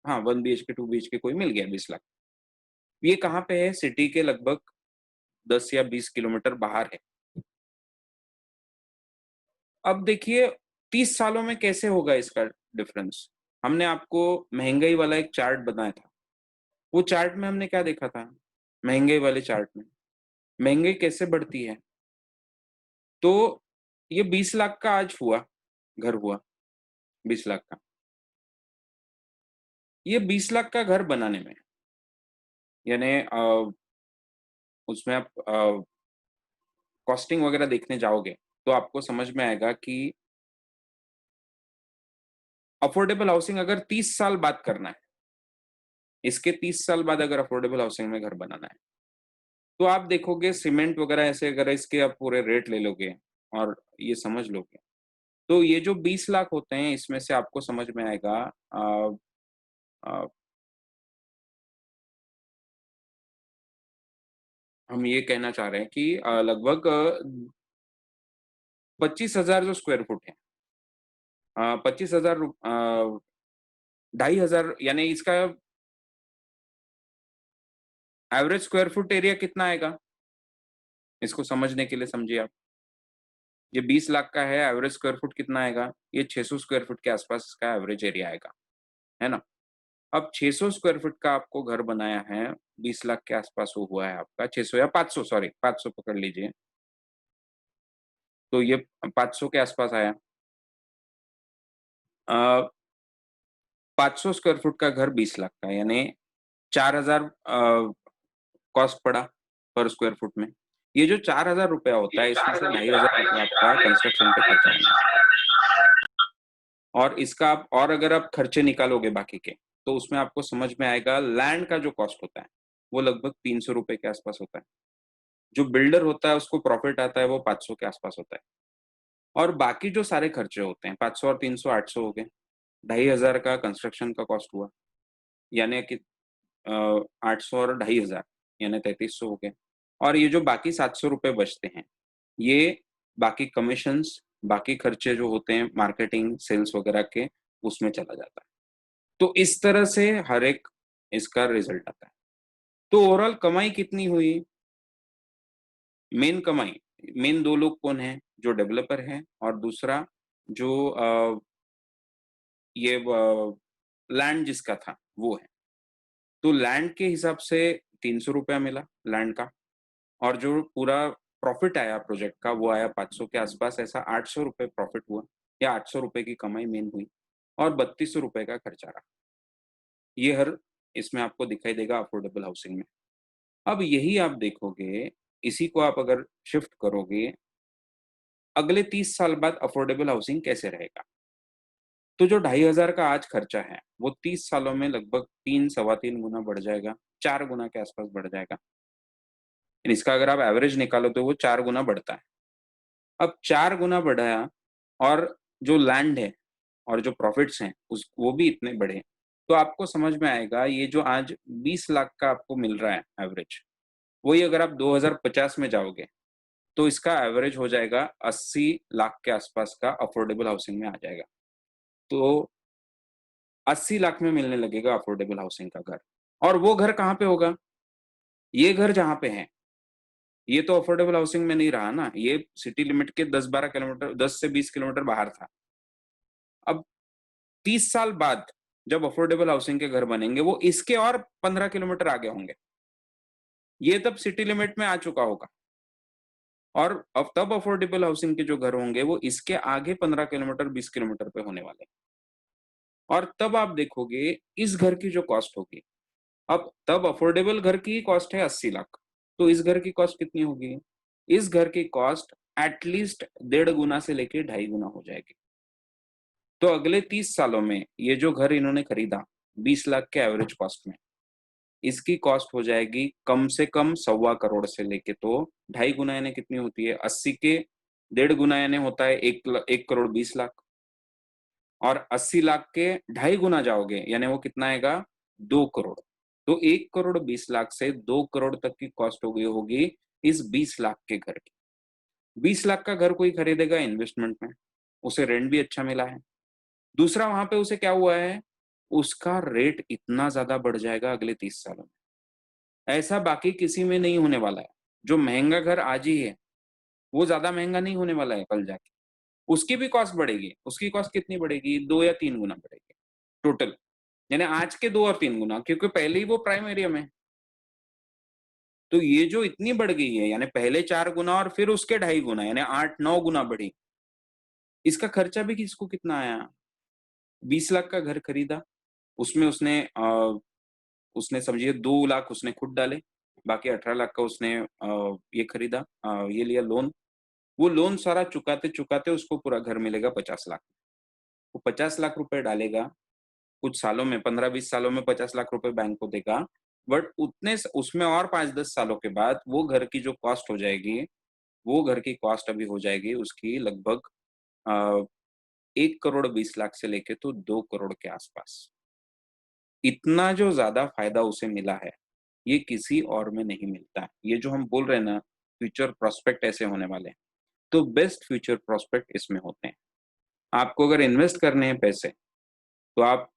हाँ, 1 बीएचके, 2 बीएचके कोई मिल गया 20 लाख। ये कहाँ पे है? सिटी के लगभग 10 या 20 किलोमीटर बाहर है। अब देखिए 30 सालों में कैसे होगा इसका डिफरेंस? हमने आपको महँगाई वाला एक चार्ट बनाया था। वो चार्ट में हमने क्या देखा था? महँगाई वाले चार्ट में, महँगाई कैसे बढ़ती है? तो ये 20 लाख का आज हुआ, घर हुआ 20 लाख का। ये 20 लाख का घर बनाने में यानी उसमें आप कॉस्टिंग वगैरह देखने जाओगे, तो आपको समझ में आएगा कि अफोर्डेबल हाउसिंग अगर 30 साल बाद करना है, इसके 30 साल बाद अगर अफोर्डेबल हाउसिंग में घर बनाना है, तो आप देखोगे सीमेंट वगैरह ऐसे अगर इसके आप पूरे रेट ले लोगे और ये समझ लोगे, तो ये जो 20 लाख होते हैं इसमें से आपको समझ में आएगा अ अ, हम ये कहना चाह रहे हैं कि लगभग 25,000 जो स्क्वायर फुट है, 25,000 2,500 यानी इसका एवरेज स्क्वायर फुट एरिया कितना आएगा? इसको समझने के लिए समझिए आप। ये 20 लाख का है, एवरेज स्क्वायर फुट कितना आएगा? ये 600 स्क्वायर फुट के आसपास इसका एवरेज एरिया आएगा, है ना? अब 600 स्क्वायर फुट का आपको घर बनाया है, 20 लाख के आसपास वो हुआ है आपका, 600 या 500 सॉरी 500 पकड़ लीजिए। तो ये 500 के आसपास आया। अ, 500 स्क्वायर फुट का घर 20 लाख का यानी 4,000 कॉस्ट पड़ा पर स्क्वायर फुट में। ये जो 4,000 रुपया होता है, इसमें से 2,500 रुपया आपका कंस्ट्रक्शन पे खर्चा होना है। और इसका आप और अगर आप खर्चे निकालोगे बाकी के, तो उसमें आपको समझ में आएगा लैंड का जो कॉस्ट होता है, वो लगभग 300 रुपए के आसपास होता है। जो बिल्डर होता है उसको प्रॉफिट आता है वो 500 के आसपास होता है। और बाकी जो सारे खर्चे होते हैं 500 और 300 800 हो गए। 2,500 का कंस्ट्रक्शन का कॉस्ट हुआ, यानी कि 800 और 2,500 यानी 3,300 हो गए। और ये जो बाकी 700 रुपए बचते हैं, ये बाकी कमीशंस, बाकी खर्चे जो होते हैं मार्केटिंग, सेल्स वगैरह के, उसमें चला जाता है। तो इस तरह से हर एक इसका रिजल्ट आता है। तो ओवरऑल कमाई कितनी हुई? मेन कमाई, मेन 2 लोग कौन हैं? जो डेवलपर हैं और दूसरा जो ये लैंड जिसका था, वो है। तो लैंड के हिसाब से 300 रुपया मिला लैंड का और जो पूरा प्रॉफिट आया प्रोजेक्ट का, वो आया 500 के आसपास, ऐसा 800 रुपए प्रॉफिट हुआ या 800 रुपए की कमाई मेन हुई और 3200 रुपए का खर्चा रहा। ये हर इसमें आपको दिखाई देगा अफोर्डेबल हाउसिंग में। अब यही आप देखोगे, इसी को आप अगर शिफ्ट करोगे, अगले 30 साल बाद अफोर्डेबल हाउसिंग कैसे रहेगा? तो जो 2,500 का आज खर्चा है, वो 30 सालों में लगभग 3 सवा 3 गुना बढ़ जाएगा, 4 गुना के आसपास बढ़ जाएगा। इसका अगर आप एवरेज निकालो तो वो 4 गुना बढ़ता है। अब 4 गुना बढ़ा और जो लैंड है और जो प्रॉफिट्स हैं उस वो भी इतने बढ़े, तो आपको समझ में आएगा ये जो आज 20 लाख का आपको मिल रहा है एवरेज, वही अगर आप 2050 में जाओगे, तो इसका एवरेज हो जाएगा 80 लाख के आसपास का अफोर्डेबल हाउसिंग में आ जाएगा। तो 80 लाख में मिलने लगेगा अफोर्डेबल हाउसिंग का घर। और वो घर कहाँ पे होगा? ये घर जहाँ पे है, ये तो अफोर्डेबल हाउसिंग में नहीं रहा ना, ये सिटी लिमिट के 10-12 किलोमीटर, 10 से 20 किलोमीटर बाहर था। अब 30 साल बाद जब अफोर्डेबल हाउसिंग के घर बनेंगे, वो इसके और 15 किलोमीटर आगे होंगे। ये तब सिटी लिमिट में आ चुका होगा और अब तब अफोर्डेबल हाउसिंग के जो घर होंगे, वो इसके आगे 15 किलोमीटर, 20 किलोमीटर पे होने वाले हैं। और तब आप देखोगे इस घर की जो कॉस्ट होगी, अब तब अफोर्डेबल घर की कॉस्ट है 80 लाख, तो इस घर की कॉस्ट कितनी होगी? इस घर की कॉस्ट एटलीस्ट 1.5 गुना से लेके 2.5 गुना हो जाएगी। तो अगले 30 सालों में ये जो घर इन्होंने खरीदा 20 लाख के एवरेज कॉस्ट में, इसकी कॉस्ट हो जाएगी कम से कम 1.25 करोड़ से लेके, तो 2.5 गुना यानी कितनी होती है? 80 के 1.5 गुना यानी होता है 1 करोड़ 20 लाख, और 80 लाख के 2.5 गुना जाओगे यानी वो कितना आएगा? 2 करोड़। तो 1 करोड़ 20 लाख से 2 करोड़ तक की कॉस्ट हो गई होगी इस 20 लाख के घर की। 20 लाख का घर कोई खरीदेगा इन्वेस्टमेंट में, उसे रेंट भी अच्छा मिला है। दूसरा वहाँ पे उसे क्या हुआ है, उसका रेट इतना ज़्यादा बढ़ जाएगा अगले 30 सालों में। ऐसा बाकी किसी में नहीं होने वाला है। जो महँगा घर आज ही है, वो ज़्यादा महँगा नहीं होने वाला है कल जाके। उसकी भी कॉस्ट बढ़ेगी, उसकी कॉस्ट कितनी बढ़ेगी? 2 या 3 गुना बढ़ेगी, टोटल। यानी आज के 2 और 3 गुना, क्योंकि पहले ही वो प्राइम एरिया में है। तो ये जो इतनी बढ़ गई है, यानी पहले 4 गुना और फिर उसके ढाई गुना, यानी 8-9 गुना बढ़ी। इसका खर्चा भी किसको कितना आया? 20 लाख का घर खरीदा, उसमें उसने समझिए 2 लाख उसने खुद डाले, बाकी 18 लाख का उसने ये खरीदा, ये लिया लोन। वो लोन सारा चुकाते-चुकाते उसको पूरा घर मिलेगा 50 लाख। वो 50 लाख रुपए डालेगा, कुछ सालों में 15-20 सालों में 50 लाख रुपए बैंक को देगा, बट उतने स उसमें और 5-10 सालों के बाद वो घर की जो कॉस्ट हो जाएगी, वो घर की कॉस्ट अभी हो जाएगी उसकी लगभग अ, 1 करोड़ 20 लाख से लेके तो 2 करोड़ के आसपास। इतना जो ज़्यादा फ़ायदा उसे मिला है, ये किसी और में नहीं मिलता है। ये जो हम बोल रहे हैं ना, फ्यूचर प्रॉस्पेक्ट ऐसे होने वाले हैं, तो बेस्ट फ्यूचर प्रॉस्पेक्ट इसमें होते हैं। आपको अगर इन्वेस्ट करने हैं पैसे, तो आप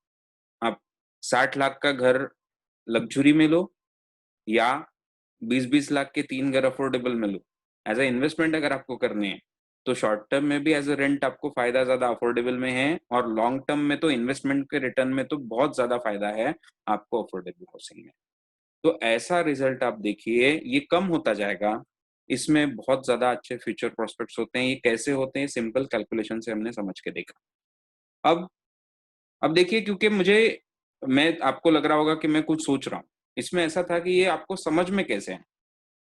60 लाख का घर लग्ज़री में लो या 20-20 लाख के 3 घर अफोर्डेबल में लो। एज़ अ इन्वेस्टमेंट अगर आपको करने हैं, तो शॉर्ट टर्म में भी एज़ अ रेंट आपको फ़ायदा ज़्यादा अफोर्डेबल में है और लॉन्ग टर्म में तो इन्वेस्टमेंट के रिटर्न में तो बहुत ज़्यादा फ़ायदा है आपको अफोर्डेबल हाउसिंग में। तो ऐसा रिज़ल्ट आप देखिए, ये कम होता जाएगा, इसमें बहुत ज़्यादा अच्छे फ्यूचर प्रॉस्पेक्ट्स होते हैं। ये कैसे होते हैं? सिंपल कैलकुलेशन से हमने समझ के देखा। अब अब देखिए, क्योंकि मैं आपको लग रहा होगा कि मैं कुछ सोच रहा हूँ। इसमें ऐसा था कि ये आपको समझ में कैसे आए?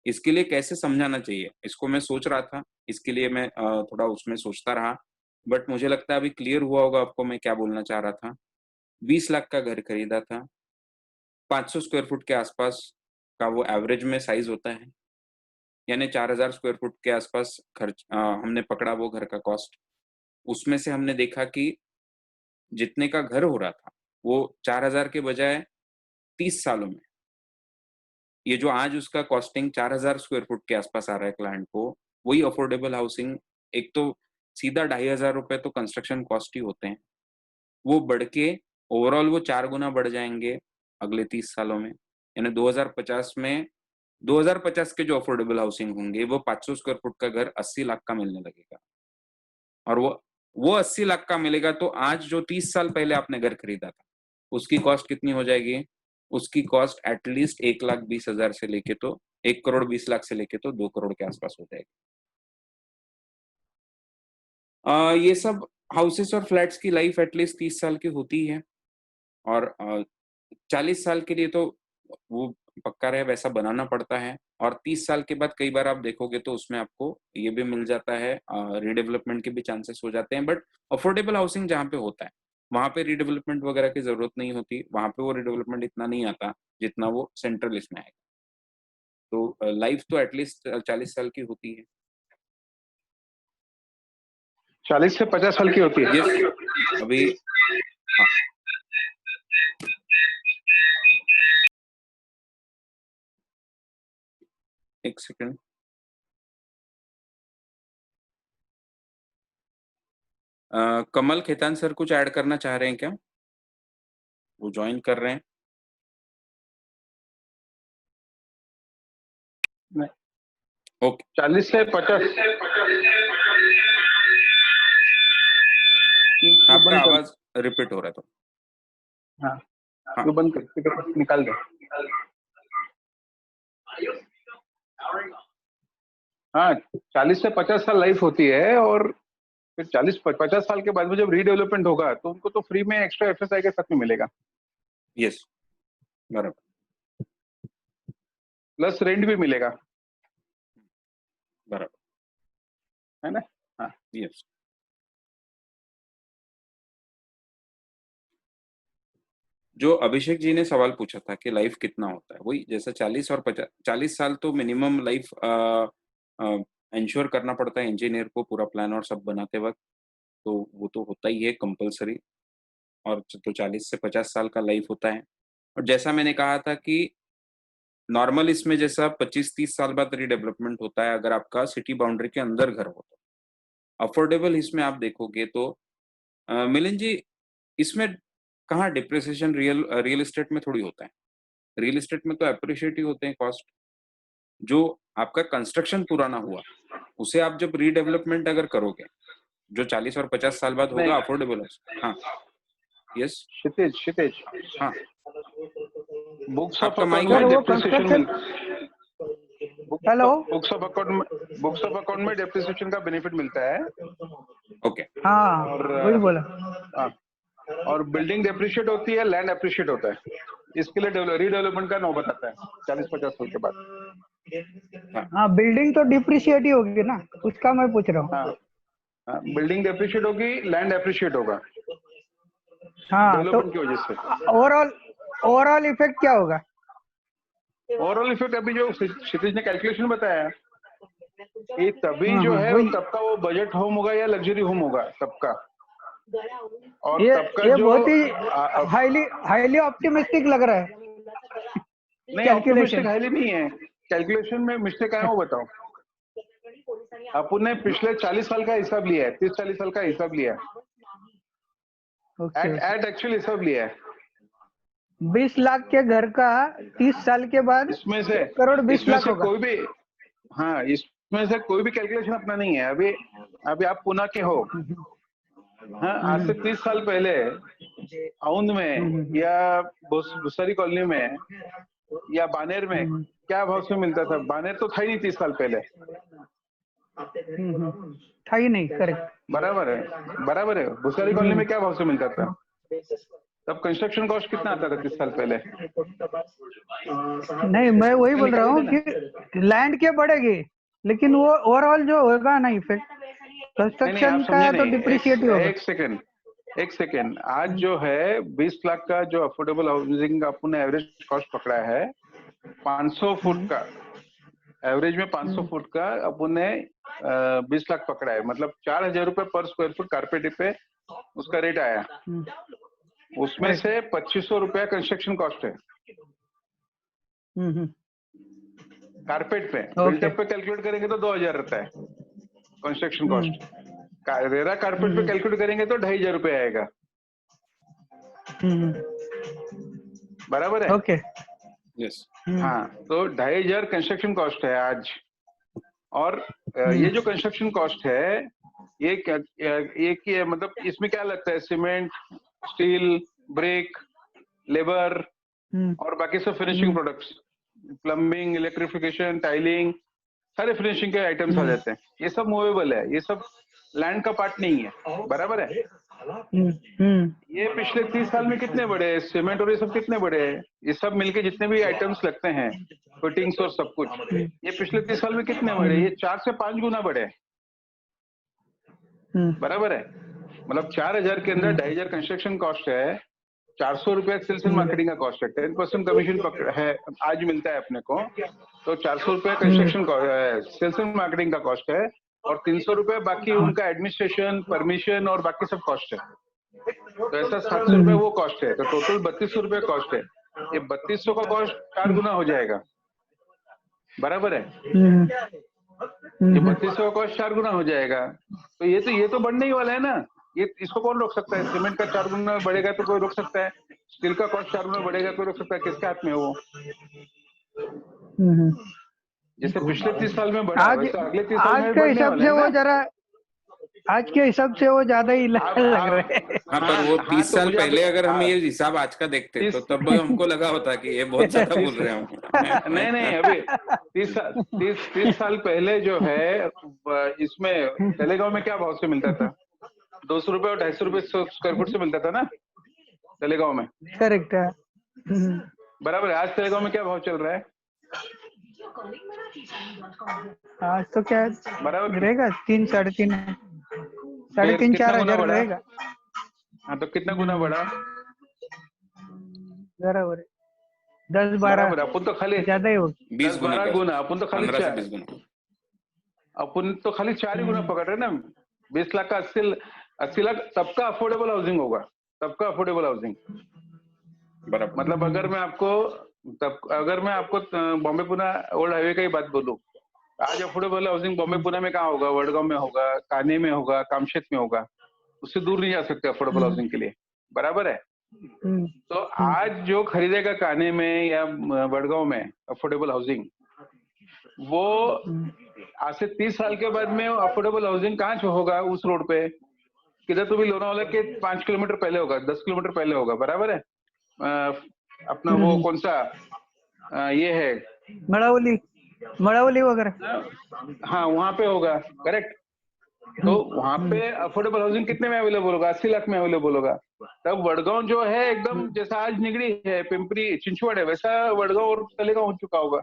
इसके लिए कैसे समझाना चाहिए? इसको मैं सोच रहा था, इसके लिए मैं थोड़ा उसमें सोचता रहा, बट मुझे लगता है अभी क्लियर हुआ होगा आपको मैं क्या बोलना चाह रहा था। 20 लाख का घर खरीदा था, 500 स्क्वायर फुट के आसपास का वो एवरेज में साइज़ होता है, यानी 4000 स्क्वायर फुट के आसपास हमने पकड़ा वो घर का कॉस्ट। उसमें से हमने देखा कि जितने का घर हो रहा था, वो 4000 के बजाय 30 सालों में, ये जो आज उसका कॉस्टिंग 4000 स्क्वायर फुट के आसपास आ रहा है क्लाइंट को, वही अफोर्डेबल हाउसिंग, एक तो सीधा ₹2500 तो कंस्ट्रक्शन कॉस्ट ही होते हैं। वो बढ़ के ओवरऑल वो 4 गुना बढ़ जाएँगे अगले 30 सालों में। यानी 2050 में 2050 के जो अफोर्डेबल हाउसिंग होंगे, वो 500 स्क्वायर फुट का घर 80 लाख का मिलने लगेगा। और वो 80 लाख का मिलेगा, तो आज जो 30 साल पहले आपने घर खरीदा था, उसकी कॉस्ट कितनी हो जाएगी? उसकी कॉस्ट एट लीस्ट 1,20,000 से लेके तो 1 करोड़ 20 लाख से लेके तो 2 करोड़ के आसपास हो जाएगी। ये सब हाउसेस और फ्लैट्स की लाइफ एट लीस्ट 30 साल की होती है और 40 साल के लिए तो वो पक्का रहे वैसा बनाना पड़ता है और 30 साल के बाद कई बार आप देखोगे तो उसमें आपको ये भी मिल जाता है, रीडेवलपमेंट के भी चांसेस हो जाते हैं, बट अफोर्डेबल हाउसिंग जहाँ पे होता है, वहाँ पे रीडेवलपमेंट वगैरह की ज़रूरत नहीं होती, वहाँ पे वो रीडेवलपमेंट इतना नहीं आता, जितना वो सेंट्रल इसमें आएगा। तो लाइफ तो एटलीस्ट 40 साल की होती है। 40 से 50 साल की होती है। यस, अभी हाँ, एक सेकंड। कमल खेतान सर कुछ ऐड करना चाह रहे हैं क्या? वो जॉइन कर रहे हैं। नहीं, ओके, 40 से 50 ये आपका बंद कर। आवाज़ रिपीट हो रहा था। हाँ, हाँ, ये बंद कर, स्पीकर निकाल दे। हाँ, 40 से 50 साल लाइफ होती है और फिर 40-50 साल के बाद में जब रीडेवलपमेंट होगा तो उनको तो फ्री में एक्स्ट्रा एफएसआई के साथ में मिलेगा, यस, बराबर, प्लस रेंट भी मिलेगा, बराबर, है ना? हाँ, यस। जो अभिषेक जी ने सवाल पूछा था कि लाइफ कितना होता है, वही जैसे 40 और 50, 40 साल तो मिनिमम लाइफ इंश्योर करना पड़ता है इंजीनियर को पूरा प्लान और सब बनाते वक़्त, तो वो तो होता ही है कंपल्सरी। और तो 40 से 50 साल का लाइफ होता है। और जैसा मैंने कहा था कि नॉर्मल इसमें जैसा 25-30 साल बाद रीडेवलपमेंट होता है अगर आपका सिटी बाउंड्री के अंदर घर हो तो। अफोर्डेबल इसमें आप देखोगे तो मिलिंद जी, इसमें कहाँ डिप्रिसिएशन रियल एस्टेट में थोड़ी होता है। रियल एस्टेट में तो एप्रिशिएट ही होते हैं कॉस्ट। जो आपका कंस्ट्रक्शन पूरा ना हुआ, उसे आप जब रीडेवलपमेंट अगर करोगे, जो 40 और 50 साल बाद नहीं होगा अफोर्डेबल है। हाँ, यस, क्षितिज हाँ, बुक्स ऑफ आपका माइक अकाउंट में सर वो depreciation construction hello books of account में डेप्रिसिएशन का बेनिफिट मिलता है। ओके, हाँ और वही बोला। हाँ, और बिल्डिंग डेप्रिशिएट होती है, लैंड एप्रिशिएट होता है। इसके लिए रीडेवलपमेंट का नौबत आता है 40-50 साल के बाद। हाँ बिल्डिंग तो डिप्रिशिएट ही होगी ना, उसका मैं पूछ रहा हूँ। हाँ, बिल्डिंग डेप्रिशिएट होगी, लैंड एप्रिशिएट होगा हाँ तो डेवलपमेंट की वजह से। ओवरऑल इफेक्ट क्या होगा? ओवरऑल इफेक्ट अभी जो क्षितिज ने कैलकुलेशन बताया, ये तभी जो है वही तब का वो बजट होम होगा या लग्जरी होम होगा तब का। और ये तब का ये जो बहुत ही हाईली ऑप्टिमिस्टिक लग रहा है। नहीं, ऑप्टिमिस्टिक हाईली नहीं है। कैलकुलेशन में मिस्टेक आया वो बताओ। अपन ने पिछले 40 साल का हिसाब लिया है, 30-40 साल का हिसाब लिया है, एट एक्चुअल हिसाब लिया है। 20 लाख के घर का 30 साल के बाद इसमें से 1 करोड़ 20 लाख होगा। कोई भी, हाँ, इसमें से कोई भी कैलकुलेशन अपना नहीं है। अभी आप पुणे के हो, हाँ, आज से 30 साल पहले औंध में या भुसारी कॉलोनी में या बानेर में क्या भाव से मिलता था? बानेर तो था ही नहीं 30 साल पहले। था ही नहीं, करेक्ट, बराबर है। भुसारी कॉलोनी में क्या भाव से मिलता था? तब कंस्ट्रक्शन कॉस्ट कितना आता था 30 साल पहले? नहीं मैं वही बोल रहा हूँ कि लैंड के बढ़ेगी, लेकिन वो ओवरऑल जो होगा ना इफेक्ट कंस्ट्रक्शन का तो डिप्रिशिएट ही होगा। एक सेकेंड, आज जो है 20 लाख का जो अफोर्डेबल हाउसिंग का अपन ने एवरेज कॉस्ट पकड़ा है 500 फुट का, एवरेज में 500 फुट का अपन ने 20 लाख पकड़ा है। मतलब 4,000 रुपए पर स्क्वायर फुट कारपेट पे उसका रेट आया। उसमें से 2500 रुपया कंस्ट्रक्शन कॉस्ट है कारपेट पे। बिल्टअप पे कैलकुलेट करेंगे तो 2,000 रहता है कंस्ट्रक्शन कॉस्ट। रेरा कारपेट पे कैलकुलेट करेंगे तो 2,500 रुपये आएगा। बराबर है? ओके, यस, हाँ, तो 2,500 कंस्ट्रक्शन कॉस्ट है आज। और ये जो कंस्ट्रक्शन कॉस्ट है ये मतलब इसमें क्या लगता है? सीमेंट, स्टील, ब्रिक, लेबर और बाकी सब finishing products, plumbing, electrification, tiling, सारे फिनिशिंग के आइटम्स आ जाते हैं। ये सब मूवेबल है, ये सब लैंड का पार्ट नहीं है। बराबर है? ये पिछले 30 साल में कितने बड़े हैं? सीमेंट और ये सब कितने बड़े हैं? ये सब मिलके जितने भी आइटम्स लगते हैं, फिटिंग्स और सब कुछ, ये पिछले 30 साल में कितने बड़े? ये 4 से 5 गुना बड़े हैं। बराबर है? मतलब 4,000 के अंदर 2,500 कंस्ट्रक्शन कॉस्ट है, 400 रुपया सेल्स एंड मार्केटिंग का कॉस्ट है, 10% कमीशन है आज मिलता है अपने को, तो 400 रुपया कंस्ट्रक्शन सेल्स एंड मार्केटिंग का कॉस्ट है, और 300 रुपया बाकी उनका एडमिनिस्ट्रेशन, परमिशन और बाकी सब कॉस्ट है। तो ऐसा 700 रुपया वो कॉस्ट है, तो टोटल 3,200 रुपया कॉस्ट है। ये 3,200 का कॉस्ट 4 गुना हो जाएगा। बराबर है? ये 3,200 का कॉस्ट 4 गुना हो जाएगा। तो ये तो बढ़ने ही वाला है ना। ये इसको कौन रोक सकता है? सीमेंट का 4 गुना बढ़ेगा तो कोई रोक सकता है? स्टील का कॉस्ट 4 गुना बढ़ेगा कोई रोक सकता है? किसके हाथ में है वो? जैसे पिछले 30 साल में बढ़ा, वैसे अगले 30 साल में बढ़ने वाला है ना। जरा आज के हिसाब से वो ज्यादा ही लग रहे हैं। हाँ, पर वो 30 साल पहले अगर हम ये हिसाब आज का देखते तो तब हमको लगा होता कि ये बहुत ज्यादा बोल रहे हैं। नहीं, अभी 30 साल पहले जो है इसमें तलेगांव में क्या भाव से मिलता था? 200 रुपए और 250 रुपए स्क्वायर फुट से मिलता था ना तलेगांव में। करेक्ट है। बराबर है। आज तलेगांव में क्या भाव चल रहा है? आज तो क्या बराबर रहेगा? 3, 3.5, 4 हजार रहेगा। हाँ, तो कितना गुना बढ़ा? बराबर है, 10-12। अपन तो खाली ज्यादा ही हो, 20 गुना। अपन तो खाली 15 से 20 गुना। अपन तो खाली 4 ही गुना पकड़ रहे ना। 20 लाख का 80 लाख सबका अफोर्डेबल हाउसिंग होगा, सबका अफोर्डेबल हाउसिंग। बराबर। मतलब अगर मैं आपको तब अगर मैं आपको बॉम्बे पुणे ओल्ड हाईवे का ही बात बोलूं, आज अफोर्डेबल हाउसिंग बॉम्बे पुणे में कहाँ होगा? वडगांव में होगा, काने में होगा, कामशेत में होगा, उससे दूर नहीं जा सकते अफोर्डेबल हाउसिंग के लिए, बराबर है? तो आज जो खरीदेगा काने में या वडगांव में अफोर्डेबल हाउसिंग, वो आज से 30 साल के बाद में अफोर्डेबल हाउसिंग कहाँ होगा? उस रोड पे किधर तो भी लोनावाला के 5 किलोमीटर पहले होगा, 10 किलोमीटर पहले होगा, बराबर है? अपना वो कौन सा ये है मड़ावली वगैरह, हाँ वहां पे होगा, करेक्ट। तो वहां पे अफोर्डेबल हाउसिंग कितने में अवेलेबल होगा? 80 लाख में अवेलेबल होगा। तब वडगांव जो है एकदम जैसा आज निगड़ी है, पिंपरी चिंचवड़ है, वैसा वडगांव और तलेगांव हो चुका होगा,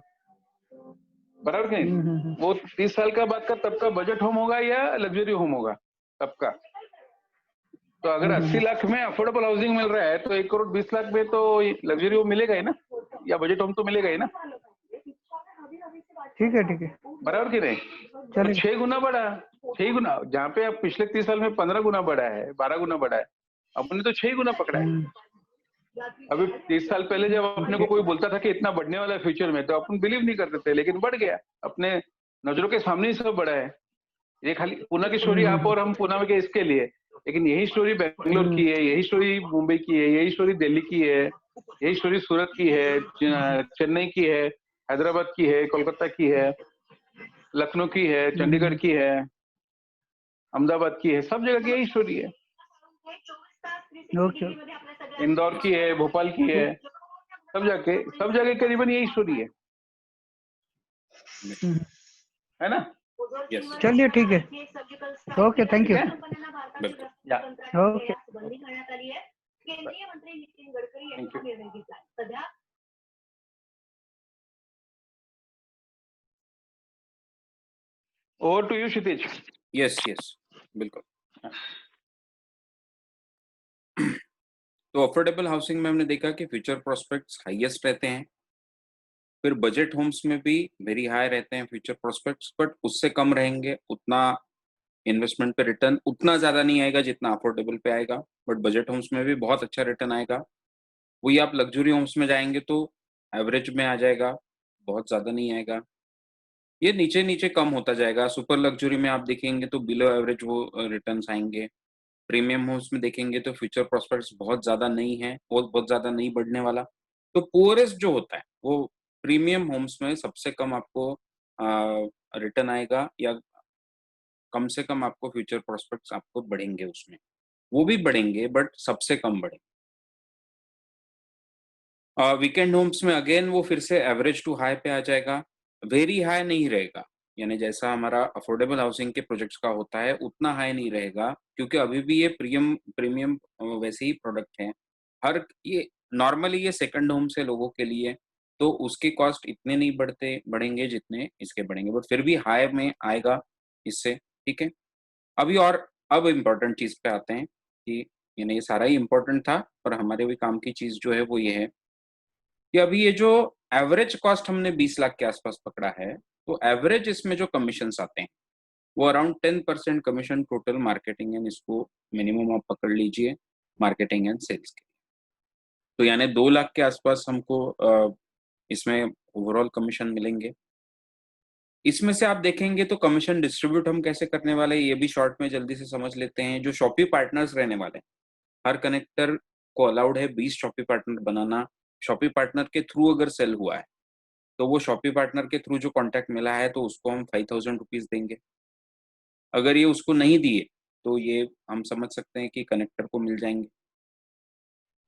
बराबर नहीं? वो 30 साल का बाद का तब का बजट होम होगा या लग्जरी होम होगा तब का। तो अगर 80 लाख में अफोर्डेबल हाउसिंग मिल रहा है तो 1 करोड़ 20 लाख में तो लग्जरी होम मिलेगा ही ना, या बजट होम तो मिलेगा ही ना। ठीक है बराबर की नहीं? तो 6 गुना बढ़ा, 6 गुना, जहाँ पे अब पिछले 30 साल में 15 गुना बढ़ा है, 12 गुना बढ़ा है, अपने तो 6 गुना पकड़ा है। अभी 30 साल पहले जब अपने को कोई बोलता था कि इतना बढ़ने वाला है फ्यूचर में, तो अपन बिलीव नहीं करते थे, लेकिन बढ़ गया, अपने नजरों के सामने ही सब बढ़ा है। ये खाली पुणे की स्टोरी आप और हम पुणे के इसके लिए, लेकिन यही स्टोरी बेंगलोर की है, यही स्टोरी मुंबई की है, यही स्टोरी दिल्ली की है, यही स्टोरी सूरत की है, चेन्नई की है, हैदराबाद की है, कोलकाता की है, लखनऊ की है, चंडीगढ़ की है, अहमदाबाद की है, सब जगह की यही स्टोरी है। इंदौर की है, भोपाल की है, सब जगह करीबन यही स्टोरी है ना? चलिए ठीक है, okay, thank you. Okay, over to you Kshitij. Yes बिल्कुल। तो अफोर्डेबल हाउसिंग में हमने देखा कि फ्यूचर प्रोस्पेक्ट्स हाईएस्ट रहते हैं, फिर बजट होम्स में भी वेरी हाई रहते हैं फ्यूचर प्रोस्पेक्ट्स, बट उससे कम रहेंगे, उतना इन्वेस्टमेंट पे रिटर्न उतना ज्यादा नहीं आएगा जितना अफोर्डेबल पे आएगा, बट बजट होम्स में भी बहुत अच्छा रिटर्न आएगा। वही आप लग्जरी होम्स में जाएंगे तो एवरेज में आ जाएगा, बहुत ज्यादा नहीं आएगा, ये नीचे नीचे कम होता जाएगा। सुपर लग्जरी में आप देखेंगे तो बिलो एवरेज वो रिटर्न्स आएंगे। प्रीमियम होम्स में देखेंगे तो फ्यूचर प्रोस्पेक्ट्स बहुत ज्यादा नहीं है, वो बहुत ज्यादा नहीं बढ़ने वाला। तो पुअरेस्ट जो होता है वो प्रीमियम होम्स में सबसे कम आपको रिटर्न आएगा, या कम से कम आपको फ्यूचर प्रोस्पेक्ट्स आपको बढ़ेंगे, उसमें वो भी बढ़ेंगे बट सबसे कम बढ़ेंगे। वीकेंड होम्स में अगेन वो फिर से एवरेज टू हाई पे आ जाएगा, वेरी हाई नहीं रहेगा, यानी जैसा हमारा अफोर्डेबल हाउसिंग के प्रोजेक्ट्स का होता है उतना हाई नहीं रहेगा, क्योंकि अभी भी ये प्रीमियम वैसे ही प्रोडक्ट है। हर ये नॉर्मली ये सेकंड होम से लोगों के लिए, तो उसके कॉस्ट इतने नहीं बढ़ेंगे जितने इसके बढ़ेंगे, बट फिर भी हाई में आएगा इससे, ठीक है। अभी और अब इम्पोर्टेंट चीज पे आते हैं कि यानी ये सारा ही इम्पोर्टेंट था, पर हमारे भी काम की चीज जो है वो ये है कि अभी ये जो एवरेज कॉस्ट हमने 20 लाख के आसपास पकड़ा है, तो एवरेज इसमें जो कमीशंस आते हैं वो around 10% commission total marketing and, इसको मिनिमम आप पकड़ लीजिए मार्केटिंग एंड सेल्स के। तो यानी 2 लाख के आसपास हमको इसमें ओवरऑल कमीशन मिलेंगे। इसमें से आप देखेंगे तो कमीशन डिस्ट्रीब्यूट हम कैसे करने वाले हैं ये भी शॉर्ट में जल्दी से समझ लेते हैं। जो शॉपी पार्टनर्स रहने वाले हैं, हर कनेक्टर को अलाउड है 20 शॉपी पार्टनर बनाना। शॉपी पार्टनर के थ्रू अगर सेल हुआ है तो वो शॉपी पार्टनर के थ्रू जो कॉन्टैक्ट मिला है तो उसको हम 5000 रुपीज देंगे। अगर ये उसको नहीं दिए तो ये हम समझ सकते हैं कि कनेक्टर को मिल जाएंगे।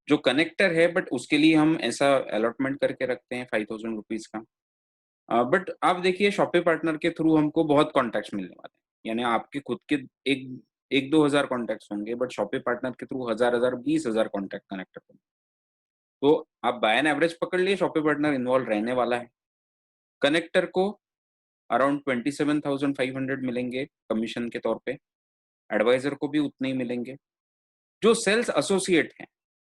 जो कनेक्टर है बट उसके लिए हम ऐसा अलॉटमेंट करके रखते हैं 5000 रुपीज का। बट आप देखिए शॉपी पार्टनर के थ्रू हमको बहुत कॉन्टैक्ट्स मिलने वाले हैं, यानी आपके खुद के एक 1-2 हजार कॉन्टैक्ट्स होंगे, बट शॉपी पार्टनर के थ्रू 1000-20,000 कॉन्टैक्ट कनेक्टर होंगे। तो आप बाय एन एवरेज पकड़ लिए शॉपी पार्टनर इन्वॉल्व रहने वाला है। कनेक्टर को अराउंड 27,500 मिलेंगे कमीशन के तौर पे, एडवाइजर को भी उतने ही मिलेंगे। जो सेल्स एसोसिएट हैं,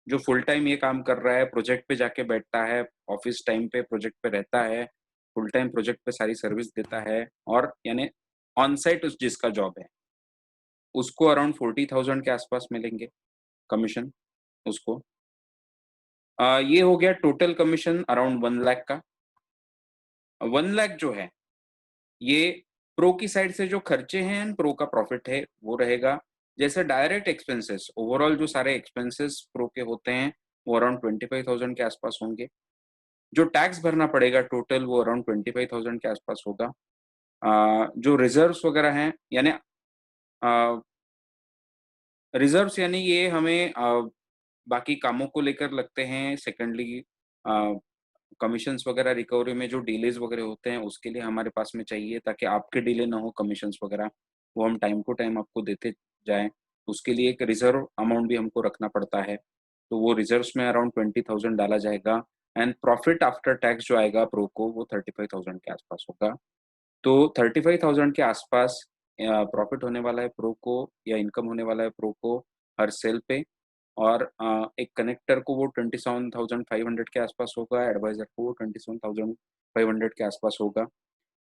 जो फुल टाइम ये काम कर रहा है, प्रोजेक्ट पे जाके बैठता है, ऑफिस टाइम पे प्रोजेक्ट पे रहता है, फुल टाइम प्रोजेक्ट पे सारी सर्विस देता है, और यानी ऑन साइट जिसका जॉब है उसको अराउंड 40,000 के आसपास मिलेंगे कमीशन उसको। ये हो गया टोटल कमीशन अराउंड 1 लाख का। 1 लाख जो है, ये प्रो की साइड से जो खर्चे हैं एंड प्रो का प्रॉफिट है वो रहेगा। जैसे डायरेक्ट एक्सपेंसेस, ओवरऑल जो सारे एक्सपेंसेस प्रो के होते हैं वो अराउंड 25,000 के आसपास होंगे। जो टैक्स भरना पड़ेगा टोटल वो अराउंड 25,000 के आसपास होगा। जो रिजर्व्स वगैरह हैं, यानी रिजर्व्स यानी ये हमें बाकी कामों को लेकर लगते हैं। सेकेंडली कमीशंस वगैरह रिकवरी में जो डिलेज वगैरह होते हैं उसके लिए हमारे पास में चाहिए, ताकि आपके डिले ना हो कमीशंस वगैरह, वो हम टाइम टू टाइम आपको देते जाएं। उसके लिए एक रिजर्व अमाउंट भी हमको रखना पड़ता है, तो वो रिजर्व्स में अराउंड 20,000 डाला जाएगा। एंड प्रॉफिट आफ्टर टैक्स जो आएगा प्रो को वो 35,000 के आसपास होगा। तो 35,000 के आसपास प्रॉफिट होने वाला है प्रो को, या इनकम होने वाला है प्रो को हर सेल पे। और एक कनेक्टर को वो 27,500 के आसपास होगा, एडवाइजर को वो 27,500 के आसपास होगा।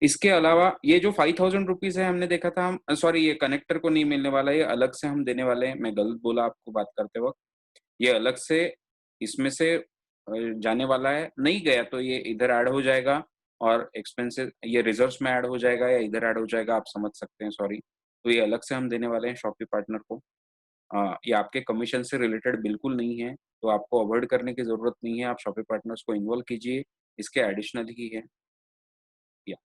इसके अलावा ये जो 5,000 रुपीज है हमने देखा था, हम सॉरी ये कनेक्टर को नहीं मिलने वाला, ये अलग से हम देने वाले हैं। मैं गलत बोला आपको बात करते वक्त, ये अलग से इसमें से जाने वाला है। नहीं गया तो ये इधर ऐड हो जाएगा, और एक्सपेंसेस ये रिजर्व्स में ऐड हो जाएगा या इधर ऐड हो जाएगा, आप समझ सकते हैं, सॉरी। तो ये अलग से हम देने वाले हैं शॉपी पार्टनर को। ये आपके कमीशन से रिलेटेड बिल्कुल नहीं है, तो आपको अवॉइड करने की ज़रूरत नहीं है, आप शॉपी पार्टनर्स को इन्वॉल्व कीजिए, इसके एडिशनल ही है। या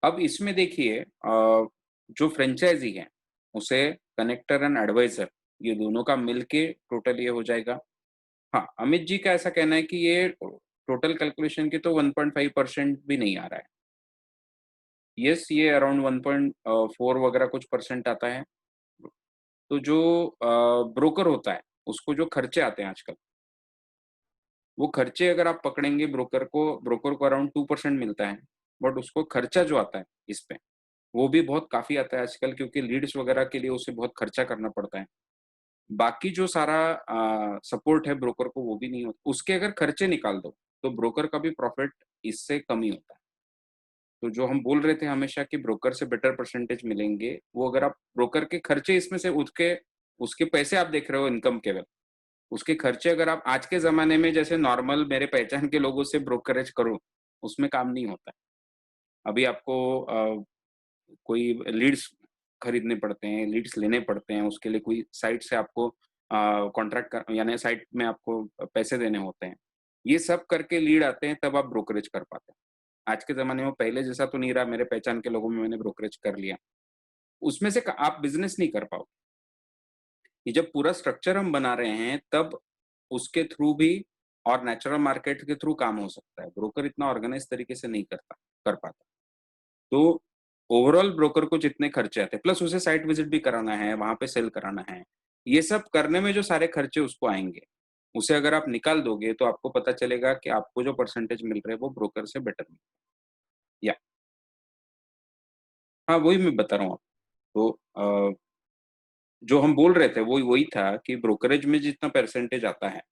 अब इसमें देखिए, जो फ्रेंचाइज़ी है, उसे कनेक्टर एंड एडवाइज़र ये दोनों का मिलके टोटल ये हो जाएगा। हाँ, अमित जी का ऐसा कहना है कि ये टोटल कैलकुलेशन के तो 1.5% भी नहीं आ रहा है। येस, ये अराउंड 1.4 वगैरह कुछ परसेंट आता है। तो जो ब्रोकर होता है, उसको जो खर्चे आते हैं आजकल, वो खर्चे अगर आप पकड़ेंगे ब्रोकर को अराउंड 2% मिलता है। बट उसको खर्चा जो आता है इस पे, वो भी बहुत काफ़ी आता है आजकल, क्योंकि लीड्स वगैरह के लिए उसे बहुत खर्चा करना पड़ता है। बाकी जो सारा सपोर्ट है ब्रोकर को वो भी नहीं होता। उसके अगर खर्चे निकाल दो, तो ब्रोकर का भी प्रॉफिट इससे कम ही होता है। तो जो हम बोल रहे थे हमेशा कि ब्रोकर से बेटर परसेंटेज मिलेंगे, वो अगर आप ब्रोकर के खर्चे इसमें से उसके उसके पैसे आप देख रहे हो इनकम केवल, उसके खर्चे अगर आप आज के ज़माने में जैसे नॉर्मल मेरे पहचान के लोगों से ब्रोकरेज करो, उसमें काम नहीं होता है। अभी आपको कोई लीड्स खरीदने पड़ते हैं, लीड्स लेने पड़ते हैं, उसके लिए कोई साइट से आपको कॉन्ट्रैक्ट कर यानी साइट में आपको पैसे देने होते हैं। ये सब करके लीड आते हैं, तब आप ब्रोकरेज कर पाते हैं। आज के ज़माने में पहले जैसा तो नहीं रहा, मेरे पहचान के लोगों में मैंने ब्रोकरेज कर लिया। उसमें से क आप बिज़नेस नहीं कर पाओगे। ये जब पूरा स्ट्रक्चर हम बना रहे हैं, तब उसके थ्रू भी और नेचुरल मार्केट के थ्रू काम हो सकता है। ब्रोकर इतना ऑर्गेनाइज़ तरीके से नहीं कर पाता। तो ओवरऑल ब्रोकर को जितने खर्चे आते हैं, प्लस उसे साइट विज़िट भी कराना है, वहाँ पे सेल कराना है। ये सब करने में जो सारे खर्चे उसको आएँगे, उसे अगर आप निकाल दोगे तो आपको पता चलेगा कि आपको जो परसेंटेज मिल रहे हैं वो ब्रोकर से बेटर मिल या हाँ, वही मैं बता रहा हूँ आपको। तो जो हम बोल रहे थे वो वही था कि ब्रोकरेज में जितना परसेंटेज आता है,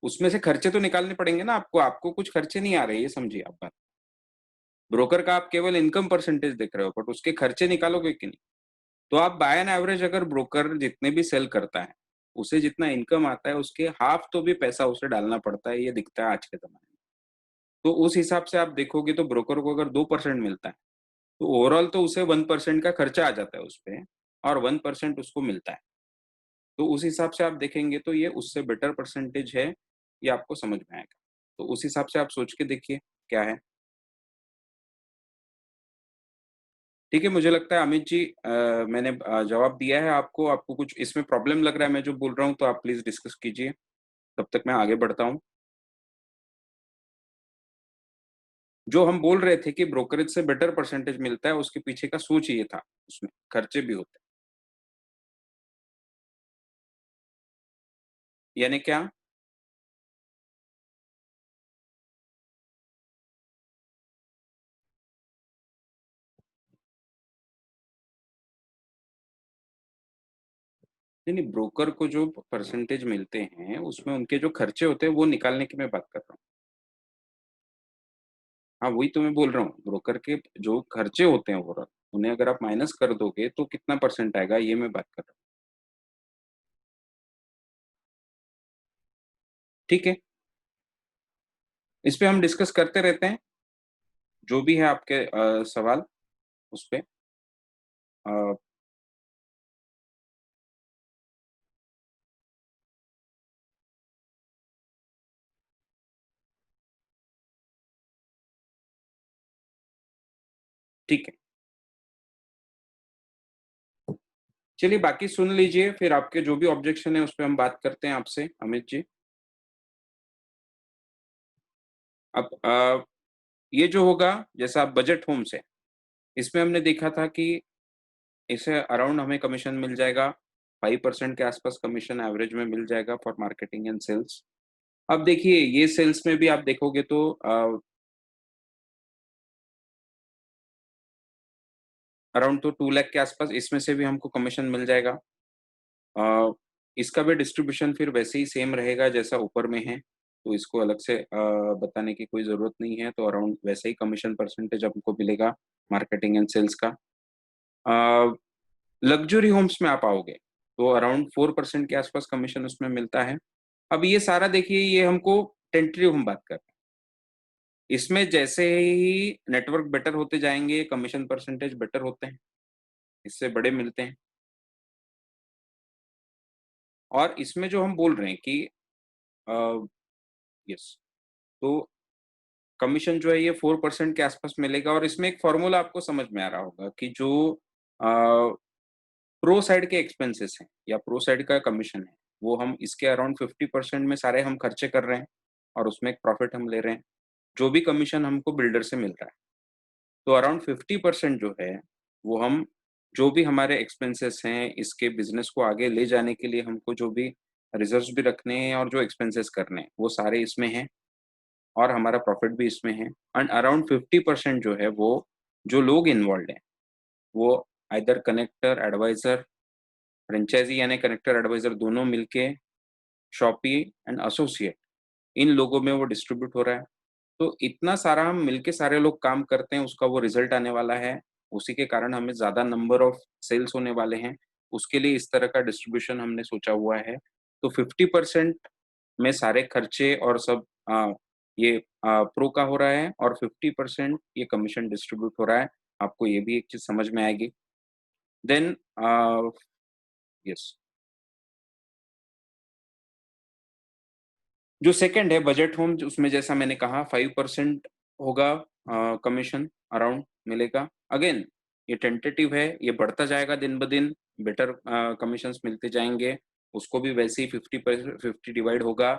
उसमें से खर्चे तो निकालने पड़ेंगे ना आपको। आपको कुछ खर्चे नहीं आ रहे, ये समझिए आप बात। ब्रोकर का आप केवल इनकम परसेंटेज देख रहे हो, बट उसके खर्चे निकालोगे कि नहीं? तो आप बाय एन एवरेज अगर ब्रोकर जितने भी सेल करता है, उसे जितना इनकम आता है उसके हाफ तो भी पैसा उसे डालना पड़ता है, ये दिखता है आज के ज़माने में। तो उस हिसाब से आप देखोगे तो ब्रोकर को अगर 2% मिलता है, तो ओवरऑल तो उसे 1% का खर्चा आ जाता है उसपे, और 1% उसको मिलता है। तो उस हिसाब से आप देखेंगे तो ये उससे बेटर परसेंटेज है, ये आपको समझ में आएगा। तो उस हिसाब से आप सोच के देखिए क्या है। ठीक है, मुझे लगता है अमित जी, मैंने जवाब दिया है आपको। आपको कुछ इसमें प्रॉब्लम लग रहा है मैं जो बोल रहा हूँ, तो आप प्लीज़ डिस्कस कीजिए, तब तक मैं आगे बढ़ता हूँ। जो हम बोल रहे थे कि ब्रोकरेज से बेटर परसेंटेज मिलता है, उसके पीछे का सोच ये था, उसमें खर्चे भी होते हैं। यानी क्या? नहीं, नहीं, ब्रोकर को जो परसेंटेज मिलते हैं, उसमें उनके जो खर्चे होते हैं, वो निकालने की मैं बात कर रहा हूँ। हाँ, वही तो मैं बोल रहा हूँ, ब्रोकर के जो खर्चे होते हैं ओवरऑल, उन्हें अगर आप माइनस कर दोगे, तो कितना परसेंट आएगा, ये मैं बात कर रहा हूँ। ठीक है, इस पे हम डिस्कस करते रहते हैं, जो भी है आपके सवाल उस पे। अ, ठीक है, चलिए बाकी सुन लीजिए, फिर आपके जो भी ऑब्जेक्शन है उस पे हम बात करते हैं आपसे, अमित जी। अब ये जो होगा, जैसा बजट होम्स है, इसमें हमने देखा था कि इसे अराउंड हमें कमीशन मिल जाएगा, 5% के आसपास कमीशन एवरेज में मिल जाएगा फॉर मार्केटिंग एंड सेल्स। अब देखिए, ये सेल्स में भी आप देखोगे तो अराउंड तो 2 लाख के आसपास इसमें से भी हमको कमीशन मिल जाएगा। इसका भी डिस्ट्रीब्यूशन फिर वैसे ही सेम रहेगा जैसा ऊपर में है, तो इसको अलग से बताने की कोई ज़रूरत नहीं है, तो अराउंड वैसे ही कमीशन परसेंटेज हमको मिलेगा मार्केटिंग एंड सेल्स का। लग्ज़री होम्स में आप आओगे, तो अराउंड 4% के आसपास कमीशन उसमें मिलता है। अब ये सारा देखिए, ये हमको टेंटेटिव हम बात कर रहे हैं। इसमें जैसे ही नेटवर्क बेटर होते जाएँगे, कमीशन परसेंटेज बेटर होते हैं, इससे बड़े मिलते हैं। और इसमें जो हम बोल रहे हैं कि अ, यस, तो कमीशन जो है ये 4% के आसपास मिलेगा, और इसमें एक फ़ॉर्मूला आपको समझ में आ रहा होगा कि जो अ, प्रो साइड के एक्सपेंसेस हैं या प्रो साइड का कमीशन है, वो हम इसके अराउंड 50% में सारे हम खर्चे कर रहे हैं और उसमें एक प्रॉफिट हम ले रहे हैं। जो भी कमीशन हमको बिल्डर से मिल रहा है, तो अराउंड 50% जो है, वो हम जो भी हमारे एक्सपेंसेस हैं, इसके बिज़नेस को आगे ले जाने के लिए हमको जो भी रिज़र्व्स भी रखने हैं और जो एक्सपेंसेस करने हैं, वो सारे इसमें हैं। और हमारा प्रॉफिट भी इसमें है, एंड अराउंड 50% जो है वो जो लोग इन्वॉल्व्ड हैं, वो आइदर कनेक्टर, एडवाइज़र, फ्रेंचाइज़ी यानी कनेक्टर, एडवाइज़र दोनों मिलके, शॉपी एंड एसोसिएट, इन लोगों में वो डिस्ट्रीब्यूट हो रहा है। तो इतना सारा हम मिलके सारे लोग काम करते हैं, उसका वो रिज़ल्ट आने वाला है। उसी के कारण हमें ज़्यादा नंबर ऑफ सेल्स होने वाले हैं। उसके लिए इस तरह का डिस्ट्रीब्यूशन हमने सोचा हुआ है। तो 50% में सारे खर्चे और सब ये प्रो का हो रहा है, और 50% ये कमीशन डिस्ट्रीब्यूट हो रहा है। आपको ये भी एक चीज़ समझ में आएगी। देन यस, जो सेकंड है बजट होम, उसमें जैसा मैंने कहा 5% होगा कमीशन अराउंड मिलेगा। अगेन ये टेंटेटिव है, ये बढ़ता जाएगा दिन-ब-दिन, बेटर कमीशंस मिलते जाएँगे। उसको भी वैसे ही 50 डिवाइड होगा,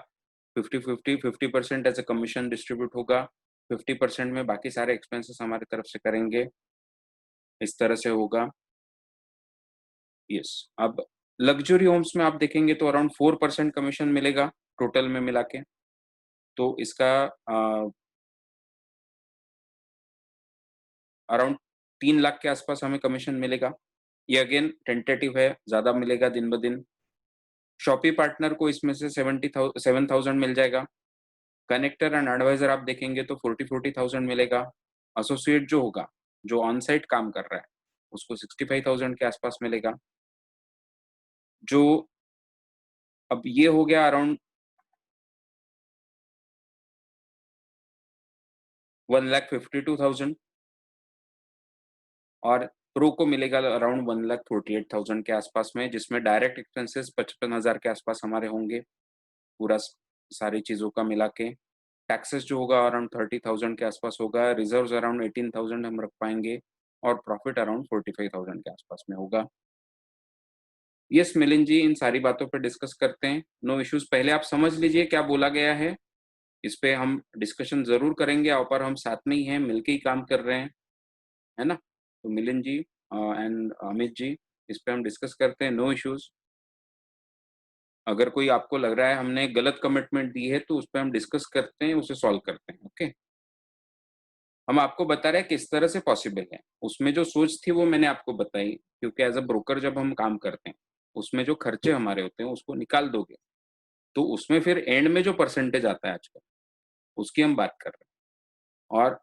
50-50, 50% एज़ अ कमीशन डिस्ट्रीब्यूट होगा, 50% में बाकी सारे एक्सपेंसेस हमारी तरफ से करेंगे, इस तरह से होगा। यस, अब लग्ज़री होम्स में आप देखेंगे तो अराउंड 4% कमीशन मिलेगा टोटल में मिला के। तो इसका अराउंड 3 लाख के आसपास हमें कमीशन मिलेगा। ये अगेन टेंटेटिव है, ज़्यादा मिलेगा दिन-ब-दिन। शॉपी पार्टनर को इसमें से 7,000 मिल जाएगा। कनेक्टर एंड एडवाइज़र आप देखेंगे तो 40,000 मिलेगा। एसोसिएट जो होगा, जो ऑन साइट काम कर रहा है, उसको 65,000 के आसपास मिलेगा। जो अब ये हो गया अराउंड 1,52,000, और प्रो को मिलेगा अराउंड 1,48,000 के आसपास में, जिसमें डायरेक्ट एक्सपेंसेस 55,000 के आसपास हमारे होंगे, पूरा सारी चीज़ों का मिला के। टैक्सेस जो होगा अराउंड 30,000 के आसपास होगा, रिजर्व्स अराउंड 18,000 हम रख पाएँगे, और प्रॉफिट अराउंड 45,000 के आसपास में होगा। यस मिलिंद जी, इन सारी बातों पे डिस्कस करते हैं, नो इश्यूज़। पहले आप समझ लीजिए क्या बोला गया है, इस पे हम डिस्कशन ज़रूर करेंगे, और हम साथ में ही हैं, मिलके ही काम कर रहे हैं, है ना? तो मिलिंद जी एंड अमित जी, इस पे हम डिस्कस करते हैं, नो इश्यूज़। अगर कोई आपको लग रहा है हमने गलत कमिटमेंट दी है, तो उस पे हम डिस्कस करते हैं, उसे सॉल्व करते हैं, ओके? हम आपको बता रहे हैं किस तरह से पॉसिबल है। उसमें जो सोच थी वो मैंने आपको बताई, क्योंकि एज़ अ ब्रोकर जब हम काम करते हैं, उसमें जो खर्चे हमारे होते हैं उसको निकाल दोगे, तो उसमें फिर एंड में जो परसेंटेज आता है आजकल, उसकी हम बात कर रहे हैं। और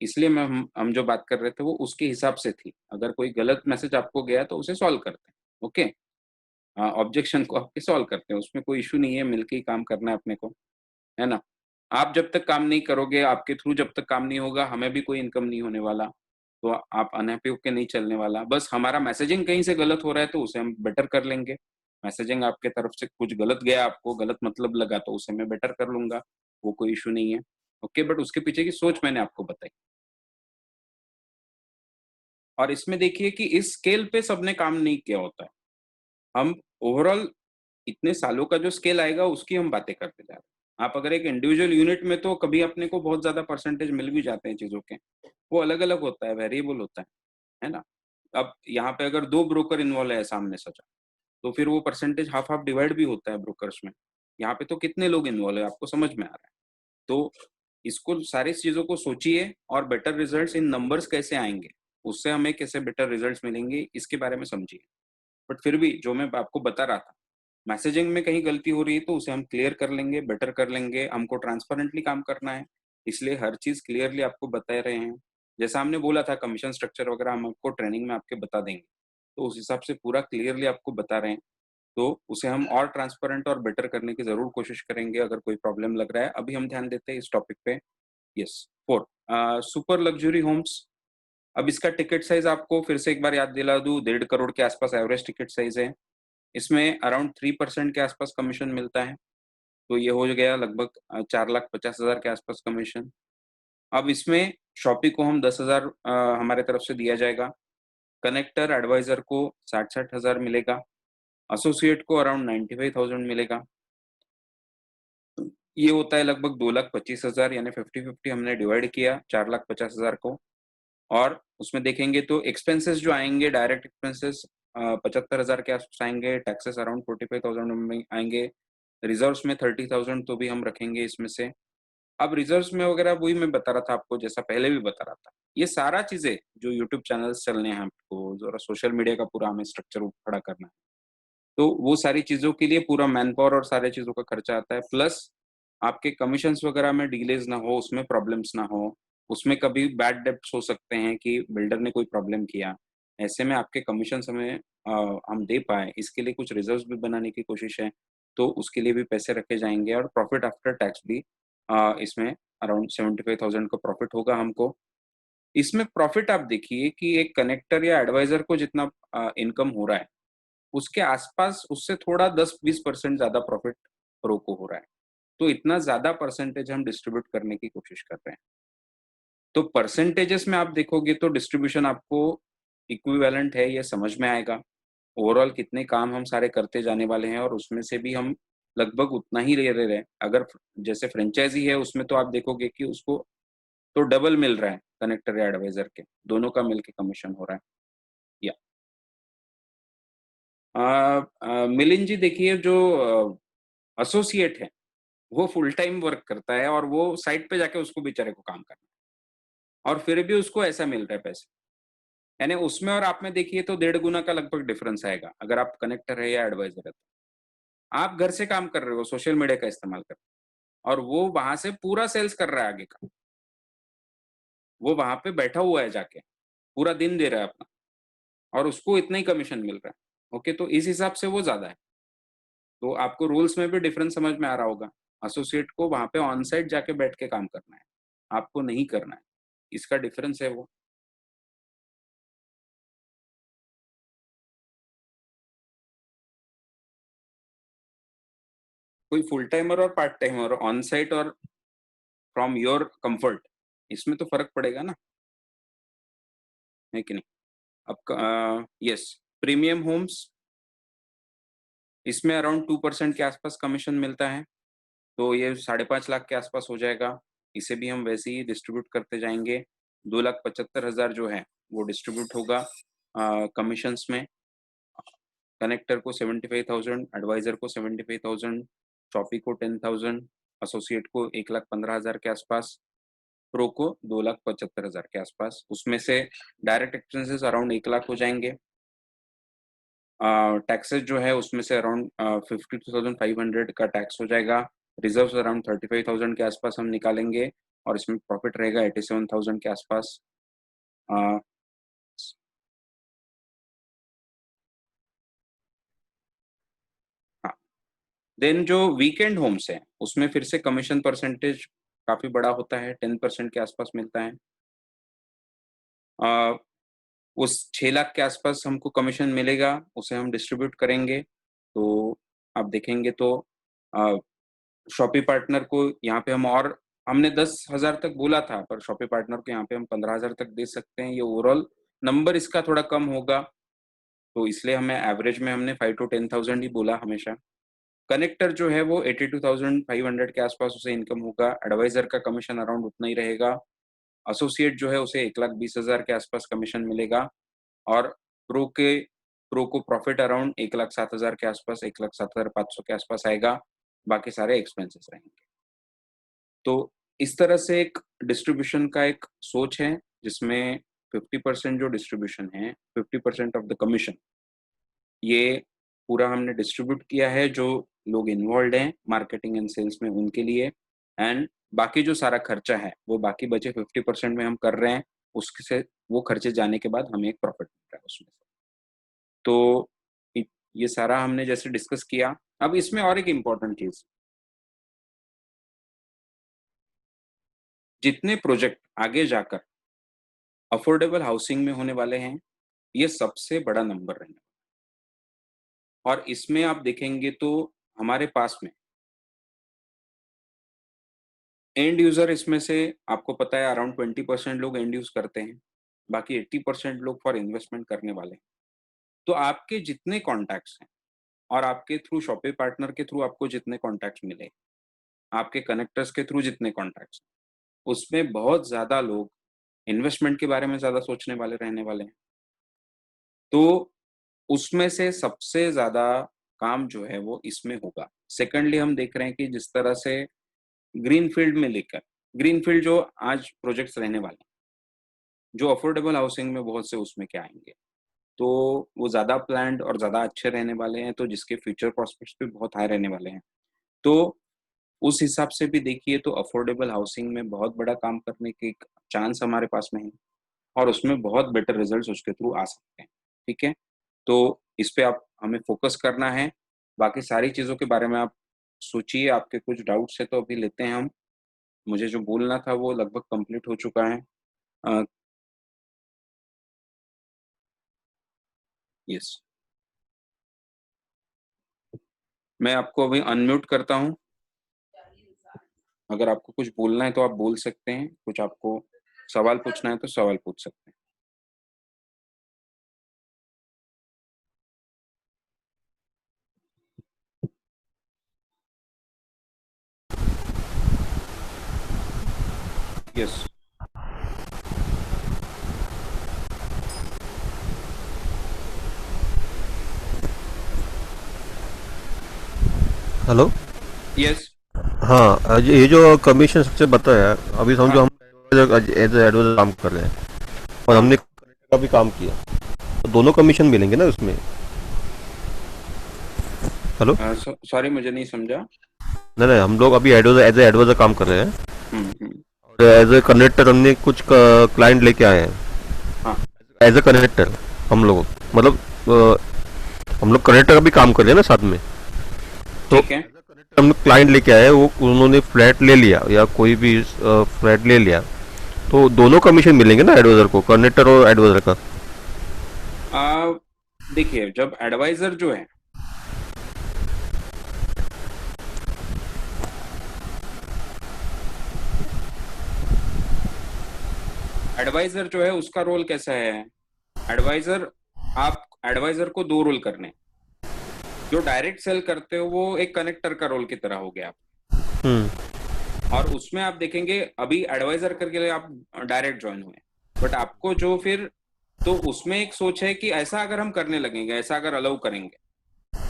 इसलिए मैं हम जो बात कर रहे थे वो उसके हिसाब से थी। अगर कोई गलत मैसेज आपको गया तो उसे सॉल्व करते हैं, ओके? ऑब्जेक्शन को आपके सॉल्व करते हैं, उसमें कोई इश्यू नहीं है, मिलके ही काम करना है अपने को। है ना? आप जब तक काम नहीं करोगे, आपके थ्रू जब तक काम नहीं होगा, हमें भी कोई इनकम नहीं होने वाला। तो आप अनहैप्पी होके नहीं चलने वाला। बस हमारा मैसेजिंग कहीं से गलत हो रहा है तो उसे हम बेटर कर लेंगे। मैसेजिंग आपके तरफ से कुछ गलत गया, आपको गलत मतलब लगा तो उसे मैं बेटर कर लूँगा, वो कोई इश्यू नहीं है। ओके, बट उसके पीछे की सोच मैंने आपको बताई। और इसमें देखिए कि इस स्केल पे सबने काम नहीं किया होता है। हम ओवरऑल इतने सालों का जो स्केल आएगा उसकी हम बातें करते जा रहे हैं। आप अगर एक इंडिविजुअल यूनिट में तो कभी अपने को बहुत ज़्यादा परसेंटेज मिल भी जाते हैं चीज़ों के। वो अलग-अलग होता है, वेरिएबल होता है ना? अब यहाँ पे अगर 2 ब्रोकर इन्वॉल्व है सामने सचा, तो फिर वो परसेंटेज हाफ-हाफ डिवाइड भी होता है ब्रोकर्स में। यहाँ पे तो कितने लोग इन्वॉल्व है आपको समझ में आ रहा है। तो इसको सारी चीज़ों को सोचिए और बेटर रिजल्ट्स इन नंबर्स कैसे आएँगे, उससे हमें कैसे बेटर रिजल्ट्स मिलेंगे इसके बारे में समझिए। बट फिर भी जो मैं आपको बता रहा था, मैसेजिंग में कहीं गलती हो रही है तो उसे हम क्लियर कर लेंगे, बेटर कर लेंगे, हमको ट्रांसपेरेंटली काम करना है, इसलिए हर चीज़ क्लियरली आपको बता रहे हैं। जैसा हमने बोला था कमीशन स्ट्रक्चर वगैरह हम आपको ट्रेनिंग में आपके बता देंगे, तो उस हिसाब से पूरा क्लियरली आपको बता रहे हैं, तो उसे हम और ट्रांसपेरेंट और बेटर करने की ज़रूर कोशिश करेंगे अगर कोई प्रॉब्लम लग रहा है। अभी हम ध्यान देते हैं इस टॉपिक पे। Yes, 4 super luxury homes. अब इसका टिकट साइज़ आपको फिर से एक बार याद दिला दूँ, 1.5 करोड़ के आसपास एवरेज टिकट साइज़ है। इसमें अराउंड 3% के आसपास कमीशन मिलता है, तो ये हो गया लगभग 4,50,000 के आसपास कमीशन। अब इसमें शॉपी को हम 10,000 हमारे तरफ से दिया जाएगा, कनेक्टर एडवाइज़र को 60,000 मिलेगा, एसोसिएट को अराउंड 95,000 मिलेगा। ये होता है लगभग 2,25,000 यानी 50-50 हमने डिवाइड किया 4,50,000 को। और उसमें देखेंगे तो एक्सपेंसेस जो आएँगे डायरेक्ट एक्सपेंसेस 75,000 के आसपास आएँगे, टैक्सेस अराउंड 45,000 में आएँगे, रिजर्व्स में 30,000 तो भी हम रखेंगे इसमें से। अब रिजर्व्स में वगैरह वही मैं बता रहा था आपको जैसा पहले भी बता रहा था। ये सारा चीज़ें जो यूट्यूब चैनल्स चलने हैं हमको, ज़रा सोशल मीडिया का पूरा हमें स्ट्रक्चर खड़ा करना है। तो वो सारी चीज़ों के लिए पूरा मैन पावर और सारी चीज़ों का खर्चा आता है, प्लस आपके कमीशंस वगैरह में डिलेज़ ना हो, उसमें प्रॉब्लम्स ना हो, उसमें कभी बैड डेब्ट्स हो सकते हैं कि बिल्डर ने कोई प्रॉब्लम किया। ऐसे में आपके कमीशंस हमें हम दे पाएँ, इसके लिए कुछ रिज़र्व्स भी बनाने की कोशिश है, तो उसके लिए भी पैसे रखे जाएँगे और प्रॉफिट आफ्टर टैक्स भी इसमें अराउंड 75,000 का प्रॉफिट होगा हमको। इसमें प्रॉफिट आप देखिए कि एक कनेक्टर या एडवाइज़र को जितना इनकम हो रहा है, उसके आसपास उससे थोड़ा 10-20% ज़्यादा प्रॉफिट प्रो को हो रहा है। तो इतना ज़्यादा परसेंटेज हम डिस्ट्रीब्यूट करने की कोशिश कर रहे हैं। तो परसेंटेजेस में आप देखोगे तो डिस्ट्रीब्यूशन आपको इक्विवेलेंट है, ये समझ में आएगा। ओवरऑल कितने काम हम सारे करते जाने वाले हैं और उसमें से भी हम लगभग उतना ही ले रहे हैं। अगर जैसे फ्रेंचाइज़ी है उसमें तो आप देखोगे कि उसको तो डबल मिल रहा है कनेक्टर या एडवाइज़र के, दोनों का मिलके कमीशन हो रहा है। या मिलिंद जी देखिए जो एसोसिएट है, वो फुल टाइम वर्क करता है और वो साइट पे जाके उसको बेचारे को काम करना है और फिर भी उसको ऐसा मिल रहा है पैसे। यानी उसमें और आप में देखिए तो 1.5 गुना का लगभग डिफरेंस आएगा, अगर आप कनेक्टर है या एडवाइज़र है तो। आप घर से काम कर रहे हो, सोशल मीडिया का इस्तेमाल कर रहे हो और वो वहाँ से पूरा सेल्स कर रहा है आगे का। वो वहाँ पे बैठा हुआ है जाके, पूरा दिन दे रहा है अपना और उसको इतना ही कमीशन मिल रहा है। ओके, तो इस हिसाब से वो ज़्यादा है। तो आपको रूल्स में भी डिफरेंस समझ में आ रहा होगा। एसोसिएट को वहाँ पे ऑन साइट जाके बैठ के काम करना है, आपको नहीं करना है। इसका डिफरेंस है वो। कोई फुल टाइमर और पार्ट टाइमर, ऑन साइट और फ्रॉम योर कम्फर्ट, इसमें तो फ़र्क पड़ेगा ना, है कि नहीं? अब यस, प्रीमियम होम्स इसमें अराउंड 2% के आसपास कमीशन मिलता है, तो ये 5.5 लाख के आसपास हो जाएगा। इसे भी हम वैसे ही डिस्ट्रीब्यूट करते जाएँगे। 2,75,000 जो है, वो डिस्ट्रीब्यूट होगा कमीशंस में। कनेक्टर को 75,000, एडवाइज़र को 75,000, शॉपी को 10,000, एसोसिएट को 1,15,000 के आसपास, प्रो को 2,75,000 के आसपास। उसमें से डायरेक्ट एक्सपेंसेस अराउंड 1 लाख हो जाएँगे। टैक्सेस जो है उसमें से अराउंड 52,500 का टैक्स हो जाएगा। रिजर्व्स अराउंड 35,000 के आसपास हम निकालेंगे और इसमें प्रॉफिट रहेगा 87,000 के आसपास। अ, हाँ, देन जो वीकेंड होम्स है उसमें फिर से कमीशन परसेंटेज काफी बड़ा होता है, 10% के आसपास मिलता है। उस 6 लाख के आसपास हमको कमीशन मिलेगा, उसे हम डिस्ट्रीब्यूट करेंगे। तो आप देखेंगे तो शॉपी पार्टनर को यहाँ पे हम, और हमने 10,000 तक बोला था, पर शॉपी पार्टनर को यहाँ पे हम 15,000 तक दे सकते हैं। ये ओवरऑल नंबर इसका थोड़ा कम होगा, तो इसलिए हमें एवरेज में हमने 5 to 10,000 ही बोला हमेशा। कनेक्टर जो है वो 82,500 के आसपास उसे इनकम होगा। एडवाइजर का कमीशन अराउंड उतना ही रहेगा। एसोसिएट जो है उसे 1,20,000 के आसपास कमीशन मिलेगा, और प्रो को प्रॉफिट अराउंड 1,07,000 के आसपास, 1,07,500 के आसपास आएगा। बाकी सारे एक्सपेंसेस रहेंगे। तो इस तरह से एक डिस्ट्रीब्यूशन का एक सोच है, जिसमें 50% जो डिस्ट्रीब्यूशन है, 50% ऑफ द कमीशन, ये पूरा हमने डिस्ट्रीब्यूट किया है जो लोग इन्वॉल्व हैं मार्केटिंग एंड सेल्स में उनके लिए। एंड बाकी जो सारा खर्चा है वो बाकी बचे 50% में हम कर रहे हैं, उससे वो खर्चे जाने के बाद हमें एक प्रॉफिट मिल रहा है उसमें से। तो ये सारा हमने जैसे डिस्कस किया। अब इसमें और एक इम्पॉर्टेंट चीज, जितने प्रोजेक्ट आगे जाकर अफोर्डेबल हाउसिंग में होने वाले हैं, ये सबसे बड़ा नंबर रहने, और इसमें आप देखेंगे तो हमारे पास में एंड यूजर, इसमें से आपको पता है अराउंड 20% लोग एंड यूज करते हैं, बाकी 80% लोग फॉर इन्वेस्टमेंट करने वाले हैं। तो आपके जितने कॉन्टैक्ट्स हैं, और आपके थ्रू शॉपी पार्टनर के थ्रू आपको जितने कॉन्टैक्ट्स मिले, आपके कनेक्टर्स के थ्रू जितने कॉन्टैक्ट्स, उसमें बहुत ज्यादा लोग इन्वेस्टमेंट के बारे में ज्यादा सोचने वाले रहने वाले हैं। तो उसमें से सबसे ज्यादा काम जो है वो इसमें होगा। सेकेंडली हम देख रहे हैं कि जिस तरह से ग्रीनफील्ड में लेकर, ग्रीनफील्ड जो आज प्रोजेक्ट्स रहने वाले हैं, जो अफोर्डेबल हाउसिंग में बहुत से उसमें क्या आएंगे, तो वो ज्यादा प्लान्ड और ज्यादा अच्छे रहने वाले हैं, तो जिसके फ्यूचर प्रोस्पेक्ट्स भी बहुत हाई रहने वाले हैं। तो उस हिसाब से भी देखिए तो अफोर्डेबल हाउसिंग में बहुत बड़ा काम करने के एक चांस हमारे पास में है, और उसमें बहुत बेटर रिजल्ट्स उसके थ्रू आ सकते हैं। ठीक है, तो इस पे आप हमें फोकस करना है। बाकी सारी चीजों के बारे में आप सोचिए, आपके कुछ डाउट्स है तो अभी लेते हैं हम। मुझे जो बोलना था वो लगभग कंप्लीट हो चुका है। यस, मैं आपको अभी अनम्यूट करता हूँ। अगर आपको कुछ बोलना है तो आप बोल सकते हैं, कुछ आपको सवाल पूछना है तो सवाल पूछ सकते हैं। Yes, hello. यस, हाँ, ये जो कमीशन स्ट्रक्चर बताया, अभी समझो हम एज एडवाइजर काम कर रहे हैं और हमने कनेक्टर का भी काम किया, तो दोनों कमीशन मिलेंगे ना उसमें? हेलो। सॉरी मुझे नहीं समझा। नहीं नहीं, हम लोग अभी एज एडवाइजर काम कर रहे हैं, हम्म। और एज ए कनेक्टर हमने कुछ क्लाइंट लेके आए हैं। हाँ, एज ए कनेक्टर हम लोग, मतलब हम लोग कनेक्टर का भी काम कर रहे हैं ना साथ में। तो ठीक है। हम लोग क्लाइंट लेके आए, वो उन्होंने फ्लैट ले लिया या कोई भी फ्लैट ले लिया, तो दोनों कमीशन मिलेंगे ना एडवाइजर को, कनेक्टर और एडवाइजर का? देखिए, जब एडवाइजर जो है, एडवाइजर जो है उसका रोल कैसा है? एडवाइजर, आप एडवाइजर को दो रोल करने, जो डायरेक्ट सेल करते हो वो एक कनेक्टर का रोल की तरह हो गया आप। और उसमें आप देखेंगे अभी एडवाइजर करके लिए आप डायरेक्ट ज्वाइन हुए, बट आपको जो फिर, तो उसमें एक सोच है कि ऐसा अगर हम करने लगेंगे, ऐसा अगर अलाउ करेंगे,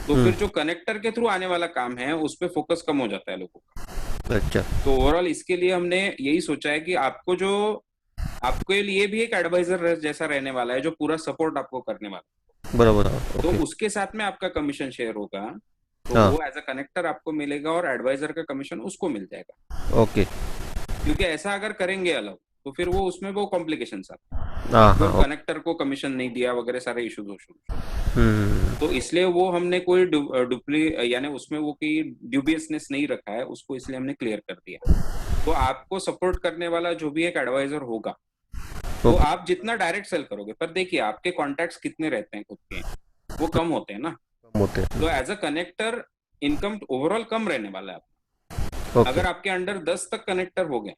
तो फिर जो कनेक्टर के थ्रू आने वाला काम है उस पर फोकस कम हो जाता है लोगों का। अच्छा। तो ओवरऑल इसके लिए हमने यही सोचा है कि आपको जो, आपके लिए भी एक एडवाइजर जैसा रहने वाला है जो पूरा सपोर्ट आपको करने वाला है। बराबर। तो ओके। उसके साथ में आपका कमीशन शेयर होगा, तो हाँ। वो एज अ कनेक्टर आपको मिलेगा और एडवाइजर का कमीशन उसको मिल जाएगा। ओके। क्योंकि ऐसा अगर करेंगे अलग, तो फिर वो उसमें वो कॉम्प्लिकेशंस आते हैं। हाँ फिर हाँ कनेक्टर को कमीशन नहीं दिया वगैरह सारे इश्यूज हो शुरू। हम्म तो इसलिए वो हमने कोई डुप्ली यानी उसमें वो कोई ड्यूबियसनेस नहीं रखा है उसको, इसलिए हमने क्लियर कर दिया। तो आपको सपोर्ट करने वाला जो भी एक एडवाइजर होगा, तो ओके आप जितना डायरेक्ट सेल करोगे, पर देखिए आपके कॉन्टैक्ट्स कितने रहते हैं खुद के, वो कम होते हैं ना। कम होते हैं तो as a connector income overall कम रहने वाला है। ओके अगर आपके अंडर 10 तक कनेक्टर हो गए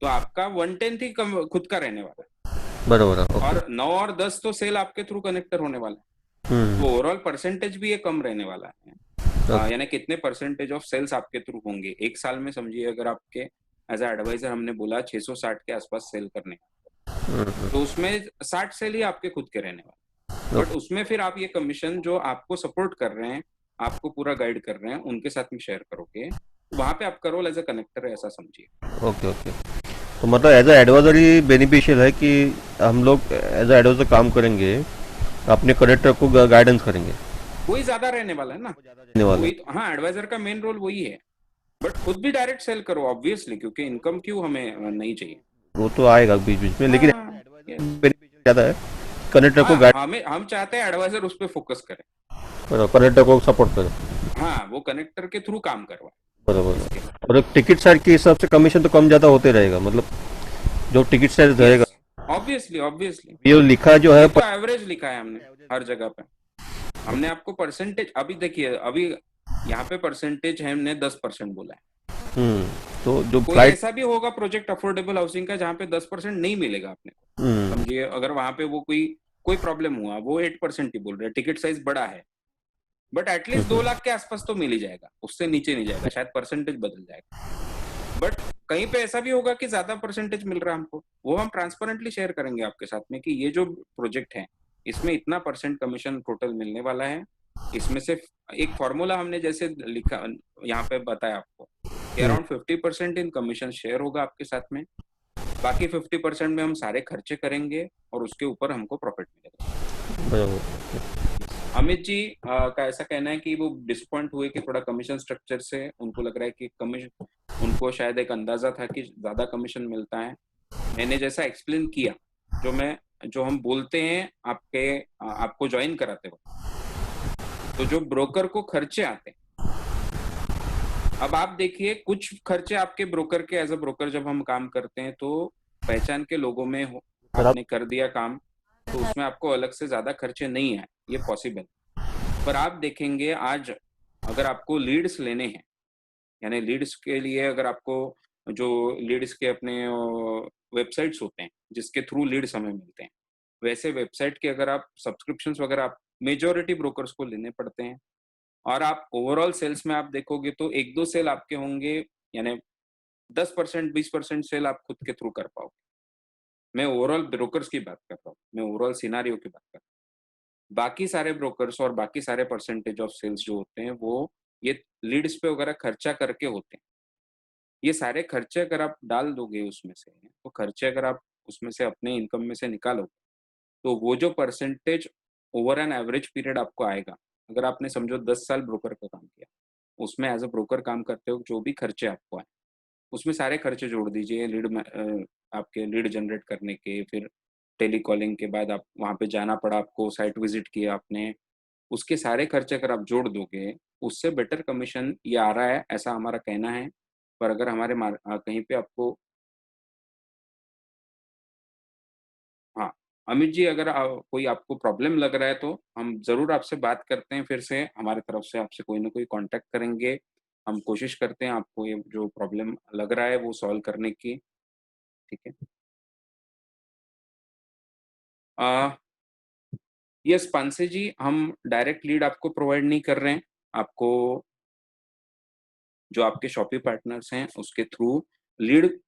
तो आपका 1/10 ही कम खुद का रहने वाला है, बराबर है ओके और 9 और 10 तो सेल आपके थ्रू कनेक्टर होने वाला है। हम्म तो ओवरऑल परसेंटेज भी ये कम रहने वाला है। ओके यानी कितने परसेंटेज ऑफ सेल्स आपके थ्रू होंगे एक साल में, समझिए अगर आपके एज अ एडवाइजर हमने बोला 660 के आसपास सेल करने, तो उसमें 60 सेल ही आपके खुद के रहने वाले। बट ओके उसमें फिर आप ये कमीशन जो आपको सपोर्ट कर रहे हैं, आपको पूरा गाइड कर रहे हैं, उनके साथ में शेयर करोगे, तो वहां पे आपका रोल एज अ कनेक्टर है, ऐसा समझिए। ओके ओके तो मतलब एज अ एडवाइजर ही बेनिफिशियल है कि हम लोग एज अ एडवाइजर काम करेंगे, अपने कनेक्टर को गाइडेंस करेंगे, वही ज्यादा रहने वाला है ना। देने वाले वही तो, हाँ एडवाइजर का मेन रोल वही है। बट खुद भी डायरेक्ट सेल करो ऑब्वियसली, क्योंकि इनकम क्यों हमें नहीं चाहिए। वो तो आएगा बीच बीच में, लेकिन हाँ yes। बेनिफिशियल ज़्यादा है कनेक्टर को हाँ हमें हम चाहते हैं एडवाइजर उस पर फोकस करे। कनेक्टर को सपोर्ट करें हाँ वो कनेक्टर के थ्रू काम करवाए बराबर इसके। है। और एक टिकट साइज के हिसाब से कमीशन तो कम ज़्यादा होते रहेगा, मतलब जो टिकट साइज यस रहेगा ऑब्वियसली ऑब्वियसली, ये लिखा जो है ये तो एवरेज लिखा है हमने हर जगह पे। हमने आपको परसेंटेज अभी देखिए, अभी यहाँ पे परसेंटेज है हमने 10% बोला है। हम्म तो जो कोई फ्लाइट ऐसा भी होगा प्रोजेक्ट अफोर्डेबल हाउसिंग का जहाँ पे 10% नहीं मिलेगा आपने को, हम्म समझिए अगर वहां पे वो कोई कोई प्रॉब्लम हुआ, वो 8% ही बोल रहे हैं, टिकट साइज बड़ा है, बट एटलीस्ट 2 लाख के आसपास तो मिल ही जाएगा, उससे नीचे नहीं जाएगा, शायद परसेंटेज बदल जाएगा। बट कहीं पे ऐसा भी होगा कि ज्यादा परसेंटेज मिल रहा है हमको, वो हम ट्रांसपेरेंटली शेयर करेंगे आपके साथ में कि ये जो प्रोजेक्ट है इसमें इतना परसेंट कमीशन टोटल मिलने वाला है। इसमें से एक फॉर्मूला हमने जैसे लिखा यहाँ पे बताया आपको कि अराउंड 50% इन कमीशन शेयर होगा आपके साथ में, बाकी 50% में हम सारे खर्चे करेंगे और उसके ऊपर हमको प्रॉफिट मिलेगा। बराबर अमित जी का ऐसा कहना है कि वो डिसअपॉइंट हुए कि थोड़ा कमीशन स्ट्रक्चर से उनको लग रहा है कि कमीशन, उनको शायद एक अंदाजा था कि ज्यादा कमीशन मिलता है। मैंने जैसा एक्सप्लेन किया, जो हम बोलते हैं आपको ज्वाइन कराते वक्त, तो जो ब्रोकर को खर्चे आते हैं, अब आप देखिए कुछ खर्चे आपके ब्रोकर के एज अ ब्रोकर जब हम काम करते हैं तो पहचान के लोगों में खराब आपने कर दिया काम, तो उसमें आपको अलग से ज्यादा खर्चे नहीं आए, ये पॉसिबल। पर आप देखेंगे आज अगर आपको लीड्स लेने हैं, यानी लीड्स के लिए अगर आपको जो लीड्स के अपने वेबसाइट्स होते हैं जिसके थ्रू लीड्स हमें मिलते हैं, वैसे वेबसाइट के अगर आप सब्सक्रिप्शंस वगैरह आप मेजोरिटी ब्रोकर्स को लेने पड़ते हैं। और आप ओवरऑल सेल्स में आप देखोगे तो 1-2 सेल आपके होंगे, यानी 10% 20% सेल आप खुद के थ्रू कर पाओगे। मैं ओवरऑल ब्रोकर्स की बात कर रहा हूँ, मैं ओवरऑल सिनारियो की बात कर रहा हूँ। बाकी सारे ब्रोकर्स और बाकी सारे परसेंटेज ऑफ सेल्स जो होते हैं वो ये लीड्स पे वगैरह खर्चा करके होते हैं। ये सारे खर्चे अगर आप डाल दोगे उसमें से, तो खर्चे अगर आप उसमें से अपने इनकम में से निकालोगे, तो वो जो percentage over an average period आपको आएगा, अगर आपने समझो 10 साल ब्रोकर का काम किया, उसमें एज अ ब्रोकर काम करते हो जो भी खर्चे आपको आए, उसमें सारे खर्चे जोड़ दीजिए, आपके लीड जनरेट करने के, फिर टेली कॉलिंग के बाद आप वहाँ पे जाना पड़ा, आपको साइट विजिट किया आपने, उसके सारे खर्चे अगर आप जोड़ दोगे, उससे बेटर कमीशन ये आ रहा है ऐसा हमारा कहना है। पर अगर कहीं पे आपको, हाँ अमित जी अगर कोई आपको प्रॉब्लम लग रहा है तो हम जरूर आपसे बात करते हैं, फिर से हमारे तरफ से आपसे कोई ना कोई कांटेक्ट करेंगे। हम कोशिश करते हैं आपको ये जो प्रॉब्लम लग रहा है वो सॉल्व करने की। ठीक है। यस पांसे जी, हम डायरेक्ट लीड आपको प्रोवाइड नहीं कर रहे हैं, आपको जो आपके शॉपी पार्टनर्स हैं उसके थ्रू लीड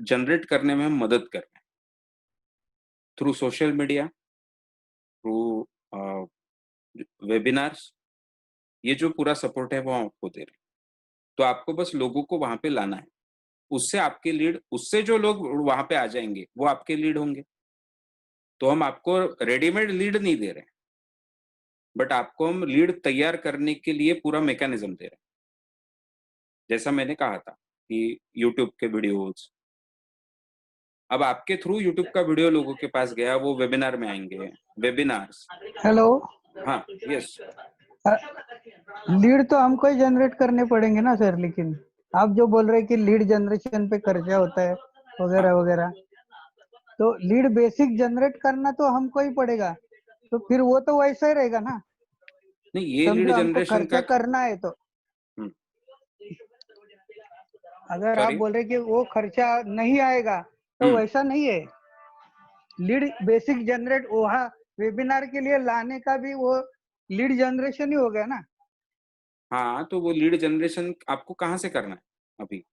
जनरेट करने में हम मदद कर रहे हैं, through social media, through webinars, ये जो पूरा सपोर्ट है वो हम आपको दे रहे हैं। तो आपको बस लोगों को वहां पे लाना है, उससे आपके लीड, उससे जो लोग वहां पे आ जाएंगे वो आपके लीड होंगे। तो हम आपको रेडीमेड लीड नहीं दे रहे हैं, बट आपको हम लीड तैयार करने के लिए पूरा मैकेनिज्म दे रहे हैं। जैसा मैंने कहा था कि यूट्यूब के वीडियोस, अब आपके थ्रू यूट्यूब का वीडियो लोगों के पास गया, वो वेबिनार में आएंगे, वेबिनार्स। हेलो, हाँ, यस। लीड तो हमको ही जनरेट करने पड़ेंगे ना सर, लेकिन आप जो बोल रहे हैं कि लीड जनरेशन पे खर्चा होता है वगैरह हाँ, वगैरह, तो लीड बेसिक जनरेट करना तो हमको ही पड़ेगा, तो फिर वो तो वैसा ही रहेगा ना। नहीं, ये लीड समझो हमको जनरेशन खर्चा का करना है तो, अगर आप सॉरी। बोल रहे कि वो खर्चा नहीं आएगा तो वैसा नहीं है। लीड बेसिक जनरेट वहाँ वेबिनार के लिए लाने का भी वो लीड जनरेशन ही हो गया ना। हाँ, तो वो लीड जनरेशन आपको कहाँ से करना है अभी?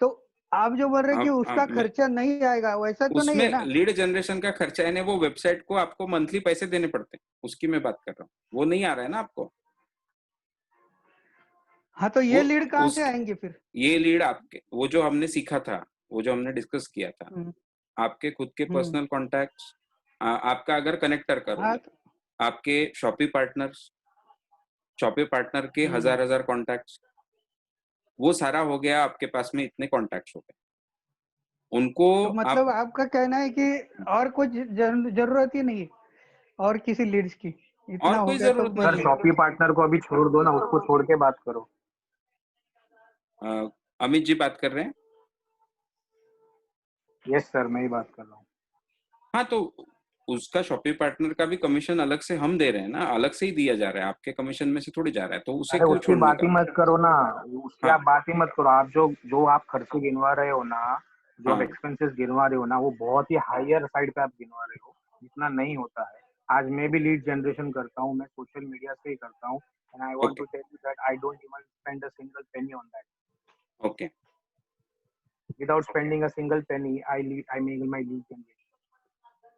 तो आप जो बोल रहे हैं कि उसका मैं खर्चा नहीं आएगा, वैसा तो नहीं है उसमें ना। लीड जनरेशन का खर्चा है ना, वो वेबसाइट को आपको मंथली पैसे देने पड़ते हैं, उसकी मैं बात कर रहा हूँ। वो नहीं आ रहा है ना आपको? हाँ, तो वो ये लीड कहाँ से उस आएंगे फिर? ये लीड आपके, वो जो हमने सीखा था, वो जो हमने डिस्कस किया था, हम्म, आपके खुद के हम्म, पर्सनल कॉन्टैक्ट्स, आपका अगर कनेक्टर हाँ, करोगे, आपके शॉपी पार्टनर के हम्म। हजार कॉन्टैक्ट्स, वो सारा हो गया, आपके पास में इतने कॉन्टैक्ट्स हो गए, उनको तो आप मतलब आपका कहना है कि और कुछ जरूरत ही नहीं है और किसी लीड्स की, इतना और हो कोई गया तो जरूरत बस। सर नहीं है। शॉपी पार्टनर को अभी छोड़ दो ना, उसको छोड़ के बात करो। अमित जी बात कर रहे हैं। यस सर, मैं ही बात कर रहा हूँ। हाँ, तो उसका शॉपी पार्टनर का भी कमीशन अलग से हम दे रहे हैं ना, अलग से ही दिया जा रहा है, आपके कमीशन में से थोड़ी जा रहा है, तो उसे अरे क्यों उसकी छोड़ने बात ही का? मत करो ना, उसकी हाँ, आप बात ही मत करो। आप जो जो आप खर्चे गिनवा रहे हो ना, जो आप हाँ, एक्सपेंसेस गिनवा रहे हो ना, वो बहुत ही हायर साइड पे आप गिनवा रहे हो, जितना नहीं होता है। आज मैं भी लीड जनरेशन करता हूँ, मैं सोशल मीडिया से ही करता हूँ, and I want okay, to tell you that I don't even spend a single penny on that. Okay, without spending a single penny I make my lead generation.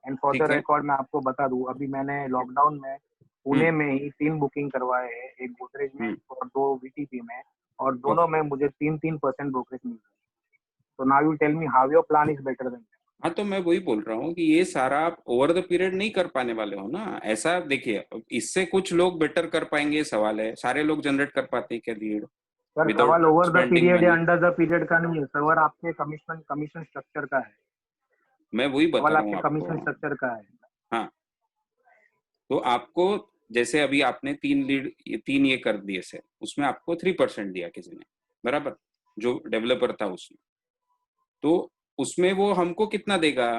And for the ठीक है। Record मैं आपको बता दूं, अभी मैंने lockdown में पुणे हम्म, में ही 3 बुकिंग करवाए हैं, एक गोदरेज में हम्म, और 2 वीटीपी में, और दोनों ओके। में मुझे 3% ब्रोकरेज मिल रहा है। So now you tell me how your plan is better than that. हाँ, तो मैं वही बोल रहा हूँ कि ये सारा आप ओवर द पीरियड नहीं कर पाने वाले हो ना, ऐसा देखिए, इससे कुछ लोग बेटर कर पाएंगे, ये सवाल है, सारे लोग जनरेट कर पाते हैं क्या लीड सर विदाउट सवाल ओवर द स्पेंडिंग पीरियड या मनी? अंडर द पीरियड का नहीं है, सवाल आपके कमीशन कमीशन स्ट्रक्चर का है। मैं वही बता सवाल रहा हूँ आपके आपको। कमीशन स्ट्रक्चर का है। हाँ, तो आपको, जैसे अभी आपने 3 ये कर दिए से, उसमें आपको 3% दिया किसी ने, बराबर, जो डेवलपर था उसने, तो उसमें वो हमको कितना देगा?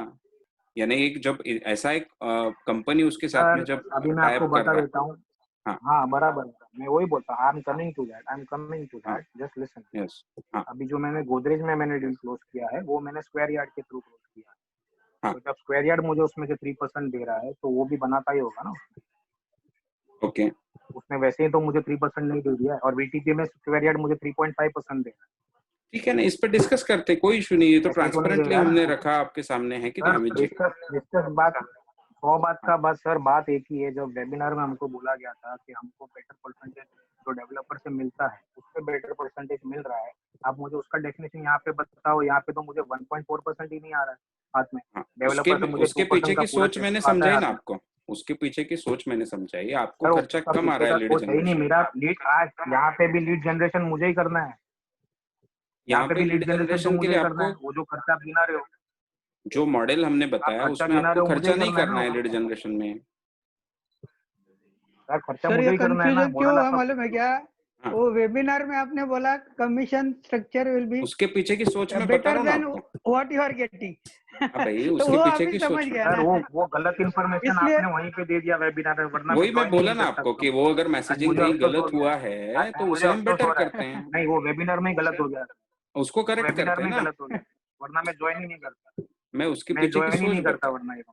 यानी एक जब ऐसा एक कंपनी उसके साथ में सर जब अभी मैं टाई आपको अप कर बता रहा है। देता हूँ। हाँ, हाँ बराबर है, मैं वही बोलता हूँ। आई एम कमिंग टू हाँ, दैट, जस्ट लिसन। यस, हाँ, अभी जो मैंने गोदरेज में मैंने डील क्लोज किया है, वो मैंने स्क्वायर यार्ड के थ्रू क्लोज किया है। हाँ, तो जब स्क्वायर यार्ड मुझे उसमें से 3% दे रहा है, तो वो भी बनाता ही होगा ना। ओके, उसने वैसे ही तो मुझे 3% नहीं दे दिया है, और वीटीपी में स्क्वायर यार्ड मुझे 3.5% दे रहा है। ठीक है ना, इस पर डिस्कस करते, कोई इशू नहीं, ये तो ऐसे तो नहीं ट्रांसपेरेंटली देगा ना हमने रखा आपके सामने, है कि नहीं सर। अमित जी? डिस्कस बात 100 बात हाँ, का, बस सर बात एक ही है। जब वेबिनार में हमको बोला गया था कि हमको बेटर परसेंटेज जो डेवलपर से मिलता है, उससे बेटर परसेंटेज मिल रहा है, आप मुझे उसका डेफिनेशन यहाँ पे बताओ। यहाँ पे तो मुझे 1.4% ही नहीं आ रहा है हाथ में। हाँ, डेवलपर से मुझे उसके पीछे 2% का की पूरा सोच चेक मैंने आता है समझाई ना हाथ में। आपको, उसके पीछे की सोच मैंने समझाई, आपको सर खर्चा उसका कम आ पीछे रहा है का लीड सोच है ही नहीं जनरेशन। मेरा। लीड आज यहाँ पे भी लीड जनरेशन मुझे ही करना है। यहाँ यहाँ पे पे भी लीड लीड जनरेशन तो जनरेशन के मुझे लिए ही करना आपको, है। वो जो खर्चा आप गिना रहे हो, जो मॉडल हमने आप बताया खर्चा उसमें गिना आपको रहे हो, मुझे खर्चा ही नहीं करना है करना ना। है लीड जनरेशन में। सर खर्चा सर मुझे ये ही करना है ना, कंफ्यूजन क्यों मॉडल हुआ आपका। मालूम है क्या? हाँ, वो वेबिनार में आपने बोला कमीशन स्ट्रक्चर विल बी उसके पीछे की सोच मैं बता बेटर रहा हूँ ना देन आपको। What you are getting. हाँ भाई, तो उसके वो पीछे अभी की समझ सोच में, गया सर ना। वो गलत इन्फॉर्मेशन इसलिए आपने वहीं पे दे दिया वेबिनार में, वरना मैं वही मैं ज्वाइन ही बोला नहीं ना करता आपको था। कि वो अगर आज मैसेजिंग मुझे कहीं अफसोस हो गलत गया। हुआ है आज तो मुझे उसे हम अफसोस हो बेटर रहा करते है। हैं, नहीं, वो वेबिनार में ही गलत हो गया। उसको वो करेक्ट वेबिनार करते हैं में ही ना। गलत हो गया, वरना मैं ज्वाइन ही नहीं करता। मैं उसके मैं पीछे की ज्वाइन ही सोच नहीं करता बता, वरना ये।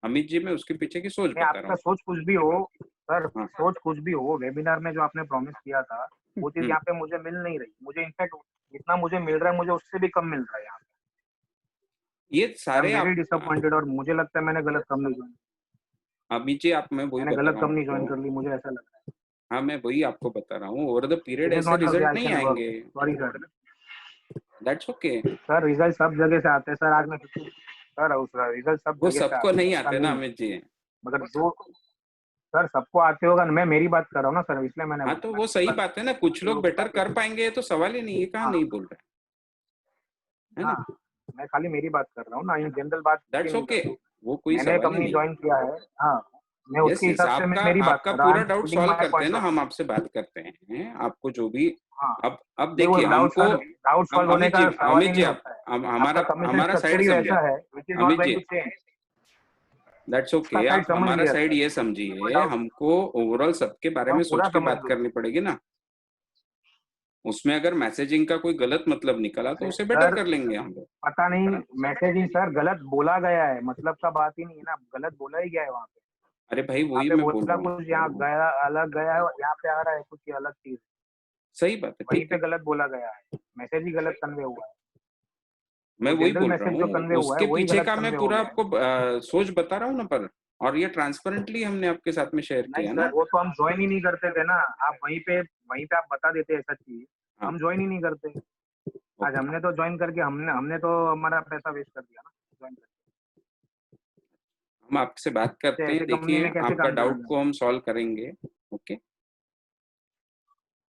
अमित जी, मैं उसके पीछे की सोच मैं बता रहा आपका हूँ। सोच कुछ भी हो सर, हाँ, सोच कुछ भी हो, वेबिनार में जो आपने प्रॉमिस किया था, वो चीज हम्म, यहाँ पे मुझे मिल नहीं रही। मुझे इनफैक्ट जितना मुझे मिल रहा है, मुझे उससे भी कम मिल रहा है यहाँ ये पे। आई एम सारे वेरी आप, डिसअपॉइंटेड, और मुझे लगता है मैंने गलत कंपनी ज्वाइन, अमित जी, आप, मैं वही मैंने बता गलत रहा हूँ कंपनी ज्वाइन आपको। कर ली, मुझे ऐसा लग रहा है। हाँ, मैं वही आपको बता रहा हूँ, over the period this is ऐसे नॉट द वे रिजल्ट आई नहीं कैन वर्क। आएंगे। Sorry sir. That's okay. Sir result सब जगह से आते हैं सर। आज मैं सर उस रिजल्ट सब वो जगह से सबको आते हैं, नहीं ऐसा आते ना नहीं है। अमित जी। मगर जो सर सबको आते होगा ना, मैं मेरी बात कर रहा हूँ ना सर, इसलिए मैंने हाँ, बोला। तो मैं वो अपनी सही बात बात है ना, कुछ बाकी लोग लोगों की बेटर बातें कर सुन। पाएंगे, तो सवाल ही नहीं है, कहाँ हाँ नहीं बोल रहे, है हाँ। ना? मैं खाली मेरी बात कर रहा हूँ ना, इन जनरल बात दैट्स नहीं ओके, कर रहा हूँ। वो कोई मैंने सवाल ही कंपनी नहीं। ज्वाइन किया है, हाँ, मैं यस उसके यस, हिसाब से मैं आपका मेरी बात आपका कर रहा हूँ। पूरा I am doubt putting solve my करते हैं पॉइंट ना, ऑफ हम व्यू। आपसे बात करते हैं, आपको जो भी हाँ, अब देखो देखिए डाउट हमको, सर, डाउट हम सॉल्व होने का सवाल ही अमित जी नहीं आप होता है। हमारा आपका कमीशन हमारा स्ट्रक्चर साइड ही समझे, वैसा है which is not Amit going जी टू चेंज। दैट्स उसका ओके, साइड आप समझ हमारा लिया साइड सर, ये कोई समझिए, डाउट, हमको ओवरऑल सबके बारे हम में पूरा सोच के समझ बात लिए। करनी पड़ेगी ना। उसमें अगर मैसेजिंग का कोई गलत मतलब निकला तो उसे बेटर सर कर लेंगे हम लोग। पता नहीं मैसेजिंग सर गलत बोला गया है, मतलब का बात ही नहीं है ना, गलत बोला ही गया है वहाँ पे। अरे भाई वहाँ वही पे मैं बोल बोला रहा कुछ, यहाँ हूँ, गया अलग गया है, यहाँ पे आ रहा है कुछ अलग चीज। सही बात है, वहीं ठीक पे है, गलत बोला गया है, मैसेज ही गलत कन्वे हुआ है। मैं वो वही जनरल बोल रहा मैसेज जो हूँ, कन्वे हुआ है उसके वही पीछे गलत का मैं कन्वे हो पूरा गया है। आपको सोच बता रहा हूँ ना, पर और ये ट्रांसपेरेंटली हमने आपके साथ में शेयर नहीं किया सर, ना। वो तो हम ज्वाइन ही नहीं करते थे ना। आप वहीं पे आप बता देते ऐसा चीज, हाँ, हम ज्वाइन ही नहीं करते। आज ओके, हमने तो ज्वाइन करके हमने हमने तो हमारा पैसा वेस्ट कर दिया ना ज्वाइन करके। हम आपसे बात करते हैं, ऐसे कंपनी देखिए में कैसे आपका काम डाउट करेंगे को हम सॉल्व करेंगे। Okay,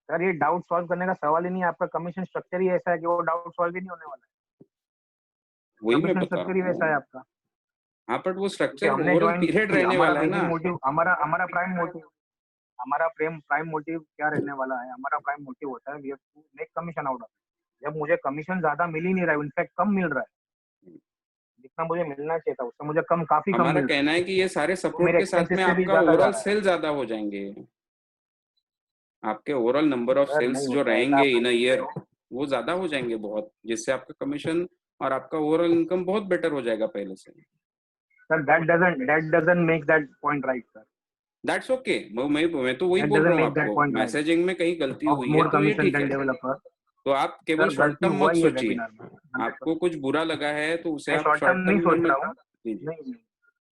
sir? ये डाउट सॉल्व करने का सवाल ही नहीं है, आपका कमीशन स्ट्रक्चर ही ऐसा है कि वो डाउट सॉल्व ही नहीं होने वाला है। वही मैं कमीशन बता स्ट्रक्चर ही रहा वैसा है हूँ। आपका। हाँ, बट वो क्योंकि स्ट्रक्चर हमने ओवरऑल ज्वाइन पीरियड की, रहने हमारा वाला है ना। बेसिक मोटिव, हमारा प्राइम मोटिव, हमारा प्राइम मोटिव क्या रहने वाला है? हमारा प्राइम मोटिव होता है we have to make commission out of it. जब मुझे कमीशन ज्यादा मिल ही नहीं रहा है, इनफैक्ट कम मिल रहा है, जितना मुझे मिलना चाहिए था उससे मुझे काफी कम हमारा मिल रहा है, कहना है कि ये सारे तो सपोर्ट मेरे के साथ एक्सपेंसेस में से भी आपका ज्यादा जा ओवरऑल रहा है। सेल ज्यादा हो जाएंगे, आपके overall number of sir sales नहीं जो होता ऐसा, रहेंगे आप इन अ ईयर वो ज्यादा हो जाएंगे बहुत, जिससे आपका कमीशन और आपका ओवरऑल इनकम बहुत बेटर हो जाएगा पहले से। Sir that doesn't make that point right sir. That's okay, मैं तो वही दैट बोल रहा डजंट हूँ मेक दैट आपको, पॉइंट राइट मैसेजिंग में कहीं गलती ऑफ हुई है मोर तो ये कमीशन ठीक देन है। डेवलपर। तो आप केवल सर शॉर्ट गलती टर्म हुआ मत ही है सोचिए, वेबिनार में 100%। आपको कुछ बुरा लगा है तो उसे मैं आप शॉर्ट टर्म शॉर्ट नहीं टर्म में सोच मत रहा हूँ, लीजिए, नहीं नहीं,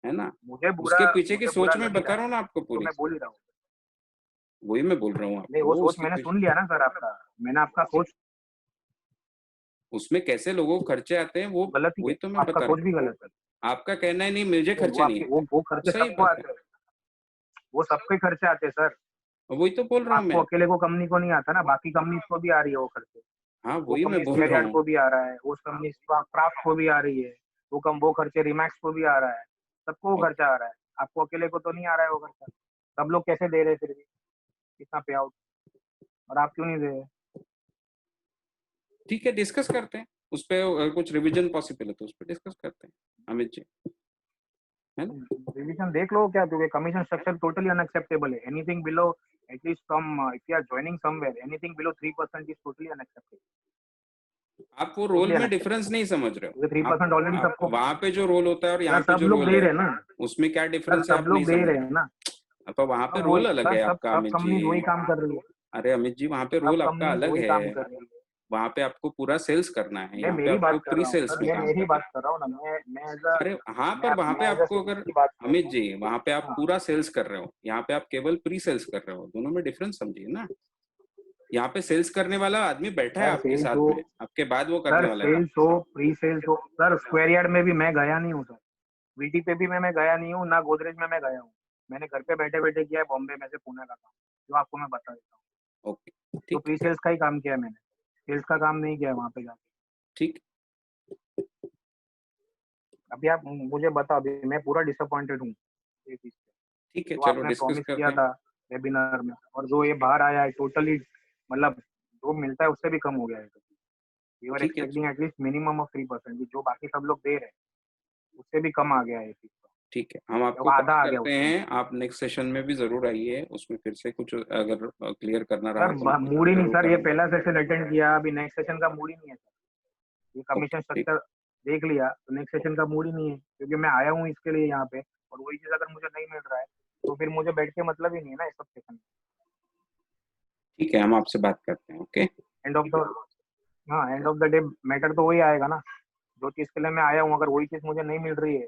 है ना। मुझे बुरा उसके पीछे की मुझे सोच बुरा में लग ही बता रहा रहा है हूँ ना आपको तो पूरी, मैं बोल ही रहा हूँ। वही मैं बोल रहा हूँ नहीं, वो आपको सोच उसके मैंने पीछे। सुन लिया ना सर आपका, मैंने आपका सोच, उसमें कैसे लोगों को खर्चे आते हैं वो वो गलत ही वही है, तो मैं आपका बता सोच रहा भी गलत है। हूँ, आपका कहना है नहीं मुझे नहीं, वो खर्चे नहीं आपके आते, वो खर्चे सही सबको बात है, आते हैं, वो सबके खर्चे आते हैं सर। वही तो बोल रहा हूँ आपको मैं। अकेले को कंपनी को नहीं आता ना, बाकी कंपनी को भी आ रही है वो खर्चे। हाँ वो वही मैं कंपनी बोल रहा स्क्वेयर हूँ। को भी आ रहा है, उस कंपनी क्राफ्ट को भी आ रही है, वो खर्चे रिमैक्स को भी आ रहा है, सबको वो ओके, खर्चा आ रहा है। आपको अकेले को तो नहीं आ रहा है वो खर्चा। सब लोग कैसे दे रहे हैं फिर भी इतना पे आउट, और आप क्यों नहीं दे रहे? ठीक है, डिस्कस करते हैं उस पे, अगर कुछ रिवीजन पॉसिबल है तो उस पर डिस्कस करते हैं अमित जी, है ना। रिविजन देख लो क्या, क्योंकि कमीशन स्ट्रक्चर टोटली अनएक्सेप्टेबल है। Anything below at least from if you are joining somewhere, anything below 3% is totally unacceptable, आप वो रोल टोटली में अनएक्सेप्टेबल। डिफरेंस नहीं समझ रहे क्योंकि हो, 3% ऑलरेडी आप सबको, वहां पे जो रोल होता है और सर यहाँ पे सब जो लोग रोल दे है रहे हैं ना, उसमें क्या सर डिफरेंस है सब आप नहीं लोग दे समझ रहे रहे। हैं ना। अब वहां पे हाँ रोल वही अलग सर, है सब आपका सब अमित जी। कंपनी वही काम कर रही है, अरे अमित जी वहां पे सब रोल आपका कंपनी अलग वही है, काम कर रही है। वहां पे आपको पूरा सेल्स करना है, मैं यहाँ पे मेरी आपको बात कर प्री रहा हूँ सेल्स सर, में मैं काम मेरी करना बात कर रहा हूँ ना, मैं एज है। अ, अरे हाँ, पर वहां पे मैं एज अ आपको सेल्स अगर की बात कर अमित रहा हूँ। जी वहां पे आप हाँ पूरा सेल्स कर रहे हो, यहाँ पे आप केवल प्री सेल्स कर रहे हो, दोनों में डिफरेंस समझिए ना। यहाँ पे सेल्स करने वाला आदमी बैठा है सर आपके सेल्स साथ हो, में, आपके बाद वो करने सर वाला काम। सेल्स हो, प्री सेल्स हो, सर स्क्वायर यार्ड में भी मैं गया नहीं हूँ सर, वीटी पे भी मैं गया नहीं हूँ ना, गोदरेज में मैं गया हूँ। मैंने घर पे बैठे बैठे किया है बॉम्बे में से पुणे का काम, जो आपको मैं बता देता हूँ। ओके, तो ठीक प्री सेल्स का ही काम किया है मैंने, सेल्स का काम नहीं किया है वहाँ पे जाके। ठीक अभी आप मुझे बताओ, अभी मैं पूरा डिसअपॉइंटेड हूँ ये चीज से, ठीक है, जो चलो आपने डिस्कस प्रॉमिस किया करते हैं। था वेबिनार में, और जो ये बाहर आया है टोटली, मतलब जो मिलता है उससे भी कम हो गया है। यू आर ठीक है, एक्सपेक्टिंग एटलीस्ट मिनिमम ऑफ 3%, जो बाकी सब लोग दे रहे हैं उससे भी कम आ गया है चीज का, ठीक है, हम वो आपको कॉल आधा आ गया करते उससे भी। हैं, आप नेक्स्ट सेशन में भी जरूर आइए, उसमें फिर से कुछ अगर क्लियर करना सर रहा तो हम मूड ही नहीं जरूर सर, ये करेंगे। पहला सेशन अटेंड किया, अभी नेक्स्ट सेशन का मूड ही नहीं है सर। ये ओके, कमीशन ठीक, स्ट्रक्चर देख लिया तो नेक्स्ट सेशन का मूड ही नहीं है, क्योंकि मैं आया हूँ इसके लिए यहाँ पे, और वही चीज अगर मुझे नहीं मिल रहा है तो फिर मुझे बैठ के मतलब ही नहीं है ना इस सब सेशन में। ठीक है, हम आपसे बात करते हैं। ओके, एंड ऑफ द, हाँ end of the day matter तो वही आएगा ना, जो चीज के लिए मैं आया हूँ, अगर वही चीज मुझे नहीं मिल रही है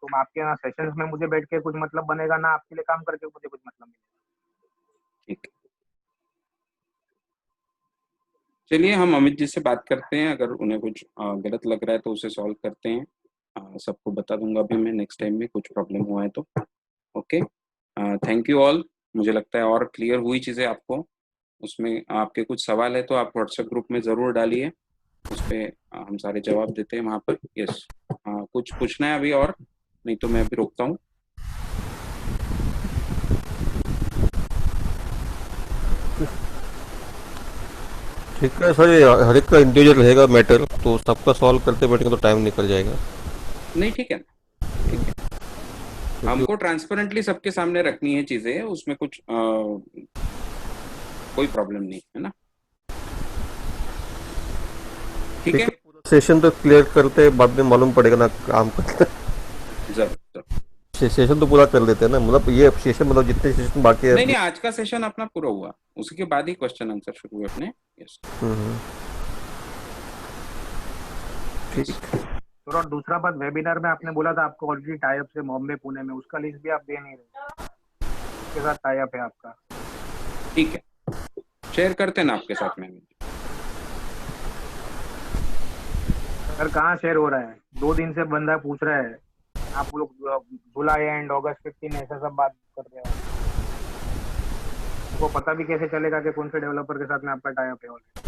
तो आपके यहाँ सेशंस में मुझे बैठ के कुछ मतलब बनेगा ना, आपके लिए काम करके मुझे कुछ मतलब मिलेगा। ठीक है, चलिए हम अमित जी से बात करते हैं, अगर उन्हें कुछ गलत लग रहा है तो उसे सॉल्व करते हैं। सबको बता दूंगा अभी मैं नेक्स्ट टाइम में कुछ प्रॉब्लम हुआ है तो। ओके, थैंक यू ऑल, मुझे लगता है और क्लियर हुई चीज़ें आपको। उसमें आपके कुछ सवाल है तो आप व्हाट्सएप ग्रुप में ज़रूर डालिए। उस पे हम सारे जवाब देते हैं वहाँ पर। यस, कुछ पूछना है अभी और? नहीं तो मैं अभी रोकता हूँ। ठीक है सर, ये हर एक का इंडिविजुअल रहेगा मैटर, तो सबका सॉल्व करते बैठेंगे तो टाइम निकल जाएगा। नहीं ठीक है, ठीक है। क्योंकि हमको ट्रांसपेरेंटली सबके सामने रखनी है चीजें, उसमें कुछ कोई प्रॉब्लम नहीं है ना। ठीक ठीक है, है, पूरा सेशन तो क्लियर करते बाद में मालूम पड़ेगा ना काम करते। जरूर जरूर। सेशन तो पूरा कर लेते हैं ना, मतलब ये सेशन, मतलब जितने सेशन बाकी है नहीं अपने। नहीं, आज का सेशन अपना पूरा हुआ, उसके बाद ही क्वेश्चन आंसर शुरू हुए अपने। यस हम्म, यस। ठीक। सर और दूसरा बात, वेबिनार में आपने बोला था आपको ऑलरेडी टाई अप से बॉम्बे पुणे में, उसका लिस्ट भी आप दे नहीं रहे, किसके साथ टाई अप है आपका? ठीक है, शेयर करते हैं ना आपके साथ में। सर कहाँ शेयर हो रहा है? 2 दिन से बंदा पूछ रहा है, आप लोग जुलाई एंड अगस्त 15 ऐसा सब बात कर रहे हो। उनको पता भी कैसे चलेगा कि कौन से डेवलपर के साथ में आपका टाई अप है ऑलरेडी?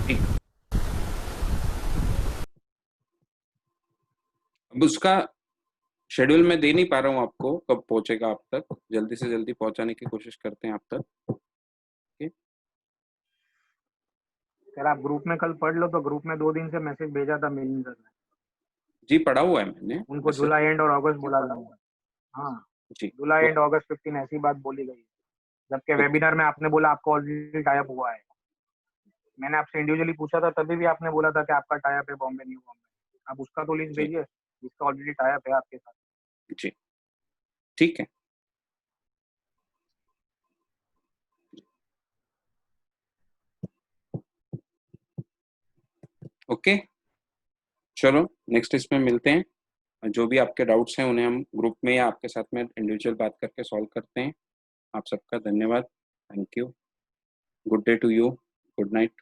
ठीक, अब उसका शेड्यूल मैं दे नहीं पा रहा हूँ आपको, कब पहुंचेगा आप तक, जल्दी से जल्दी पहुंचाने की कोशिश करते हैं आप तक। ठीक? सर आप ग्रुप में कल पढ़ लो, तो ग्रुप में 2 दिन से मैसेज भेजा था मिलिंद सर ने, जी पढ़ा हुआ है मैंने उनको मैसेज। जुलाई एंड और अगस्त बोला था। हाँ, जी जुलाई वो, एंड अगस्त 15 ऐसी बात बोली गई, जबकि ओके। वेबिनार में आपने बोला आपको ऑलरेडी टाई अप हुआ है। मैंने आपसे इंडिविजुअली पूछा था, तभी भी आपने बोला था कि आपका टाई अप है बॉम्बे न्यू बॉम्बे। आप उसका तो लिस्ट जी भेजिए जिसका ऑलरेडी टाई अप है आपके साथ। जी ठीक है। ओके, चलो नेक्स्ट इसमें मिलते हैं। जो भी आपके डाउट्स हैं उन्हें हम ग्रुप में या आपके साथ में इंडिविजुअल बात करके सॉल्व करते हैं। आप सबका धन्यवाद, thank you, good day to you, good night.